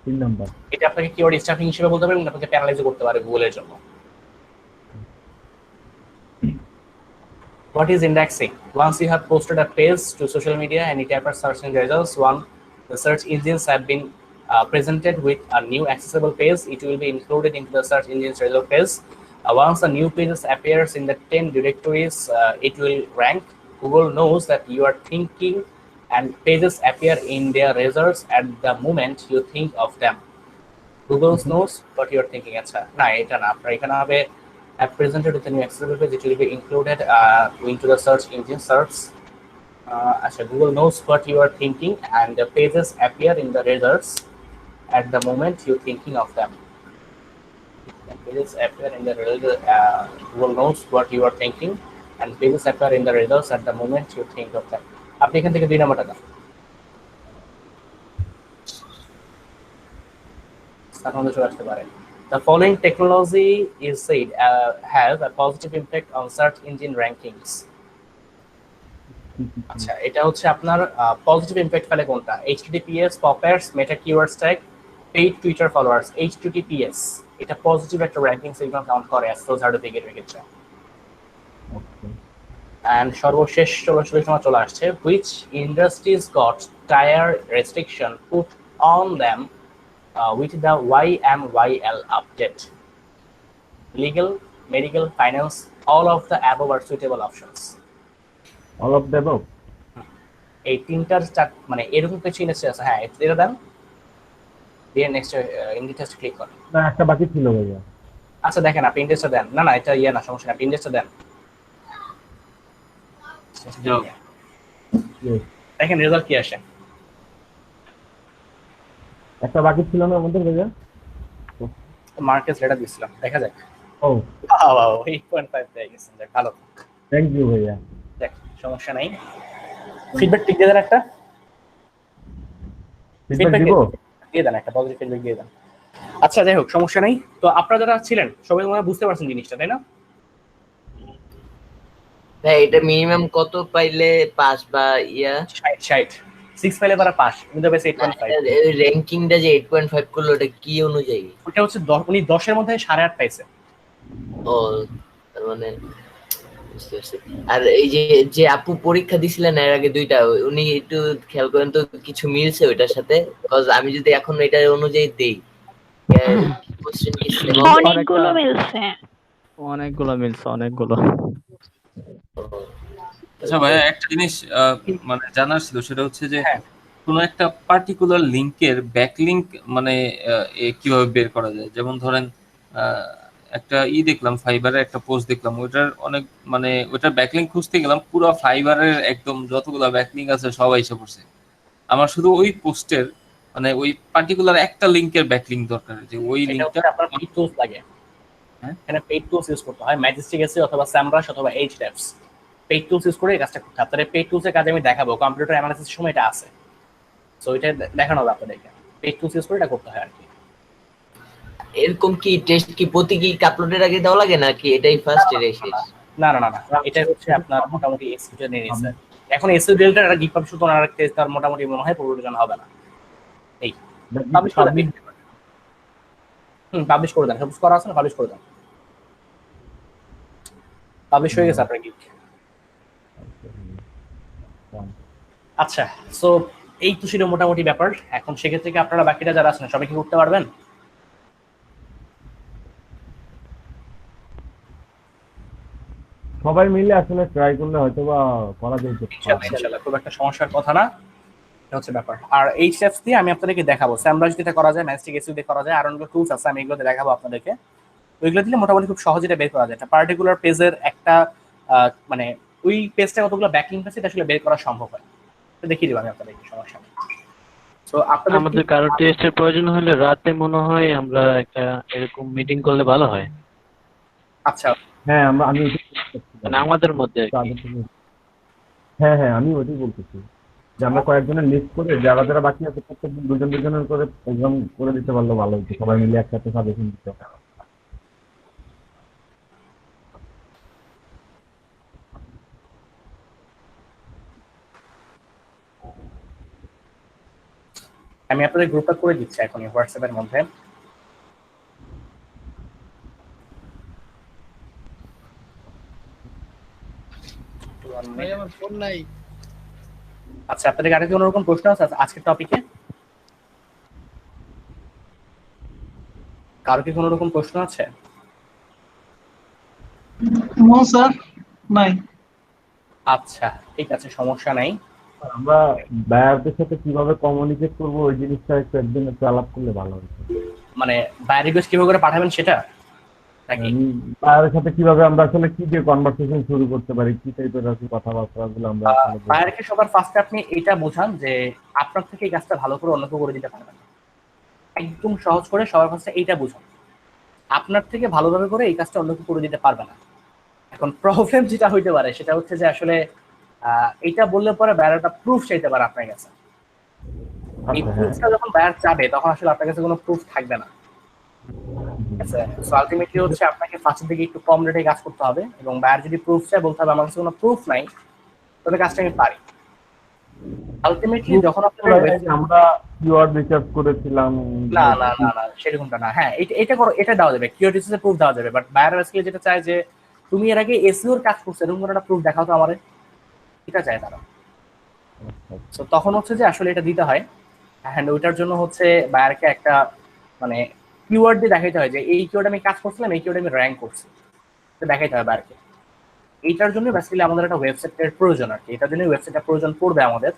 3 number এটা আপনাকে keyword stuffing হিসেবে বলতে পারেন, আপনাকে penalize করতে পারে গুগলের জন্য। What is indexing? Once you have posted a page to social media and it appears search in results, the search engines have been presented with a new accessible page. It will be included into the search engine's result page. Once a new page appears in the 10 directories, it will rank. Google knows that you are thinking and pages appear in their results at the moment you think of them. Google knows what you are thinking. আচ্ছা না এটা না, আপনার এখানে হবে have presented with a new accessible page. It will be included into the search engine search. Acha, Google knows what you are thinking and the pages appear in the results at the moment you're thinking of them. The pages appear in the results. Google knows what you are thinking and pages appear in the results at the moment you think of them. আপনি এখান থেকে 2 নাম্বারটা দাও। সামনে চলে আসতে পারে। The following technology is said have a positive impact on search engine rankings. আচ্ছা এটা হচ্ছে আপনার পজিটিভ ইমপ্যাক্ট ফেলে কোনটা? HTTPS, pop-ers, meta keywords tag, paid Twitter followers. HTTPS এটা পজিটিভ একটা র্যাঙ্কিং সিগন্যাল কাউন্ট করে অ্যাস্ট্রো সার্টিফিকেটের ক্ষেত্রে। And সর্বশেষ চলে আসছে which industries got tire restriction put on them with the YMYL update? Legal, medical, finance, all of the above are suitable options. all of the above এই তিনটার মানে এরকম কিছু ইন্ডাস্ট্রি আছে। হ্যাঁ এটা দেন দিয়ে নেক্সট ইন্ডাস্ট্রি ক্লিক করেন। না একটা বাকি ছিল ভাইয়া। আচ্ছা দেখেন আপনি ইন্ডাস্ট্রি দেন। না না এটা না সমস্যা না, আপনি ইন্ডাস্ট্রি দেন। দেখেন রেজাল্ট কি আসে। একটা বাকি ছিল না আমাদের ভাইয়া, মার্কেট রেটটা দিছিলাম দেখা যাক। ও ওয়াও 8.5 পেয়ে গেছেন, যাক ভালো। থ্যাংক ইউ ভাইয়া। দেখ সমস্যা নাই, ফিডব্যাক ঠিক দিয়ে দেন একটা। ফিডব্যাক দিব? দিয়ে দেন একটা পজিটিভ ফিডব্যাক দিয়ে দেন। আচ্ছা যাই হোক সমস্যা নাই। তো আপনারা যারা ছিলেন সবাই মনে বুঝতে পারছেন জিনিসটা, তাই না? ভাই এটা মিনিমাম কত পাইলে পাস বা ইয়া? 60 6 পাইলে পারা পাস, কিন্তু বেশ 8.5। এই র‍্যাঙ্কিংটা যে 8.5 করলো এটা কি অনুযায়ী? ওটা হচ্ছে উনি 10 এর মধ্যে 8.5 পাইছে। ও তার মানে আর এই যে আপু পরীক্ষা দিছিলেন এর আগে 2টা, উনি একটু খেয়াল করেন তো কিছু মিলছে ওইটার সাথে? বিকজ আমি যদি এখন এটা অনুযায়ী দেই কোশ্চেন কি ছিল? অনেকগুলো মিলছে। আচ্ছা ভাইয়া একটা জিনিস মানে জানার ছিল, সেটা হচ্ছে যে কোনো একটা পার্টিকুলার লিংকের ব্যাকলিংক মানে কিভাবে বের করা যায়। যেমন ধরেন একটা দেখলাম ফাইবারের একটা পোস্ট দেখলাম, ওইটার অনেক মানে ওইটার ব্যাকলিংক খুঁজতে গেলাম, পুরো ফাইবারের একদম যতগুলো ব্যাকলিংক আছে সবাই এসে পড়ছে। আমার শুধু ওই পোস্টের মানে ওই পার্টিকুলার একটা লিংকের ব্যাকলিংক দরকার, যে ওই লিংকটা আপনার পেইড টুলস লাগে। হ্যাঁ এখানে পেইড টুলস ইউজ করতে হয়, ম্যাজেস্টিক এসে অথবা স্যামরাশ অথবা এইচডেপস। পেইড টুলস ইউজ করে এই কাজটা করতে হয়। আপনাদের পেইড টুলসের কাজ আমি দেখাবো, কম্পিউটার অ্যানালাইসিস সময় এটা আছে, সো এটা দেখানো হবে আপনাদেরকে। পেইড টুলস ইউজ করে এটা করতে হয় আর কি। এরকম কি টেস্ট কি প্রতি গিগ আপলোডের আগে দেওয়া লাগে নাকি এটাই ফার্স্ট এর শেষ? না না না না, এটা হচ্ছে আপনার মোটামুটি এসইউটা নিয়ে নিচ্ছে। এখন এসইউ ডেল্টা একটা গিগ পাবলিশ করতে আর একটা তার মোটামুটি মনে হয় প্রয়োজন হবে না। এই পাবলিশ করে দেন, পাবলিশ করে দেন, সব করা আছে না, পাবলিশ করে দেন। পাবলিশ হয়ে গেছে আপনার গিগ। আচ্ছা, সো এই তো ছিল মোটামুটি ব্যাপার। এখন সেক্ষেত্রে কি আপনারা বাকিটা যারা আছেন সবাই কি করতে পারবেন? সবাই মিলে আসলে ট্রাই করলে হয়তো বা করা যেতে পারে। ইনশাআল্লাহ খুব একটা সমস্যার কথা না, এটা হচ্ছে ব্যাপার। আর এই স্টেপস দিয়ে আমি আপনাদেরকে দেখাবো, স্যামরাইজ দিতে করা যায়, ম্যাজিক এসইউ দিয়ে করা যায়, আর অনেক টুলস আছে আমি এগুলো দেখাবো আপনাদেরকে। ওইগুলো দিলে মোটামুটি খুব সহজে এটা বের করা যায়। একটা পার্টিকুলার পেজের একটা মানে ওই পেজটা কতগুলো ব্যাকলিংক আছে এটা আসলে বের করা সম্ভব হয়। তো দেখিয়ে দিব আমি আপনাদেরকে, সমস্যা নেই। তো আপনাদের আমাদের কারো টেস্টের প্রয়োজন হলে রাতে মনে হয় আমরা একটা এরকম মিটিং করলে ভালো হয়। আচ্ছা, হ্যাঁ আমি মানে আমাদের মধ্যে আর কি। হ্যাঁ আমি ওইটাই বলতেছি যে আমরা কয়েকজনের লিস্ট করে যারা যারা বাকি আছে প্রত্যেকদিন দুজন দুজনের করে প্রোগ্রাম করে দিতে পারলে ভালো হতো, সবাই মিলে একসাথে সাজেশন দিতে। আমি আপনাদের গ্রুপটা করে দিচ্ছি এখন হোয়াটসঅ্যাপের মধ্যে। ভাই আমার ফোন নাই। আচ্ছা, আপনাদের আরেক কোনো রকম প্রশ্ন আছে আজকের টপিকে? কারো কি কোনো রকম প্রশ্ন আছে? নো স্যার, নাই। আচ্ছা ঠিক আছে, সমস্যা নাই। আমরা বায়ারদের সাথে কিভাবে কমিউনিকেট করবো ওই জিনিসটা একদিন একটু আলাপ করলে ভালো হতো। মানে বায়ার রিকোয়েস্ট কিভাবে করে পাঠাবেন সেটা নাকি? বায়ারের সাথে কিভাবে আমরা আসলে কি দিয়ে কনভারসেশন শুরু করতে পারি, কি টাইপের আছে কথাবার্তাগুলো আমরা বায়ারকে সবার ফার্স্টে আপনি এটা বোঝান যে আপনার থেকে এই কাজটা ভালো করে অন্য কেউ করে দিতে পারবেন। একদম সহজ করে সবার ফার্স্টে এইটা বোঝান, আপনার থেকে ভালোভাবে করে এই কাজটা অন্য কেউ করে দিতে পারবে না। এখন প্রবলেম যেটা হইতে পারে সেটা হচ্ছে যে আসলে এটা বললে পরে বায়ার একটা প্রুফ চাইতে পারে আপনার কাছে। এই প্রুফটা যখন বায়ার চাবে তখন আসলে আপনার কাছে কোনো প্রুফ থাকবে না। ঠিক আছে, সো আলটিমেটলি হচ্ছে আপনাকে ফার্স্টের দিকে একটু কম রেটে কাজ করতে হবে এবং বায়ার যদি প্রুফ চায় বলতে হবে আমার কাছে কোনো প্রুফ নাই, তবে কাজটা আমি পারি। আলটিমেটলি যখন আমরা কিওয়ার্ড রিসার্চ করেছিলাম, না না না না সেরকমটা না। হ্যাঁ এটা করো, এটা দেওয়া যাবে, কিওয়ার্ড রিসার্চে প্রুফ দেওয়া যাবে, বাট বায়ার আজকে যেটা চায় যে তুমি এর আগে এসইও এর কাজ করছো এরকম কোনো একটা প্রুফ দেখাও তো আমারে, এটা চায় তারা। তো তখন হচ্ছে যে আসলে এটা দিতে হয়। হ্যাঁ, ওইটার জন্য হচ্ছে বায়ারকে একটা মানে কিওয়ার্ড দিয়ে দেখাইতে হয় যে এই কিওয়ার্ড আমি কাজ করছিলাম, এই কিওয়ার্ড আমি র্যাঙ্ক করছি, এটা দেখাইতে হয় বায়ারকে। এইটার জন্য বেসিক্যালি আমাদের একটা ওয়েবসাইটের প্রয়োজন আর কি, এটার জন্য ওয়েবসাইটের প্রয়োজন পড়বে আমাদের।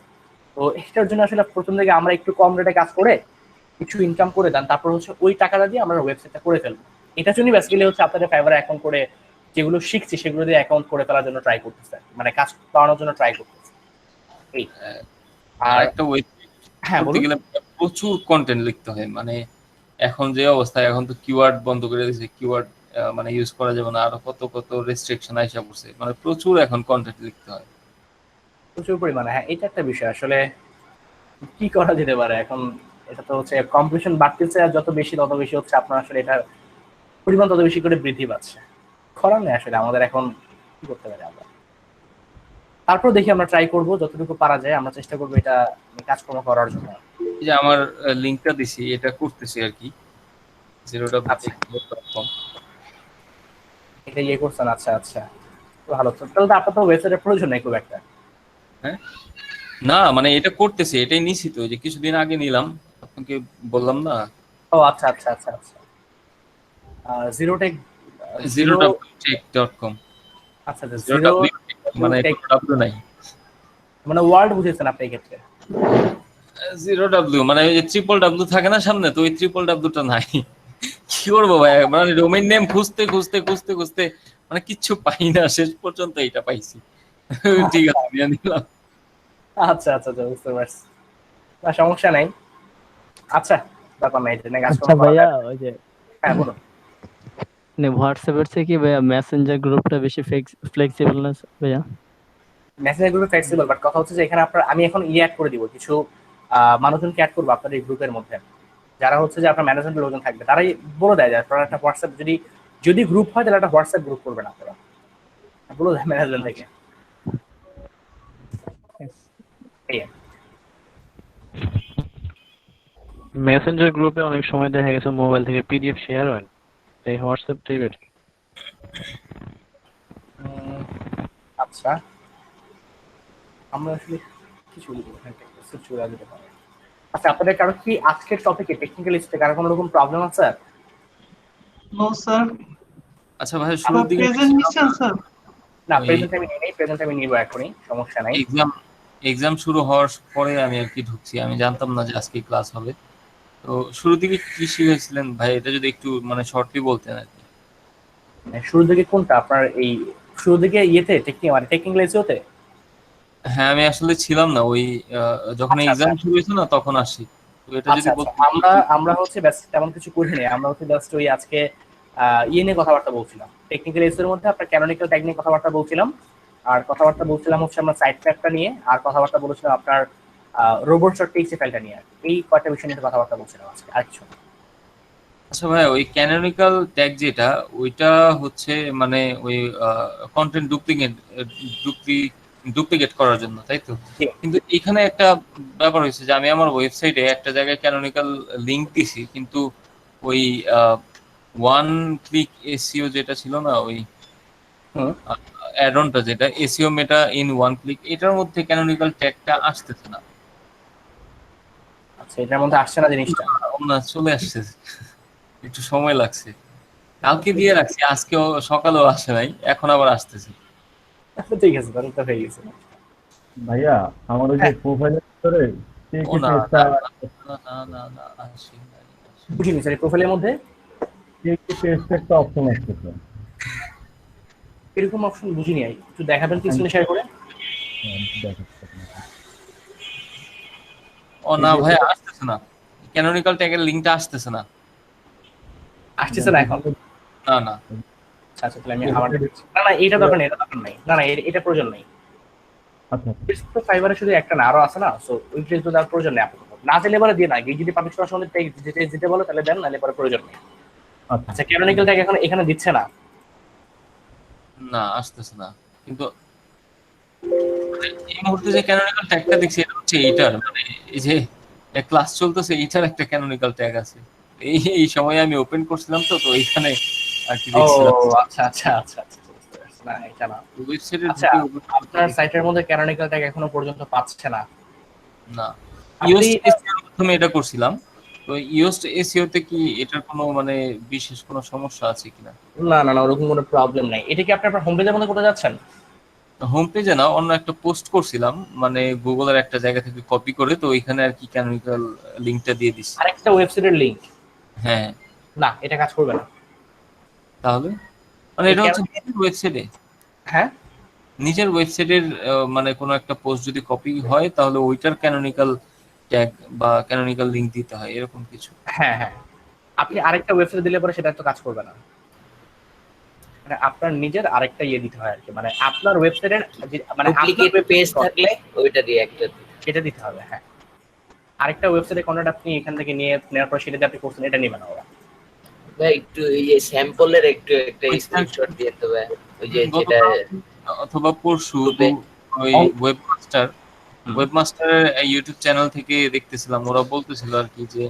তো এটার জন্য আসলে প্রথম থেকে আমরা একটু কম রেটে কাজ করে কিছু ইনকাম করে দেন, তারপর হচ্ছে ওই টাকাটা দিয়ে আমরা ওয়েবসাইটটা করে ফেলবো। এটার জন্য বেসিক্যালি হচ্ছে আপনাদের ফাইবার অ্যাকাউন্ট করে যেগুলো শিখছি সেগুলো দিয়ে অ্যাকাউন্ট করে ফেলার জন্য ট্রাই করতেছে, মানে কাজ পাওয়ানোর জন্য ট্রাই করতেছে। এই আর একটা ওয়েবসাইট করতে গেলে প্রচুর কন্টেন্ট লিখতে হয়। মানে এখন যে অবস্থায়, এখন তো কিওয়ার্ড বন্ধ করে দিয়েছে, কিওয়ার্ড মানে ইউজ করা যাবে না, আরো কত কত রেস্ট্রিকশন আইসা পড়ছে, মানে প্রচুর এখন কন্টেন্ট লিখতে হয়, প্রচুর পরিমাণে। হ্যাঁ এটা একটা বিষয়, আসলে কি করা যেতে পারে এখন, এটা তো হচ্ছে কম্পিটিশন বাড়তেছে আর যত বেশি তত বেশি হচ্ছে আপনার আসলে এটা পরিমাণ তত বেশি করে বৃদ্ধি পাচ্ছে। করার নেই আসলে আমাদের এখন, কি করতে পারি আমরা। তারপর দেখি আমরা ট্রাই করব যতটুকু পারা যায়, আমরা চেষ্টা করবো এটা কাজকর্ম করার জন্য। এই যে আমার লিংকটা দিছি, এটা করতেছি আর কি, 0w.com এটা ইয়ে করছেন। আচ্ছা আচ্ছা, ভালো। তাহলে তো আপনার তো ওয়েবসাইটের প্রয়োজন নেই খুব একটা। হ্যাঁ না, মানে এটা করতেছি, এটাই নিছি তো, যে কিছুদিন আগে নিলাম, আপনাকে বললাম না। ও আচ্ছা আচ্ছা আচ্ছা আচ্ছা, zerotech.com। আচ্ছা আচ্ছা, মানে w নাই, মানে ওয়ার্ড বুঝেছেন আপনি এই ক্ষেত্রে। 0w মানে ওই যে w থাকে না সামনে, তো ওই w টা নাই। কি করবো ভাই, মানে ডোমেইন নেম খুঁজতে খুঁজতে খুঁজতে খুঁজতে মানে কিচ্ছু পাই না, শেষ পর্যন্ত এটা পাইছি। ঠিক আছে, নিয়ে নিলাম। আচ্ছা আচ্ছা আচ্ছা, বুঝতে পারছি, না সমস্যা নাই। আচ্ছা ব্যাপার নাই, এটা নিয়ে কাজ আচ্ছা ভাইয়া, ওই যে হ্যাঁ বলুন। হোয়াটসঅ্যাপের থেকে ভাইয়া মেসেঞ্জার গ্রুপটা বেশি ফ্লেক্সিবল না ভাইয়া? মেসেঞ্জার গ্রুপে ফ্লেক্সিবল, বাট কথা হচ্ছে যে এখানে আপনার আমি এখন অ্যাড করে দিব, কিছু মানুষজনকে অ্যাড করবো আপনার এই গ্রুপের মধ্যে, যারা হচ্ছে যে আপনার ম্যানেজমেন্ট লোকজন থাকবে তারাই বলে দেয় যে আপনারা একটা হোয়াটসঅ্যাপ যদি গ্রুপ হয় তাহলে একটা হোয়াটসঅ্যাপ গ্রুপ করবেন আপনারা, বলে দেয় ম্যানেজমেন্ট থেকে। এই আর কি। মেসেঞ্জার গ্রুপে অনেক সময় দেখা গেছে মোবাইল থেকে পিডিএফ শেয়ার হয়, এই হোয়াটসঅ্যাপটাই বেটার। আচ্ছা, আমরা আসলে কিছু চলে যেতে পারি। আচ্ছা, আপনাদের কারো কি আজকের টপিকে টেকনিক্যাল ইস্যুতে কারো কোনো রকম প্রবলেম আছে? No sir. আচ্ছা ভাই, শুরুর দিকে প্রেজেন্ট নিছেন স্যার? না, প্রেজেন্ট আমি নেই, প্রেজেন্ট আমি নিব এখনই, সমস্যা নাই। এক্সাম শুরু হওয়ার পরে আমি আর কি ঢুকছি, আমি জানতাম না যে আজকে ক্লাস হবে। তো শুরুর দিকে কি শিখেছিলেন ভাই, এটা যদি একটু মানে শর্টলি বলতেন আর কি। শুরুর দিকে কোনটা আপনার, এই শুরুর দিকে ইয়েতে টেকনিক্যাল ইস্যুতে? হ্যাঁ, আমি আসলে ছিলাম না ওই যখন এক্সাম শুরু হয়েছে না তখন আসি। তো এটা যদি বলতেন। আমরা হচ্ছে ব্যাস তেমন কিছু করিনি, আমরা হচ্ছে জাস্ট ওই আজকে ইয়ে নিয়ে কথাবার্তা বলছিলাম, টেকনিক্যাল ইস্যুর মধ্যে আপনার ক্যানোনিক্যাল ট্যাগ নিয়ে কথাবার্তা বলছিলাম, আর কথাবার্তা বলছিলাম হচ্ছে আমরা সাইড ট্র্যাকটা নিয়ে, আর কথাবার্তা বলেছিলাম আপনার রোবট শর্ট টেক্সট ফাইলটা নিয়ে। এই কয়টা বিষয় নিয়ে কথাবার্তা বলছিলাম আজকে, আর কিছু না। আচ্ছা ভাই, ওই ক্যানোনিক্যাল ট্যাগ যেটা, ওইটা হচ্ছে মানে ওই কন্টেন্ট ডুপ্লিকেট করার জন্য, তাই তো? কিন্তু এখানে একটা ব্যাপার হয়েছে যে আমি আমার ওয়েবসাইটে একটা জায়গায় ক্যানোনিক্যাল লিংক দিছি, কিন্তু ওই ওয়ান ক্লিক এসইও যেটা ছিল না, ওই অ্যাডনটা যেটা SEO meta in one click, এটার মধ্যে ক্যানোনিক্যাল ট্যাগটা আসতেছে না। আচ্ছা, এটার মধ্যে আসছে না জিনিসটা? না, চলে আসছে, একটু সময় লাগছে। কালকে দিয়ে রাখছি, আজকেও সকালেও আসে নাই, এখন আবার আসতেছে। ঠিক আছে, তাহলে তো হয়ে গেছে। ভাইয়া আমার ওই যে প্রোফাইলের ভিতরে ও না টেক্সটটা আসে নাই। বুঝিনি স্যার, প্রোফাইলের মধ্যে টেক্সট একটা অপশন আসতেছে। এরকম অপশন বুঝিনি, একটু দেখাবেন কি স্ক্রিনে শেয়ার করে? ও না ভাই, আসতেছে না, ক্যানোনিক্যাল ট্যাগের লিংকটা আসতেছে না। আসতেছে না এখন? না না। আচ্ছা আচ্ছা, তাহলে আমি আবার না না, এটা দরকার নেই, এটা দরকার নাই, না না, এটা প্রয়োজন নেই। আচ্ছা, তো ফাইবারে শুধু একটা না, আরো আছে না, সো ওই ট্রেস তো দেওয়ার প্রয়োজন নেই আপাতত। না চাইলে বলে দিয়ে না, যদি পাবলিশ করার সময় দিতে বলো তাহলে দেন, নাহলে পরে প্রয়োজন নেই। আচ্ছা, ক্যানোনিক্যাল ট্যাগ এখন এখানে দিচ্ছে না? না, আসতেছে না। কিন্তু এই মুহূর্তে যে ক্যানোনিক্যাল ট্যাগটা দেখছি, এটা হচ্ছে এইটার, মানে এই যে ক্লাস চলতেছে, এইটার একটা ক্যানোনিক্যাল ট্যাগ আছে। এই সময় আমি ওপেন করছিলাম, তো এইখানে আর কি দেখছিলাম। ও আচ্ছা আচ্ছা আচ্ছা আচ্ছা, না এটা না। ওয়েবসাইটের আচ্ছা, আপনার সাইটের মধ্যে ক্যানোনিক্যাল ট্যাগ এখনো পর্যন্ত পাচ্ছে না? না, ইওস্ট এসইও প্রথমে এটা করছিলাম। তো ইওস্ট এসইও তে কি এটার কোনো মানে বিশেষ কোনো সমস্যা আছে কিনা? না না না, ওরকম কোনো প্রবলেম নাই। এটা কি আপনি আপনার হোম পেজের মধ্যে করতে যাচ্ছেন? হোম পেজে না, অন্য একটা পোস্ট করছিলাম, মানে গুগলের একটা জায়গা থেকে কপি করে, তো ওইখানে আর কি ক্যানোনিক্যাল লিংকটা দিয়ে দিছি। আরেকটা ওয়েবসাইটের লিংক? হ্যাঁ। না, এটা কাজ করবে না। তাহলে মানে এটা হচ্ছে নিজের ওয়েবসাইটে? হ্যাঁ, নিজের ওয়েবসাইটের মানে কোনো একটা পোস্ট যদি কপি হয়, তাহলে ওইটার ক্যানোনিক্যাল ট্যাগ বা ক্যানোনিক্যাল লিংক দিতে হয়, এরকম কিছু? হ্যাঁ হ্যাঁ, আপনি আরেকটা ওয়েবসাইট দিলে পরে সেটা তো কাজ করবে না, মানে আপনার নিজের আরেকটা ইয়ে দিতে হয় আর কি, মানে আপনার ওয়েবসাইটের মানে ডুপ্লিকেট পেজ থাকলে ওইটা দিয়ে একটা সেটা দিতে হবে। হ্যাঁ, আরেকটা ওয়েবসাইটের কন্টেন্ট আপনি এখান থেকে নেওয়ার পর সেটা দিয়ে আপনি করছেন, এটা নেবেন না ওরা। ভাই একটু এই যে স্যাম্পলের একটা স্ক্রিনশট দিয়ে দেবে, ওই যে যেটা অথবা পরশু ওই ওয়েবমাস্টারের ইউটিউব চ্যানেল থেকে দেখতেছিলাম, ওরা বলতেছিল আর কি যে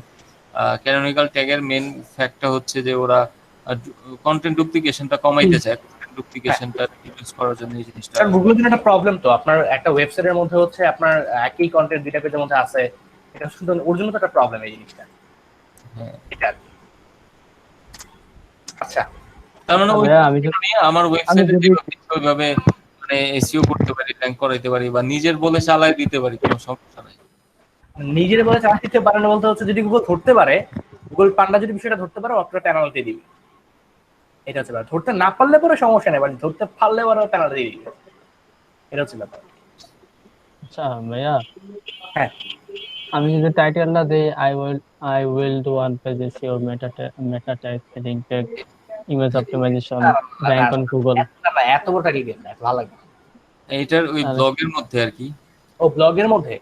ক্যানোনিক্যাল ট্যাগের মেন ফ্যাক্টর হচ্ছে যে ওরা কন্টেন্ট ডুপ্লিকেশনটা কমাইতে চায়, ডুপ্লিকেশনটা রিডিউস করার জন্য এই জিনিসটা। কারণ গুগলের জন্য একটা প্রবলেম, তো আপনার একটা ওয়েবসাইটের মধ্যে হচ্ছে আপনার একই কন্টেন্ট দুইটা পেজের মধ্যে আছে, এটা শুধু ওর জন্য তো একটা প্রবলেম এই জিনিসটা। হ্যাঁ, এটা আচ্ছা, তার মানে আমি আমার ওয়েবসাইটে ওইভাবে মানে এসইও করতে পারি, র্যাঙ্ক করাইতে পারি, বা নিজের বলে চালাই দিতে পারি, কোনো সমস্যা নাই। নিজের বলে চাকরি দিতে পারে না বলতে হচ্ছে যদি গুগল ধরতে পারে, গুগল পান্ডা যদি বিষয়টা ধরতে পারে, আপনার পেনাল্টি দিবে। এটা হচ্ছে ব্যাপার। ধরতে না পারলে পরে সমস্যা নেই, বাট ধরতে পারলে পরে পেনাল্টি দিবে, এটা হচ্ছে ব্যাপার। আচ্ছা ভাইয়া, হ্যাঁ, আমি যদি টাইটেলটা দেই I will do one page SEO meta tag heading tag image optimisation rank on Google, না এত বড় টাকি দেন না, ভালো লাগবে। এইটার ওই ব্লগের মধ্যে আর কি। ও ব্লগের মধ্যে?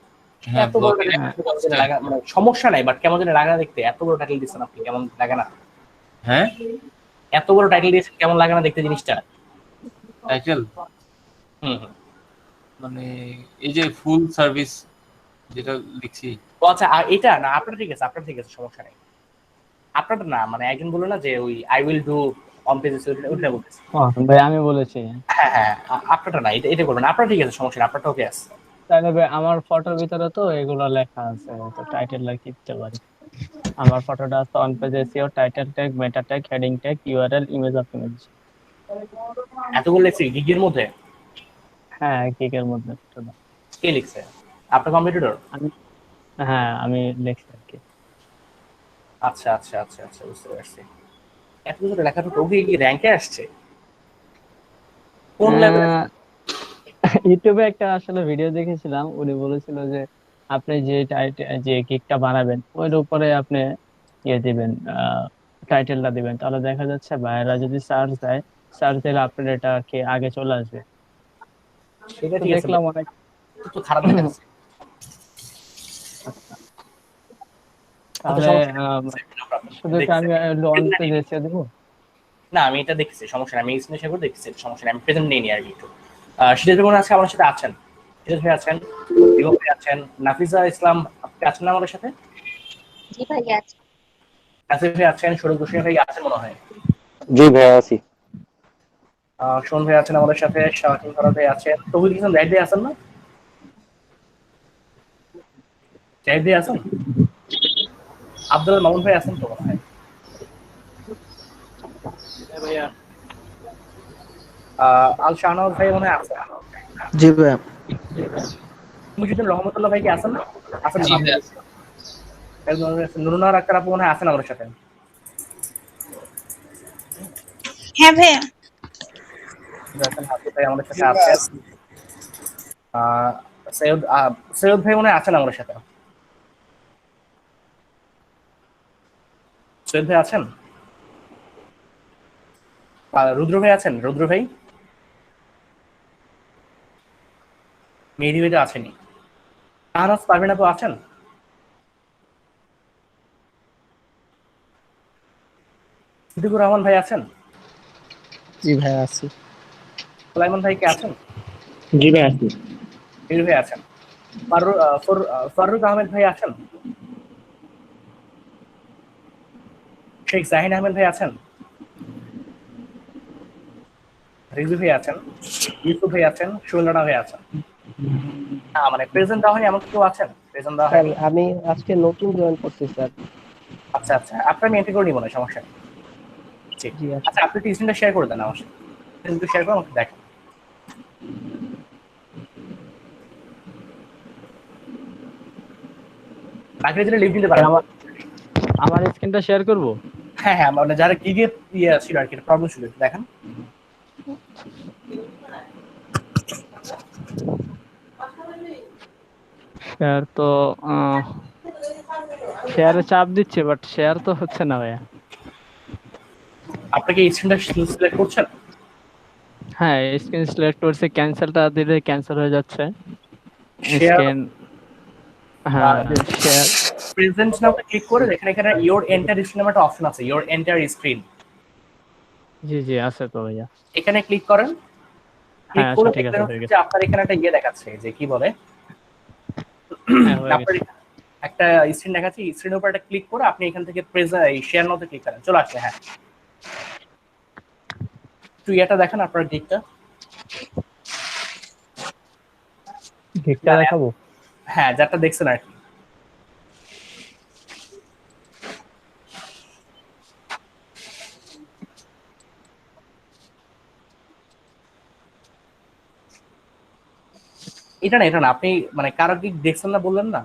হ্যাঁ এত বড় ব্লগের টাইটেল কেমন জানি লাগা, মানে সমস্যা নাই বাট কেমন জানি লাগা দেখতে, এত বড় টাইটেল দিচ্ছেন আপনি, কেমন লাগে না? হ্যাঁ এত বড় টাইটেল দিয়েছেন, কেমন লাগে না দেখতে জিনিসটা? টাইটেল হুম হুম। মানে এই যে ফুল সার্ভিস যেটা লিখছি। ও আচ্ছা, এটা না আপনার ঠিক আছে, আপনার ঠিক আছে, সমস্যা নেই। আপনারটা না, মানে একজন বললো না যে ওই I will do on pages, ওইটা বলতেছি। ভাই আমি বলেছি। হ্যাঁ হ্যাঁ, আপনারটা না, এটা করবেন, আপনার ঠিক আছে, সমস্যা নেই, আপনারটা ওকে আছে। তাহলে ভাই আমার ফটোর ভিতরে তো এগুলো লেখা আছে, তো টাইটেল আর দিতে পারি। আমার ফটোটা আছে on page SEO, title tag, meta tag, heading tag, URL, image optimisation. এতগুলো লিখছি গিগের মধ্যে? হ্যাঁ, কিকের মধ্যে টোটাল। কে লিখছে? আপনার কম্পিটিটর? আমি, হ্যাঁ আমি লিখছি আর কি। আচ্ছা আচ্ছা আচ্ছা আচ্ছা, বুঝতে পারছি। এত কিছু লেখাটা ওকে কি র্যাঙ্কে আসছে? কোন লেভেলে? ইউটিউবে একটা আসলে ভিডিও দেখেছিলাম, উনি বলেছিল যে আপনি যে যে কিকটা বানাবেন ওইর উপরে আপনি ইয়ে দিবেন, টাইটেলটা দিবেন, তাহলে দেখা যাচ্ছে ভাইয়েরা যদি সার্চ দিলে আপনার এটা কি আগে চলে আসবে। সেটা তো ঠিক আছে, দেখলাম অনেক। তো খারাপ দেখাচ্ছে। তাহলে শুধু কি আমি অন পেজ এসে দেবো? না, আমি এটা দেখছি, সমস্যা নেই, আমি স্ক্রিনে শেয়ার করে দেখছি, সমস্যা নেই, আমি প্রেজেন্ট নেই আর কি একটু। সিরাজ ভাই আজকে আমার সাথে আছেন, সিরাজ ভাই আছেন, বিভব ভাই আছেন, নাফিজা ইসলাম আপনি আছেন না আমাদের সাথে? জি ভাই আছি। নাসির ভাই আছেন, শরীফ হোসেন ভাই আছেন মনে হয়। জি ভাই আছি। শোন ভাই আছেন আমাদের সাথে, শাকিল ফারাদ ভাই আছেন, তৌহিদ ইসলাম জাহিদ ভাই আছেন না? জাহিদ ভাই আছেন, আব্দুল মামুন ভাই আছেন তো মনে হয়। আল শাহনওয়াজ ভাই মনে হয় আছেন। জি ভাই। মুজিদুর রহমতুল্লাহ ভাই কি আছেন না? আছেন না? নুরুন্নাহার আক্তার আপু মনে হয় আছেন আমাদের সাথে। হ্যাঁ ভাইয়া। হাফিজ ভাই আমাদের সাথে আছেন। সৈয়দ ভাই মনে হয় আছেন আমাদের সাথে। সৈয়দ ভাই আছেন? রুদ্র ভাই আছেন? রুদ্র ভাই? মেহেদি ভাই তো আছেনি। আহনাজ পারভিন আপু আছেন? সিদ্দিকুর রহমান ভাই আছেন? জি ভাই আছি। সুলাইমান ভাই কি আছেন? জি ভাই আছি। মির ভাই আছেন। ফারুক আহমেদ ভাই আছেন? শেখ জাহিন আহমেদ ভাই আছেন? রিজু ভাই আছেন? ইউসুফ ভাই আছেন? সুলনা ভাই আছেন? মানে প্রেজেন্ট দেওয়া হয়নি এমন কেউ আছেন? প্রেজেন্ট দেওয়া স্যার হয়নি? আমি আজকে নতুন জয়েন করছি স্যার। আচ্ছা আচ্ছা, আপনার আমি এন্ট্রি করে নিব না, সমস্যা নেই। ঠিক। আচ্ছা, আপনি একটু স্ক্রিনটা শেয়ার করে দেন আমার সাথে, একটু শেয়ার করে আমাকে দেখেন। বাকিরা যেটা লিভ দিতে পারেন। আমার স্ক্রিনটা শেয়ার করব? হ্যাঁ হ্যাঁ, মানে যারা গিগে ইয়ে ছিল আর কি, প্রবলেম ছিল, দেখেন। শেয়ার তো শেয়ারে চাপ দিচ্ছে, বাট শেয়ার তো হচ্ছে না ভাইয়া। আপনি কি স্ক্রিনটা সিলেক্ট করছেন? হ্যাঁ, স্ক্রিন সিলেক্ট করছে, ক্যান্সেলটা দিলে ক্যান্সেল হয়ে যাচ্ছে। শেয়ার, স্ক্রিন, হ্যাঁ শেয়ার প্রেজেন্ট নামটা ক্লিক করে দেখেন এখানে ইওর এন্টার স্ক্রিন নামে একটা অপশন আছে, ইওর এন্টার স্ক্রিন। জি জি আছে তো ভাইয়া। এখানে ক্লিক করেন, ক্লিক হ্যাঁ করে ঠিক আছে, দেখবেন হয়ে যে গেছে। আপনার এখানে একটা ইয়ে দেখাচ্ছে, যে কি বলে, হ্যাঁ হয়ে আপনার গেছে। একটা স্ক্রিন দেখাচ্ছে, স্ক্রিনের উপর একটা ক্লিক করে আপনি এখান থেকে শেয়ার নাওতে ক্লিক করেন, চলে আসছে। হ্যাঁ, একটু এটা দেখেন আপনার দিকটা। গিকটা দেখাবো? হ্যাঁ, যারটা দেখছেন আর কি। এটা না, এটা না, আপনি মানে কারো গিগ দেখছেন না বললেন না?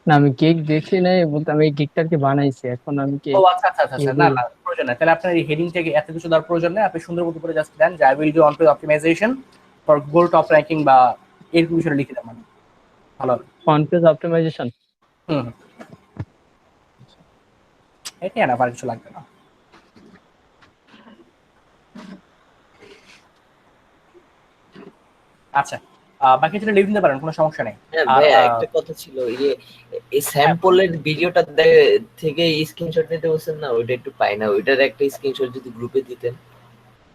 না আমি গিগ দেখি নাই, বলতে আমি গিগটা কি বানাইছি, এখন আমি কি ও আচ্ছা আচ্ছা আচ্ছা, না না প্রয়োজন নাই, তাহলে আপনার এই হেডিং থেকে এত কিছু দেওয়ার প্রয়োজন নেই, আপনি সুন্দর মতো করে জাস্ট দেন যে I will do on page optimisation for goal top ranking বা এরকম বিষয়ে লিখে দেন, মানে ভালো হবে। On page optimisation. হুম, এটাই না, আর কিছু লাগবে না। আচ্ছা, বাকি যেটা লিভ নিতে পারেন, কোনো সমস্যা নেই। হ্যাঁ আর ভাইয়া একটা কথা ছিল, এই স্যাম্পলের ভিডিওটা থেকে স্ক্রিনশট নিতে বলছেন না, ওইটা একটু পাই না, ওইটার একটা স্ক্রিনশট যদি গ্রুপে দিতেন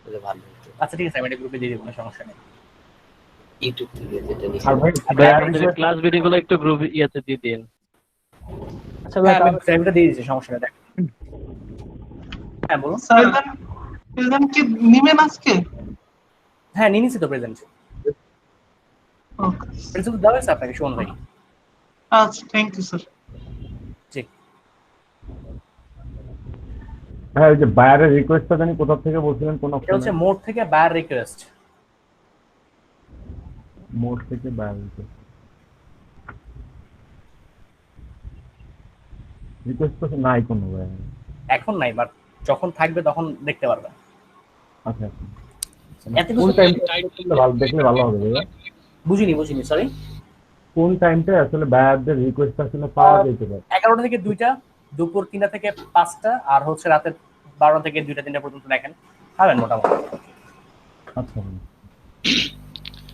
তাহলে ভালো হতো। আচ্ছা ঠিক আছে, আমি এটা গ্রুপে দিয়ে দিব, কোনো সমস্যা নেই। ইউটিউব থেকে যেটা আর ভাই ভাই আমাদের ক্লাস ভিডিওগুলো একটু গ্রুপ ইয়াতে দিয়ে দিন। আচ্ছা ভাই, হ্যাঁ, আমি প্রাইভেটে দিয়ে দিচ্ছি, সমস্যা নেই। হ্যাঁ বলুন। প্রেজেন্ট কি নিবেন আজকে? হ্যাঁ, নিয়ে নিচ্ছি তো প্রেজেন্ট। প্রেজেন্ট দেওয়া হয়েছে আপনাকে, শোন ভাই। আচ্ছা, থ্যাংক ইউ স্যার। জি। হ্যাঁ, ওই যে বায়ারের রিকোয়েস্টটা জানি কোথা থেকে বলছিলেন, কোন এটা হচ্ছে মোড থেকে বায়ার রিকোয়েস্ট। মোড থেকে বায়ার রিকোয়েস্ট তো নাই কোনো ভাই। এখন নাই, বাট যখন থাকবে তখন দেখতে পারবেন। আচ্ছা এত কোন কিছু টাইমটা ভালো দেখলে ভালো হবে ভাইয়া? বুঝিনি সরি। কোন টাইমটা আসলে বায়ারদের রিকোয়েস্ট আসলে পাওয়া যেতে পারে? 11টা থেকে 2টা, দুপুর 3টা থেকে 5টা, আর হচ্ছে রাতের 12টা থেকে 2টা 3টা পর্যন্ত দেখেন, পাবেন মোটামুটি। আচ্ছা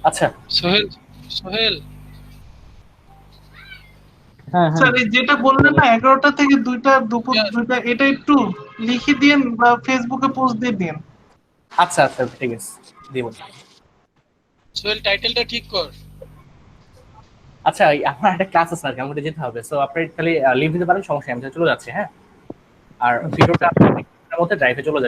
আচ্ছা সোহেল হ্যাঁ স্যার, এই যেটা বললেন না 11টা থেকে 2টা দুপুর 2টা, এটা একটু লিখে দিন বা ফেসবুকে পোস্ট দিয়ে দিন। আচ্ছা ঠিক আছে, দিব। সোহেল, টাইটেলটা ঠিক কর। আচ্ছা, আমার একটা ক্লাস আছে আর কি, আমাকে যেতে হবে। সো আপনি খালি লিভ দিতে পারেন, সমস্যা নেই, আমি চলে যাচ্ছি। হ্যাঁ, আর ভিডিওটা আপনার মধ্যে ড্রাইভে চলে যাবে।